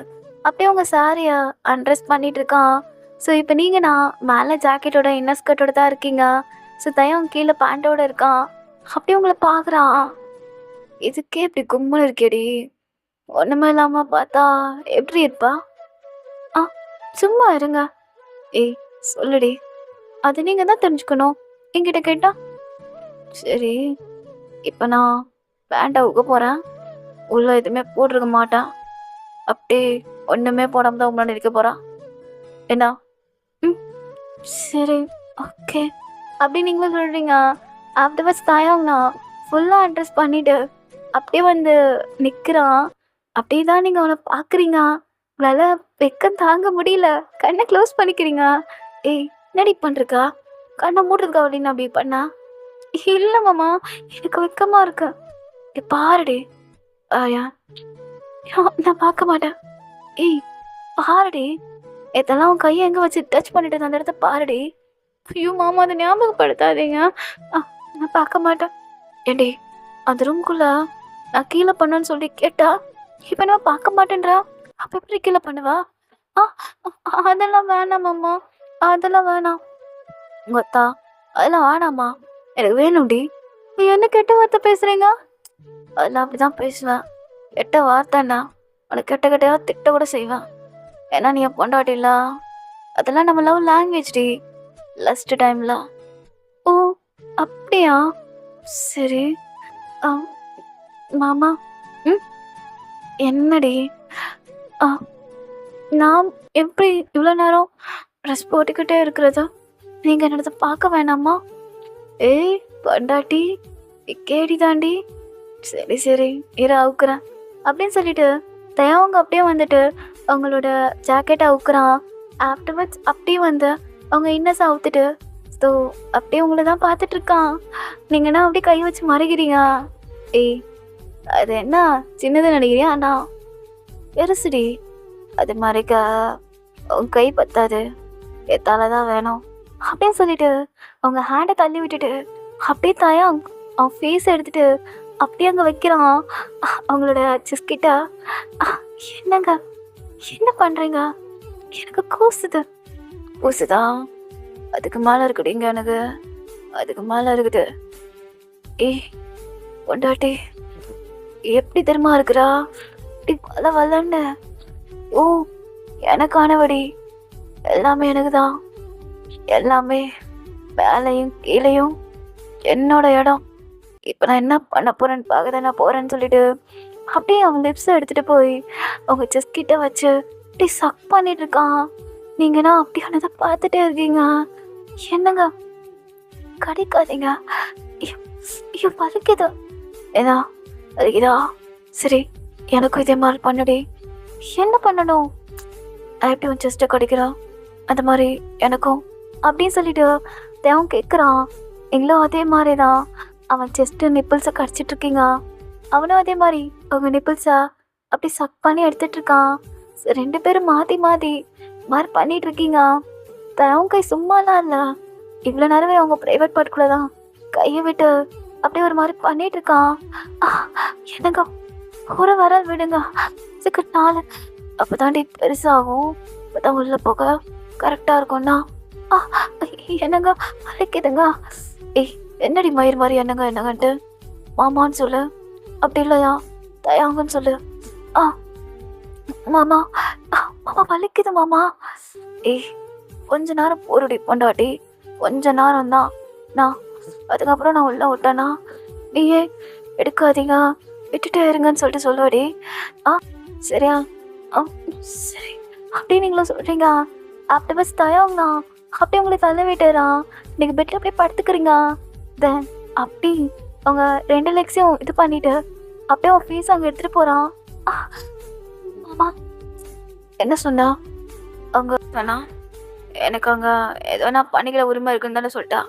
அப்படியே உங்கள் சாரியை அன்ட்ரெஸ் பண்ணிட்டு இருக்கான். ஸோ இப்போ நீங்கள் நான் மேலே ஜாக்கெட்டோட இன்னர் ஸ்கர்ட்டோட தான் இருக்கீங்க. ஸோ தயம் கீழே பேண்ட்டோட இருக்கான். அப்படியே உங்களை பார்க்குறான். இதுக்கே இப்படி கும்பல் இருக்கேடி. ஒன்றுமே இல்லாமல் பார்த்தா எப்படி இருப்பா? சும்மா இருங்க. ஏய் சொல்லுடி, அது நீங்கள் தான் தெரிஞ்சுக்கணும். என்கிட்ட கேட்டா? சரி, இப்போ நான் பேண்ட்டை உக்க போகிறேன். உள்ள எதுவுமே போட்டிருக்க மாட்டேன். அப்படியே ஒன்றுமே போடாமல் தான் உங்களால் இருக்க போகிறான். என்ன? சரி, ஓகே. அப்படி நீங்களும் சொல்கிறீங்க. ஆஃப்டர்வர்ட்ஸ் தாயாங்கண்ணா ஃபுல்லாக அட்ரஸ் பண்ணிவிட்டு அப்படியே வந்து நிற்கிறான். அப்படியே தான் நீங்கள் அவனை பார்க்குறீங்க. உங்களால் வெக்கம் தாங்க முடியல. கண்ணை க்ளோஸ் பண்ணிக்கிறீங்க. ஏய், என்னடி பண்ணுறக்கா? கண்ணை மூடுறதுக்கா அப்படின்னு அப்படி பண்ணா? இல்லை மாமா, எனக்கு வெக்கமாக இருக்கு. பாருடி. நான் பார்க்க மாட்டேன். ஏய் பாருடி, இதெல்லாம் உன் கையை எங்கே வச்சு டச் பண்ணிட்டு அந்த இடத்த பாருடி. ஐயோ மாமா, அதை ஞாபகப்படுத்தாதீங்க. நான் பார்க்க மாட்டேன். ஏண்டி, அந்த ரூம்குள்ளே நான் கீழே பண்ணுன்னு சொல்லி கேட்டா இப்போ நான் பார்க்க மாட்டேன்றா. அப்போ எப்படி கீழே பண்ணுவா? அதெல்லாம் வேணாம் மாமா, அதெல்லாம் வேணாம். உங்கத்தா அதெல்லாம் வேணாமா? எனக்கு வேணும்டி. நீ என்ன கெட்ட வார்த்தை பேசுகிறீங்க? அதெல்லாம் அப்படி தான் பேசுவேன். கெட்ட வார்த்தைண்ணா உனக்கு கெட்ட கெட்டையாக திட்ட கூட செய்வேன். ஏன்னா நீ என் பொண்டாட்டில. அதெல்லாம் நம்ம லவ் லாங்குவேஜ் டி. லஸ்ட் டைமில். ஓ அப்படியா? சரி. மாமா, என்னடி? நான் எப்படி இவ்வளோ நேரம் ட்ரெஸ் போட்டுக்கிட்டே இருக்கிறதா? நீங்கள் என்னோட பார்க்க வேணாமா? ஏய் பொண்டாட்டி, கேடி தாண்டி. சரி சரி, இரு அவுக்குறேன் அப்படின்னு சொல்லிட்டு தயவங்க அப்படியே வந்துட்டு அவங்களோட ஜாக்கெட்டை அவுக்குறான். ஆஃப்டர்வர்ட்ஸ் அப்படியே வந்து அவங்க இன்னஸை அவுத்துட்டு ஸோ அப்படியே உங்களை தான் பார்த்துட்ருக்கான். நீங்கன்னா அப்படியே கை வச்சு மறைக்கிறீங்க. ஏய், அது என்ன சின்னது நினைக்கிறியா? அண்ணா பெருசுடி. அது மறைக்க உங்க கை பத்தாது, எத்தால தான் வேணும் அப்படின்னு சொல்லிட்டு அவங்க ஹேண்டை தள்ளி விட்டுட்டு அப்படியே தயம் அவன் ஃபேஸ் எடுத்துட்டு அப்படியே அங்கே வைக்கிறான் அவங்களோட செஸ்கிட்ட. என்னங்க என்ன பண்ணுறீங்க? எனக்கு கூசுதா? அதுக்கு மேலே இருக்குடிங்க. எனக்கு அதுக்கு மேலே இருக்குது. ஏய் பொண்டாட்டி, எப்படி தெரியுமா இருக்கிறா? இப்படி வளன்னு. ஓ எனக்கானபடி எல்லாமே எனக்கு தான். எல்லாமே மேலையும் கீழையும் என்னோட இடம். இப்போ நான் என்ன பண்ண போகிறேன்னு பார்க்க தானே போகிறேன்னு சொல்லிட்டு அப்படியே அவன் லிப்ஸை எடுத்துகிட்டு போய் அவங்க செஸ்ட் கிட்ட வச்சு அப்படியே சக் பண்ணிட்டு இருக்கான். நீங்கன்னா அப்படியானதை பார்த்துட்டே இருக்கீங்க. என்னங்க கிடைக்காதீங்க. ஐயோ வலிக்குது. ஏதா வலிக்குதா? சரி, எனக்கும் இதே மாதிரி பண்ணுடி. என்ன பண்ணணும்? எப்படி உன் செஸ்ட்டை கிடைக்கிறா அந்த மாதிரி எனக்கும் அப்படின்னு சொல்லிட்டு தேவன் கேட்குறான். எங்களும் அதே மாதிரி தான் அவன் செஸ்ட்டு நிப்பிள்ஸை கடிச்சிட்டு இருக்கீங்க. அவனும் அதே மாதிரி அவங்க நிப்பிள்ஸை அப்படி சக் பண்ணி எடுத்துட்டு இருக்கான். 2 பேரும் மாற்றி மாற்றி மாதிரி பண்ணிட்டு இருக்கீங்க. தேவன் கை சும்மாலாம் இல்லை, இவ்வளோ நேரமே அவங்க ப்ரைவேட் பார்ட்டுக்குள்ளே தான் கையை விட்டு அப்படியே ஒரு மாதிரி பண்ணிட்டு இருக்கான். என்னங்க ஒரு வரல் விடுங்க, இதுக்கு 4 அப்போ தாண்டி பெருசாகும், அப்போ தான் உள்ள போக கரெக்டாக இருக்கும்ண்ணா. என்னங்க வலிக்குதுங்க. ஏய் என்னடி மயிர் மாதிரி என்னங்கன்ட்டு மாமான்னு சொல்லு, அப்படி இல்லையா தயாங்கன்னு சொல்லு. மாமா மாமா வலிக்குது மாமா. ஏய் கொஞ்ச நேரம் போருடி பொண்டாட்டி, கொஞ்ச நேரம் தான் நான், அதுக்கப்புறம் நான் உள்ள விட்டேன்னா நீயே எடுக்காதீங்க விட்டுட்டே இருங்கன்னு சொல்லிட்டு சொல்லுவாடி. சரியா? சரி அப்படியே நீங்களும் சொல்கிறீங்க. அப்படி பஸ் தயாங்கண்ணா அப்படியே உங்களை தள்ள விட்டுறா, நீங்கள் பெட்டில் அப்படியே படுத்துக்கிறீங்க. தென் அப்படி அவங்க 2 லெக்ஸையும் இது பண்ணிட்டு அப்படியே அவன் ஃபீஸ் அங்கே எடுத்துகிட்டு போகிறான். மாமா என்ன சொன்னா? அவங்க சொன்னா எனக்கு அங்கே ஏதோ நான் பண்ணிக்கிற உரிமை இருக்குன்னு தானே சொல்லிட்டா.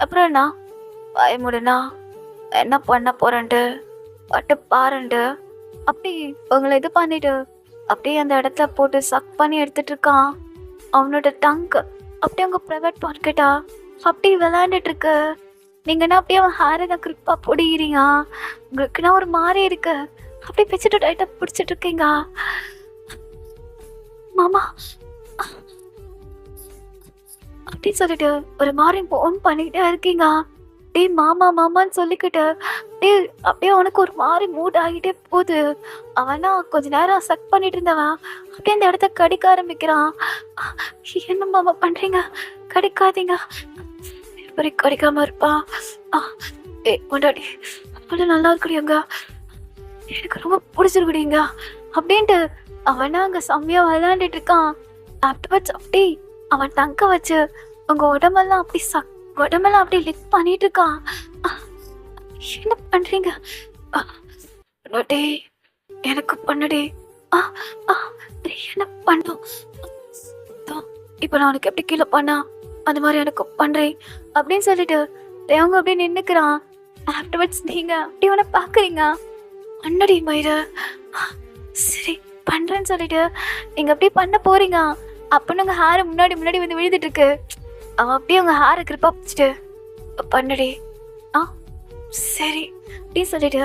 அப்புறம் என்ன வாய முடினா என்ன பண்ண போகிறேன்ட்டு பட்டு பாருன்ட்டு அப்படி உங்களை இது பண்ணிட்டு அப்படியே அந்த இடத்துல போட்டு சக் பண்ணி எடுத்துட்டு இருக்கான். அவனோட டங்க் அப்படியே அவங்க ப்ரைவேட் பார்க்கெட்டா அப்படி விளையாண்டுட்டு இருக்கு. நீங்கன்னா அப்படியே அவன் ஹேரை கிரிப்பா பிடிக்கிறீங்க, உங்களுக்குன்னா ஒரு மாதிரி இருக்கு, அப்படியே பிச்சுட்டு டைட்டாக பிடிச்சிட்டு இருக்கீங்க. மாமா அப்படின்னு சொல்லிட்டு ஒரு மாதிரி ஃபோன் பண்ணிக்கிட்டே இருக்கீங்க. டே மாமா மாமான்னு சொல்லிக்கிட்டு அப்படியே அவனுக்கு ஒரு மாதிரி மூட் ஆகிட்டே போகுது. அவனா கொஞ்ச நேரம் சக் பண்ணிட்டு இருந்தவன் அப்படியே அந்த இடத்த கடிக்க ஆரம்பிக்கிறான். என்ன மாமா பண்றீங்க, கடிக்காதீங்க, எப்படி கடிக்காம இருப்பான். கொண்டாடி அவ்வளோ நல்லா இருக்குடியாங்க, எனக்கு ரொம்ப பிடிச்சிருக்குடிங்க அப்படின்ட்டு அவனா அங்கே செம்மையா விளையாண்டுட்டு இருக்கான். ஆஃப்டர்வர்ட்ஸ் அப்படி அவன் தங்க வச்சு உங்க உடம்பெல்லாம் அப்படி உடம்பெல்லாம் அப்படி லிக் பண்ணிட்டு இருக்கான். என்ன பண்றீங்க? எனக்கு பண்ணுடி, என்ன பண்ணும் இப்போ நான் உனக்கு எப்படி கீழே பண்ணா அந்த மாதிரி எனக்கு பண்றேன் அப்படின்னு சொல்லிட்டு அவங்க அப்படியே நின்னுக்கிறான். ஆஃப்டர்வர்ட்ஸ் நீங்க அப்படி உன பாக்குறீங்க. பண்ணடி மயிறு, சரி பண்றேன்னு சொல்லிட்டு நீங்க அப்படியே பண்ண போறீங்க. அப்போ உங்க ஹேர் முன்னாடி வந்து விழுந்துட்டு இருக்கு. அவன் அப்படியே உங்க ஹேரை கிரிப்பா பிடிச்சிட்டு பண்ணுடி, சரி அப்படின்னு சொல்லிட்டு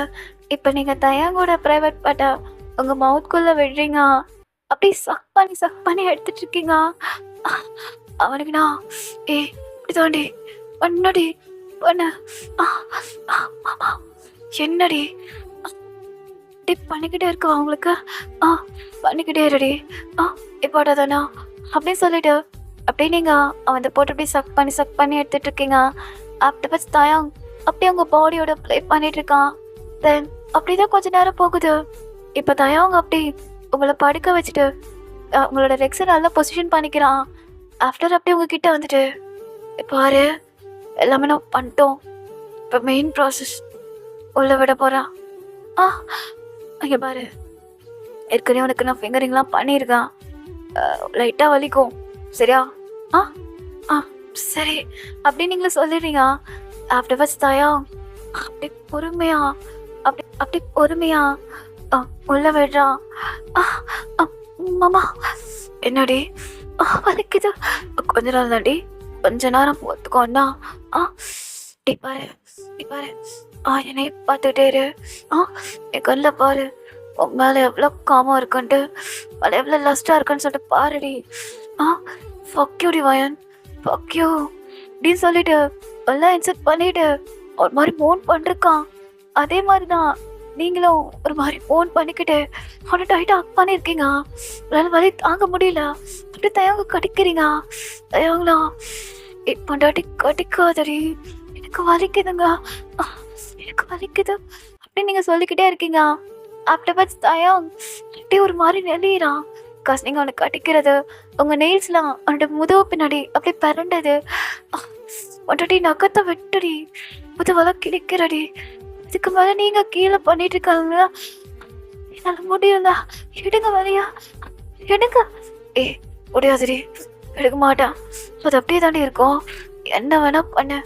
இப்போ நீங்க தயாங்கோட ப்ரைவேட் பாட்டை உங்க மவுத்குள்ள விடுறீங்க. அப்படியே சக் பண்ணி எடுத்துட்டு இருக்கீங்க. அவனுக்குண்ணா இப்படி தாண்டி பண்ணடி பண்ண, என்னடி அப்படி பண்ணிக்கிட்டே இருக்க அவங்களுக்கு, பண்ணிக்கிட்டே இருடி, இப்போட தானா அப்படின்னு சொல்லிட்டு அப்படியே நீங்க அவன் போட்டு அப்படியே சக் பண்ணி எடுத்துட்டு இருக்கீங்க. ஆஃப்டர் பஸ் தயாங் அப்படியே உங்க பாடியோட ப்ளே பண்ணிட்டு இருக்கான். தென் அப்படிதான் கொஞ்ச நேரம் போகுது. இப்போ தயாங் அப்படி உங்களை படுக்க வச்சுட்டு உங்களோட ரெக்ஸை நல்லா பொசிஷன் பண்ணிக்கிறான். ஆஃப்டர் அப்படியே உங்ககிட்ட வந்துட்டு பாரு எல்லாமே நான் பண்ணிட்டோம், இப்போ மெயின் ப்ராசஸ் உள்ள விட போகிறான். அங்கே பாரு ஏற்கனவே உனக்கு நான் ஃபிங்கரிங்லாம் பண்ணியிருக்கேன், லைட்டாக வலிக்கும் சரியா? சரி அப்படி நீங்களும் சொல்லிடுறீங்க. ஆஃப்டர் பஸ் தயாங் அப்படி பொறுமையா அப்படி பொறுமையா உள்ள விடுறான். மாமா என்னடி வலிக்குது, கொஞ்ச நாள் தாண்டி, கொஞ்ச நேரம் போத்துக்கோண்ணா. பாரு என்னை பார்த்துக்கிட்டே இரு, என் கண்ணில் பாரு உன் மேலே எவ்வளோ காமாக இருக்குன்ட்டு, மேலே எவ்வளோ லஸ்டாக இருக்குன்னு சொல்லிட்டு பாருடி. ஃபக்யூடி வயன் ஃபக்யூ அப்படின்னு சொல்லிட்டு எல்லாம் இன்செக்ட் பண்ணிட்டு ஒரு மாதிரி ஃபோன் பண்ணிருக்கான். அதே மாதிரி தான் நீங்களும் ஒரு மாதிரி ஃபோன் பண்ணிக்கிட்டு அவனை டைட்டாக ஹக் பண்ணியிருக்கீங்க. உங்களால் வலி தாங்க முடியல, அப்படி தயங்க கடிக்கிறீங்க. தயங்களா பொண்டாட்டி கடிக்காதடி, எனக்கு வலிக்குதுங்க, எனக்கு வலிக்குது அப்படின்னு நீங்கள் சொல்லிக்கிட்டே இருக்கீங்க. ஆஃப்டர் பட்ஸ் தயாங் அப்படியே ஒரு மாதிரி நெளியிறான். பிகாஸ் நீங்கள் அவனை கடிக்கிறது உங்கள் நெயில்ஸ்லாம் அவனோட முதுகு பின்னாடி அப்படியே பரண்டது. பொண்டாட்டி நகத்தை வெட்டுடி, முதுவெல்லாம் கிழிக்கிறடி, இதுக்கு மேலே நீங்கள் கீழே பண்ணிட்டு இருக்காங்களா? என்னால் முடியல, எடுங்க வரையா எடுங்க. முடியாதுடி, எடுக்க மாட்டேன். அது அப்படியே தாண்டி இருக்கும். என்ன வேணா பண்ணு.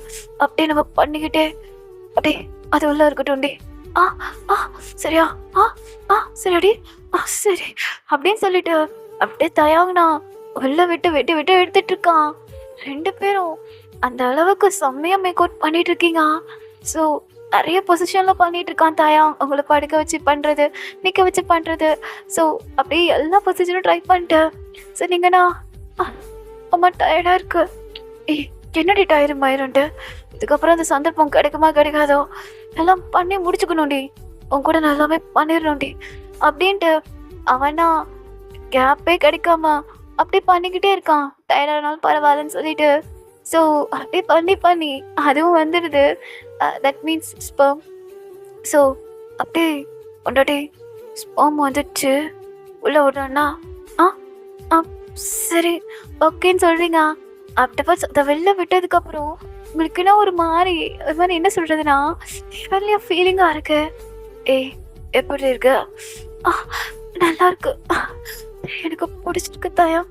அப்படியே நம்ம பண்ணிக்கிட்டே அப்படியே அது உள்ள இருக்கட்டும்டி. ஆ ஆ சரியா? ஆ ஆ சரியாடி? சரி அப்படின்னு சொல்லிட்டு அப்படியே தயாங்கண்ணா உள்ள விட்டு விட்டு விட்டு எடுத்துட்டு இருக்கான். 2 பேரும் அந்த அளவுக்கு செம்மையா மேக் அவுட் பண்ணிட்டு இருக்கீங்க. ஸோ நிறைய பொசிஷன்ல பண்ணிட்டு இருக்கான் தயா. உங்களை படுக்க வச்சு பண்றது, நிக்க வச்சு பண்றது. ஸோ அப்படியே எல்லா பொசிஷனும் ட்ரை பண்ணிட்டு சரிங்கண்ணா. அம்மா டயர்டா இருக்கு. ஏய் என்னடி டயரும் மயிருன்ட்டு, இதுக்கப்புறம் அந்த சந்தர்ப்பம் கிடைக்குமா கிடைக்காதோ எல்லாம் பண்ணி முடிச்சுக்கணும்டி. உன் கூட நல்லாவே பண்ணிடணும்டி அப்படின்ட்டு அவனா கேப்பே கிடைக்காம அப்படியே பண்ணிக்கிட்டே இருக்கான். டயர்டானாலும் பரவாயில்லன்னு சொல்லிட்டு. ஸோ அப்படியே பண்ணி பண்ணி அதுவும் வந்துடுது. That means sperm. ஸோ அப்படியே ஒண்டாட்டி ஸ்பெர்ம் வந்துடுச்சு. உள்ள விடணும்னா ஆ ஆ சரி ஓகேன்னு சொல்கிறீங்க. ஆஃப்டர்வர்ட்ஸ் அதை வெளில விட்டதுக்கப்புறம் உங்களுக்குன்னா ஒரு மாதிரி என்ன சொல்கிறதுனா வெளியே ஃபீலிங்காக இருக்கு. ஏய் எப்படி இருக்கு? ஆ நல்லா இருக்கு. எனக்கு பிடிச்சிருக்கு தயா.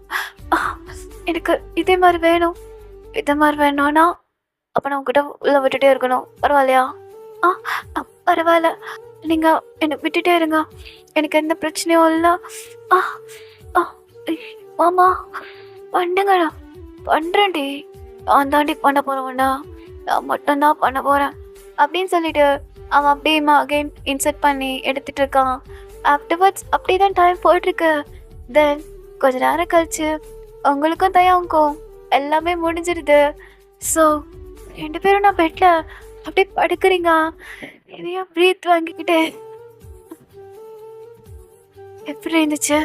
எனக்கு இதே மாதிரி வேணும். இதே மாதிரி வேணும்னா அப்போ நான் உங்ககிட்ட உள்ள விட்டுட்டே இருக்கணும். பரவாயில்லையா? பரவாயில்ல. நீங்கள் என்னை விட்டுட்டே இருங்க. எனக்கு எந்த பிரச்சனையும் இல்லை. ஆ ஆ மாமா பண்ணுங்கடா. பண்ணுறேன்டி. நான் தாண்டி பண்ண போகிறவன்டா. நான் மட்டும்தான் பண்ண போகிறேன் அப்படின்னு சொல்லிட்டு அவன் அப்படியே அகைன் இன்சர்ட் பண்ணி எடுத்துகிட்டு இருக்கான். ஆஃப்டர்வர்ட்ஸ் அப்படி தான் டைம் போயிட்டுருக்கு. தென் கொஞ்ச நேரம் கழிச்சு உங்களுக்கும் தயாவுக்கும் எல்லாமே முடிஞ்சிருது. ஸோ 2 பேரும் நான் பெட்டில் அப்படியே படுக்கிறீங்க. இதையும் ப்ரீத் வாங்கிக்கிட்டு எப்படி இருந்துச்சு?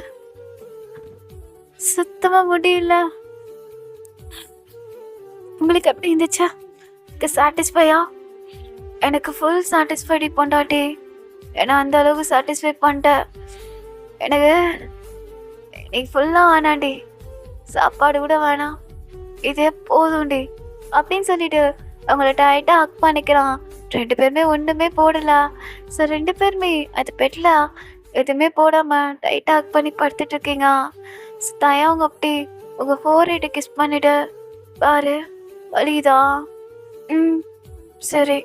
சுத்தமாக முடியல. உங்களுக்கு எப்படி இருந்துச்சா? சாட்டிஸ்ஃபையா? எனக்கு ஃபுல் சாட்டிஸ்ஃபைடு பொண்டாட்டி. ஏன்னா அந்த அளவுக்கு சாட்டிஸ்ஃபை பண்ணிட்டேன். எனக்கு நீ ஃபுல்லாக வேணாண்டி, சாப்பாடு கூட வேணாம், இதே போதும்டி அப்படின்னு சொல்லிட்டு அவங்கள டைட்டாக ஹக் பண்ணிக்கிறான். 2 பேருமே ஒன்றுமே போடல. ஸோ 2 பேருமே அது பெட்டில் எதுவுமே போடாமல் டைட்டாக ஹக் பண்ணி படுத்துட்டு இருக்கீங்க. தயா அவங்க அப்படி உங்கள் ஃபோர்ஹெட்டை கிஸ் பண்ணிட்டு பாரு வலிதா? ம் சரி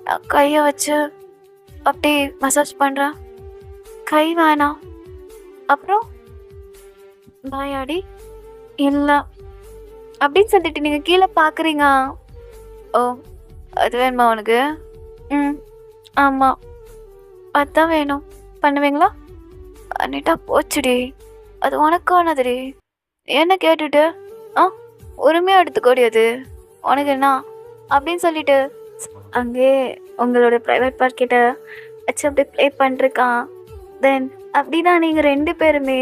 நான் கையை வச்சு அப்படி மசாஜ் பண்ணுறேன். கை வேணாம். அப்புறம் பாயாடி இல்லை அப்படின்னு சொல்லிட்டு நீங்கள் கீழே பார்க்குறீங்க. ஓ அது வேணுமா உனக்கு? ம் ஆமாம் அதுதான் வேணும். பண்ணுவீங்களா? பண்ணிட்டா போச்சுடி. அது உனக்கானதுடி. என்ன கேட்டுட்டு உரிமையாக எடுத்துக்கோடி. அது உனக்கு என்ன அப்படின்னு சொல்லிட்டு அங்கே உங்களோட ப்ரைவேட் பார்ட் கிட்ட வச்சு அப்படியே ப்ளே பண்ணிருக்கான். தென் அப்படி தான் நீங்கள் 2 பேருமே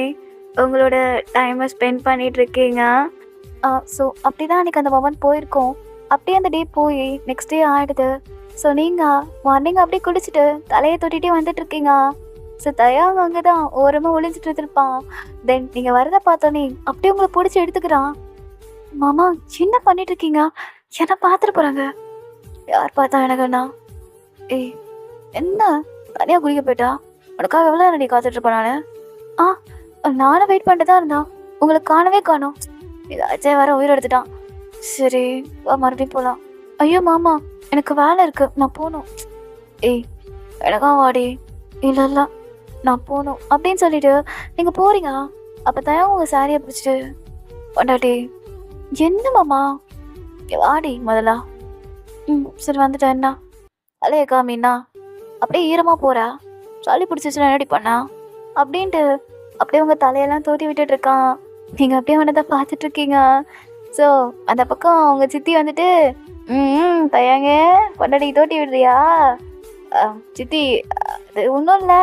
உங்களோட டைமை ஸ்பெண்ட் பண்ணிகிட்ருக்கீங்க. ஸோ அப்படி தான் அன்றைக்கி அந்த மொமெண்ட் போயிருக்கோம். அப்படியே அந்த டே போய் நெக்ஸ்ட் டே ஆகிடுது. ஸோ நீங்கள் மார்னிங் அப்படியே குளிச்சுட்டு தலையை தொட்டிகிட்டே வந்துட்டுருக்கீங்க. ஸோ தயாங்க அங்கே தான் ஓரமாக ஒளிஞ்சிட்டு இருந்திருப்பான். தென் நீங்கள் வரதை பார்த்தோன்னே அப்படியே உங்களை பிடிச்சி எடுத்துக்கிறான். மாமா என்ன பண்ணிகிட்ருக்கீங்க? என்ன பார்த்துட்டு போகிறாங்க. யார் பார்த்தா எனக்குண்ணா? ஏய் என்ன தனியாக குளிக்க போயிட்டா? உனக்காக எவ்வளோ நேரம் நீ காத்துட்ருப்பேன் நான். நானும் வெயிட் பண்ணிட்டு தான் இருந்தான். உங்களுக்கு காணவே காணோம். ஏதாச்சும் வேற உயிர் எடுத்துட்டான். சரி வா மறுபடியும் போகலாம். ஐயோ மாமா எனக்கு வேலை இருக்குது, நான் போகணும். ஏய் எனக்கா வாடி. இல்லை இல்லை நான் போகணும் அப்படின்னு சொல்லிட்டு நீங்கள் போகிறீங்க. அப்போ தான் உங்கள் சாரியை பிடிச்சிட்டு பொண்டாட்டி என்ன மாமா வாடி முதல்ல. சரி வந்துட்டேன். என்ன தலையை காமின்னா அப்படியே ஈரமாக போகிறா? சளி பிடிச்சிச்சுன்னா என்னடி பண்ணா அப்படின்ட்டு அப்படியே உங்கள் தலையெல்லாம் தோட்டி விட்டுட்ருக்கான். நீங்கள் அப்படியே அவனை தான் பார்த்துட்ருக்கீங்க. ஸோ அந்த பக்கம் அவங்க சித்தி வந்துட்டு தயாங்க பொண்டாட்டி தோட்டி விடுறியா? சித்தி அது ஒன்றும் இல்லை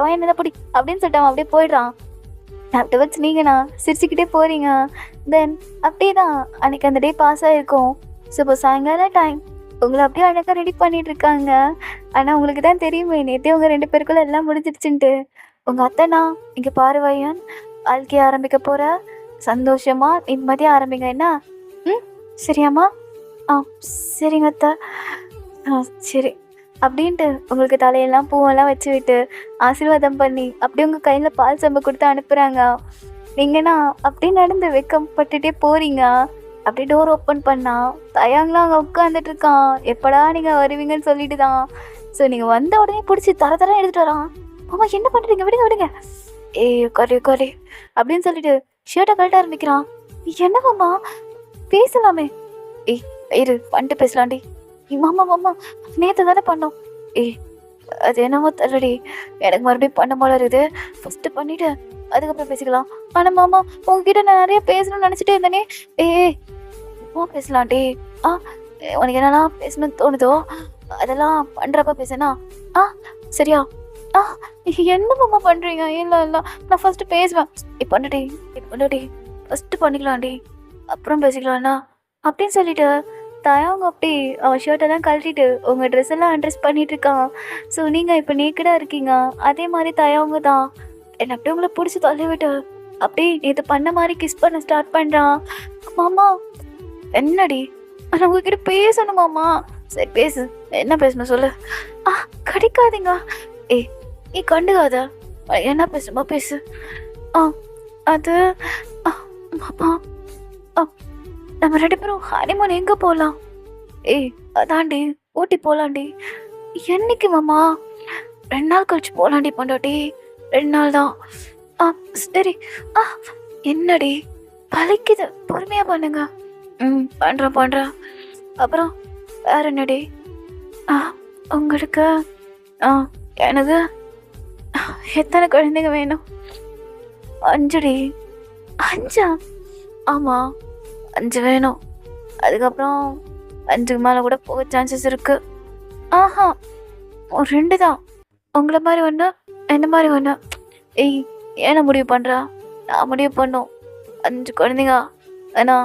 வாங்கினதை பிடி அப்படின்னு சொல்லிட்டு அவன் அப்படியே போயிடுறான். அப்படி வச்சு நீங்கண்ணா சிரிச்சுக்கிட்டே போகிறீங்க. தென் அப்படியே தான் அன்றைக்கி அந்த டே பாஸ் ஆகிருக்கும். ஸோ இப்போ சாயங்காலம் டைம் உங்களை அப்படியே அழகாக ரெடி பண்ணிகிட்டு இருக்காங்க. ஆனால் உங்களுக்கு தான் தெரியுமே நேற்றே உங்கள் 2 பேருக்குள்ளே எல்லாம் முடிஞ்சிடுச்சுன்ட்டு. உங்கள் அத்தைண்ணா இங்கே பாருவையன் வாழ்க்கையை ஆரம்பிக்க போகிற சந்தோஷமாக நிம்மதியாக ஆரம்பிங்க. என்ன சரியாம்மா? சரிங்க அத்தை. சரி அப்படின்ட்டு உங்களுக்கு தலையெல்லாம் பூவெல்லாம் வச்சு விட்டு ஆசீர்வாதம் பண்ணி அப்படியே உங்கள் கையில் பால் சம்பு கொடுத்து அனுப்புகிறாங்க. நீங்கன்னா அப்படியே நடந்து வெக்கப்பட்டுட்டே போறீங்க. அப்படியே டோர் ஓப்பன் பண்ணா, தயாங்லாம் அங்க உட்காந்துட்டு இருக்கான். எப்படா நீங்க வருவீங்கன்னு சொல்லிட்டு தான். ஸோ நீங்க வந்த உடனே புடிச்சு தர தரன்னு எடுத்துட்டு வரான். மாமா என்ன பண்றீங்க? விடுங்க விடுங்க. ஏய் உட்காரு உட்காரு அப்படின்னு சொல்லிட்டு ஷர்ட்டை கழட்ட ஆரம்பிக்கிறான். என்ன மாமா பேசலாமே. ஏய் இரு பண்ணிட்டு பேசலாண்டி. மாமா மாமா நேத்து தானே பண்ணோம். ஏய் அது என்னமோ தெரியலடி, எனக்கு மறுபடியும் பண்ண போல இருக்குது. ஃபர்ஸ்ட் பண்ணிட்டு அதுக்கப்புறம் பேசிக்கலாம். ஆனா மாமா உங்ககிட்ட நான் நிறைய பேசணும்னு நினைச்சிட்டே இருந்தேனே. ஏய் பேசலாம்டி. ஆ உனக்கு என்னெல்லாம் பேசணும்னு தோணுதோ அதெல்லாம் பண்றப்ப பேசுனா ஆ சரியா. ஆ என்ன மாமா பண்றீங்க? இல்லை இல்லை நான் ஃபர்ஸ்ட் பேசுவேன். பண்ணுடி பண்ணுடி ஃபர்ஸ்ட் பண்ணிக்கலாம்டி அப்புறம் பேசிக்கலாம்ண்ணா அப்படின்னு சொல்லிட்டு தயாங்க அப்படி அவன் ஷர்ட்டெல்லாம் கழட்டிட்டு உங்கள் ட்ரெஸ் எல்லாம் அண்ட்ரெஸ் பண்ணிட்டு இருக்கான். ஸோ நீங்கள் இப்போ நேக்கடாக இருக்கீங்க. அதே மாதிரி தயாங்க தான் என்னை அப்படியே உங்களை பிடிச்சி தள்ளி விட்டு அப்படியே நேற்று பண்ண மாதிரி கிஸ் பண்ண ஸ்டார்ட் பண்ணுறான். மாமா என்னடி நான் உங்ககிட்ட பேசணும் மாமா. சரி பேசு, என்ன பேசணும் சொல்லு. கிடைக்காதீங்க. ஏய் நீ கண்டுக்காத, என்ன பேசுமா பேசு. அது மாமா நம்ம 2 பேரும் ஹனிமூன் எங்கே போகலாம்? ஏய் அதாண்டி ஊட்டி போகலாண்டி. என்னைக்கு மாமா? 2 நாள் கழிச்சு போகலாண்டி பொண்டாட்டி. 2 நாள் தான். சரி. என்னடி பழிக்குது, பொறுமையாக பண்ணுங்க. பண்ணுறேன். அப்புறம் வேற என்னடி? உங்களுக்கு எனக்கு எத்தனை குழந்தைங்க வேணும்? 5டி. 5? ஆமாம் 5 வேணும். அதுக்கப்புறம் 5க்கு மேலே கூட போக சான்சஸ் இருக்கு. ஒரு 2 தான். உங்களை மாதிரி ஒன்று, என்ன மாதிரி ஒன்று. ஏய் ஏன்னா முடிவு பண்ணுறா? நான் முடிவு பண்ணோம் 5 குழந்தைங்க. ஏன்னா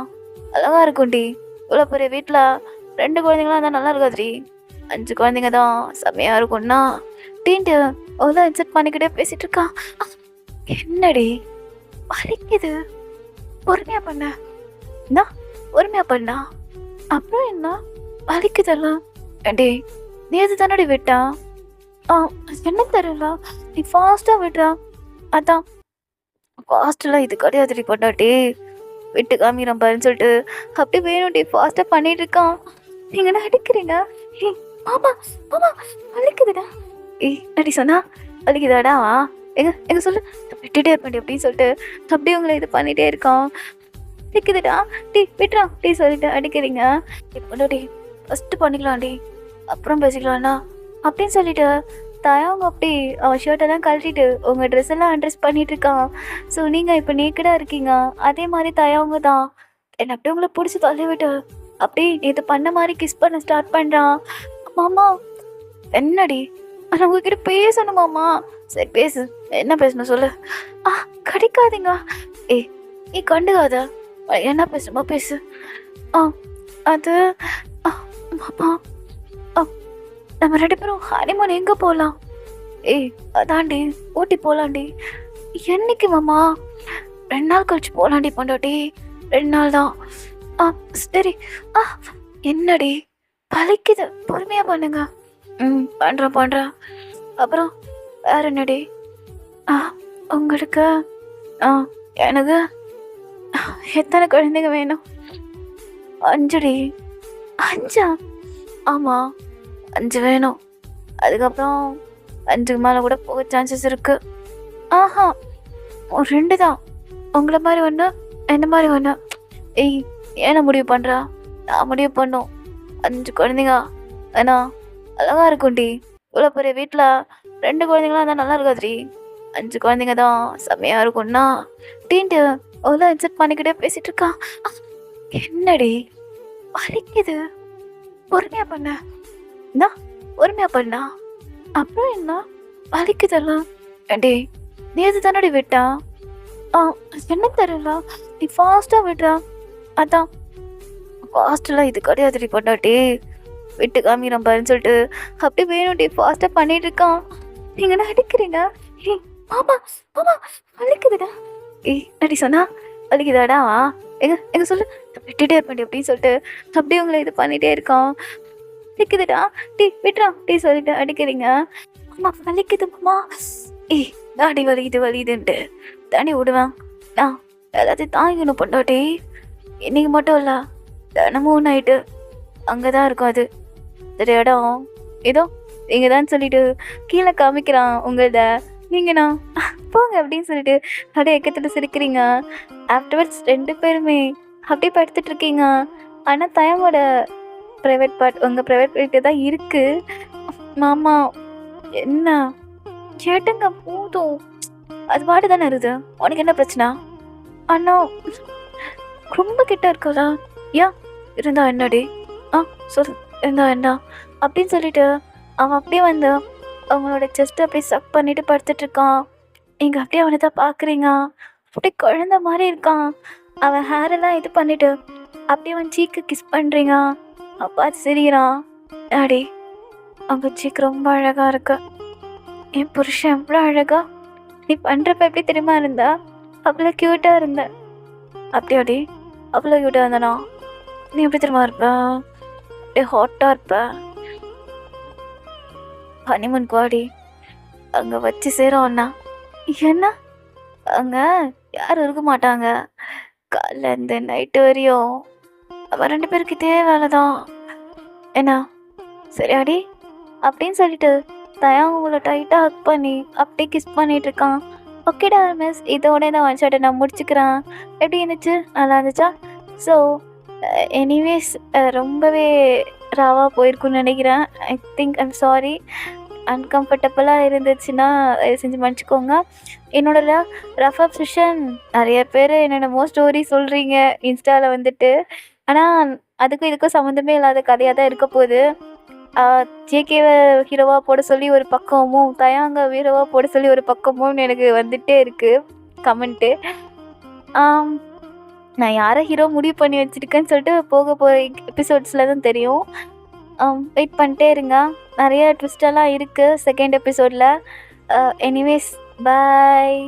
அழகா இருக்கும்டி. இவ்வளோ பெரிய வீட்டில் 2 குழந்தைங்களாம் இருந்தால் நல்லா இருக்காதுடி. 5 குழந்தைங்க தான் செம்மையாக இருக்கும்னா டீன்ட்டு அவ்வளோ இன்செர்ட் பண்ணிக்கிட்டே பேசிகிட்டு இருக்கா. என்னடி வலிக்குது, பொறுமையாக பண்ண. என்ன பொறுமையாக பண்ணா அப்புறம் என்ன வலிக்குதெல்லாம்? ஏண்டி நேற்று தானடி விட்டான். என்ன தெரியல, நீ ஃபாஸ்ட்டாக விடுறா. அதான் ஃபாஸ்ட்டெல்லாம் இது கிடையாதுடி பொண்டாட்டி. விட்டு காமிக்கிறோம் பாருன்னு சொல்லிட்டு அப்படியே வேணும்டி ஃபாஸ்ட்டாக பண்ணிட்டு இருக்கான். நீங்கள் என்ன அடிக்கிறீங்க? ஏய் மாமா மாமா வலிக்குதுடா. ஏய் நடி சொன்னா வலிக்குதாடா? எங்க சொல்லு. விட்டுட்டே இருப்பேன் அப்படின்னு சொல்லிட்டு அப்படியே உங்களை இது பண்ணிகிட்டே இருக்கான். வலிக்குதுடா டீ விட்டுறா டீ சொல்லிட்டு அடிக்கிறீங்க. பொண்டாட்டி ஃபஸ்ட்டு பண்ணிக்கலாம்டி அப்புறம் பேசிக்கலாம்ண்ணா அப்படின்னு சொல்லிட்டு தயாங்க அப்படி அவன் ஷர்ட்டெல்லாம் கழட்டிட்டு உங்கள் ட்ரெஸ் எல்லாம் அண்ட்ரெஸ் பண்ணிட்டு இருக்கான். ஸோ நீங்கள் இப்போ நேக்கடாக இருக்கீங்க. அதே மாதிரி தயாங்க தான் என்னை அப்படியே உங்களை பிடிச்சி தள்ளி விட்டு அப்படியே நேற்று பண்ண மாதிரி கிஸ் பண்ண ஸ்டார்ட் பண்ணுறான். மாமா என்னடி நான் உங்ககிட்ட பேசணும் மாமா. சரி பேசு, என்ன பேசணும் சொல்லு. கிடைக்காதீங்க. ஏய் நீ கண்டுக்காத, என்ன பேசுமா பேசு. அது மாமா நம்ம 2 பேரும் ஹனிமூன் எங்கே போகலாம்? ஏய் அதாண்டி ஊட்டி போகலாண்டி. என்னைக்கு மாமா? 2 நாள் கழிச்சு போகலாண்டி பொண்டாட்டி. 2 நாள் தான். சரி. என்னடி பழிக்குது, பொறுமையாக பண்ணுங்க. பண்ணுறேன். அப்புறம் வேற என்னடி? உங்களுக்கு எனக்கு எத்தனை குழந்தைங்க வேணும்? 5டி. 5? ஆமாம் 5 வேணும். அதுக்கப்புறம் 5க்கு மேலே கூட போக சான்சஸ் இருக்கு. ஒரு 2 தான். உங்களை மாதிரி ஒன்று, என்ன மாதிரி ஒன்று. ஏய் ஏன்னா முடிவு பண்ணுறா? நான் முடிவு பண்ணோம் 5 குழந்தைங்க. ஏன்னா அழகா இருக்கும்டி. இவ்வளோ பெரிய வீட்டில் 2 குழந்தைங்களாம் இருந்தால் நல்லா இருக்காதுடி. 5 குழந்தைங்க தான் செம்மையாக இருக்கும்னா டீன்ட்டு அவ்வளோ இன்செர்ட் பண்ணிக்கிட்டே பேசிகிட்டு இருக்கான். என்னடி வலிக்குது, பொறுமையாக பண்ண. என்ன பொறுமையாக பண்ணா அப்புறம் என்ன வலிக்குதெல்லாம்? ஏண்டி நேற்று தானடி விட்டான். என்ன தெரியல, நீ ஃபாஸ்ட்டாக விடுறா. அதான் ஃபாஸ்ட்டெல்லாம் இது கிடையாதுடி பொண்டாட்டி. விட்டு காமிக்கிறோம் பாருன்னு சொல்லிட்டு அப்படியே வேணும்டி ஃபாஸ்ட்டாக பண்ணிட்டு இருக்கான். நீங்கள் என்ன அடிக்கிறீங்க? ஏய் மாமா மாமா வலிக்குதுடா. ஏய் நடி சொன்னா வலிக்குதாடா? எங்க சொல்லு. விட்டுட்டே இருப்பேன் அப்படின்னு சொல்லிட்டு அப்படியே உங்களை இது பண்ணிகிட்டே இருக்கான். வலிக்குதுடா டீ விட்டுறா டீ சொல்லிட்டு அடிக்கிறீங்க. அம்மா வலிக்குது மாமா. ஏய் தாடி வலிக்குதுன்ட்டு தாண்டி விடுவேன். நான் எல்லாத்தையும் தாங்கிக்கணும் பொண்டாட்டி. இன்னைக்கு மட்டும் இல்லை, தினமும் நைட்டு அங்கே தான் இருக்கும் அது. ஒரு இடம் ஏதோ இங்கே தான் சொல்லிட்டு கீழே காமிக்கிறான் உங்கள்த. நீங்கண்ணா போங்க அப்படின்னு சொல்லிட்டு அப்படியே எக்கத்தில் சிரிக்கிறீங்க. ஆஃப்டர்வர்ட்ஸ் 2 பேருமே அப்படியே படுத்துட்டு இருக்கீங்க. ஆனால் தயமோட ப்ரைவேட் பார்ட் உங்கள் ப்ரைவேட் பார்ட்டு தான் இருக்குது. மாமா என்ன கேட்டுங்க போதும், அது பாட்டு தானே இருக்குது, உனக்கு என்ன பிரச்சனை? அண்ணா ரொம்ப கிட்ட இருக்காதா? ஏன் இருந்தா என்னடி? சொல், இருந்தா என்ன அப்படின்னு சொல்லிட்டு அவன் அப்படியே வந்து அவங்களோட செஸ்ட்டை அப்படியே சக் பண்ணிட்டு படுத்துட்டு இருக்கான். நீங்கள் அப்படியே அவனை தான் பார்க்குறீங்க. அப்படியே குழந்த மாதிரி இருக்கான். அவன் ஹேரெல்லாம் இது பண்ணிட்டு அப்படியே அவன் சீக்கு கிஸ் பண்ணுறீங்க. அப்பா சிரிக்கிறான். டாடி அவங்க சீக்கு ரொம்ப அழகாக இருக்கு. என் புருஷன் எவ்வளோ அழகா, நீ பண்ணுறப்ப எப்படி தெரியுமா இருந்தா? அவ்வளோ க்யூட்டாக இருந்த. அப்படியாடி? அவ்வளோ க்யூட்டாக இருந்தானா? நீ எப்படி தெரியுமா இருப்ப? அப்படியே ஹாட்டாக இருப்ப. ஹனிமூன் குவாடி அங்கே வச்சு சேரும் அண்ணா. என்ன அங்கே யாரும் இருக்க மாட்டாங்க. காலையிலேருந்து நைட்டு வரையும் அவன் 2 பேருக்கிட்டே வேலை தான். என்ன சரியாடி அப்படின்னு சொல்லிட்டு தயாங்க உங்களை டைட்டாக ஹக் பண்ணி அப்படியே கிஸ் பண்ணிட்டு இருக்கான். ஓகேடா மிஸ், இதோட இந்த ஒன் ஷாட்டை நான் முடிச்சுக்கிறேன். எப்படி இருந்துச்சு? நல்லா இருந்துச்சா? ஸோ எனிவேஸ் ரொம்பவே ராவாக போயிருக்குன்னு நினைக்கிறேன். I think I'm sorry. அன்கம்ஃபர்டபுளாக இருந்துச்சுன்னா செஞ்சு மன்னிச்சிக்கோங்க. என்னோட ரஃப் அப் செஷன் நிறைய பேர் என்னென்னமோ ஸ்டோரி சொல்கிறீங்க இன்ஸ்டாவில் வந்துட்டு. ஆனால் அதுக்கும் இதுக்கும் சம்மந்தமே இல்லாத கதையாக தான் இருக்க போகுது. ஜேகேவை ஹீரோவாக போட சொல்லி ஒரு பக்கமும் தயாங்க ஹீரோவாக போட சொல்லி ஒரு பக்கமும் எனக்கு வந்துகிட்டே இருக்குது கமெண்ட்டு. நான் யாரை ஹீரோ முடிவு பண்ணி வச்சுருக்கேன்னு சொல்லிட்டு போக போகிற எபிசோட்ஸில் தான் தெரியும். வெயிட் பண்ணிட்டே இருங்க. நிறைய ட்விஸ்டெல்லாம் இருக்குது செகண்ட் எபிசோடில். எனிவேஸ் பாய்.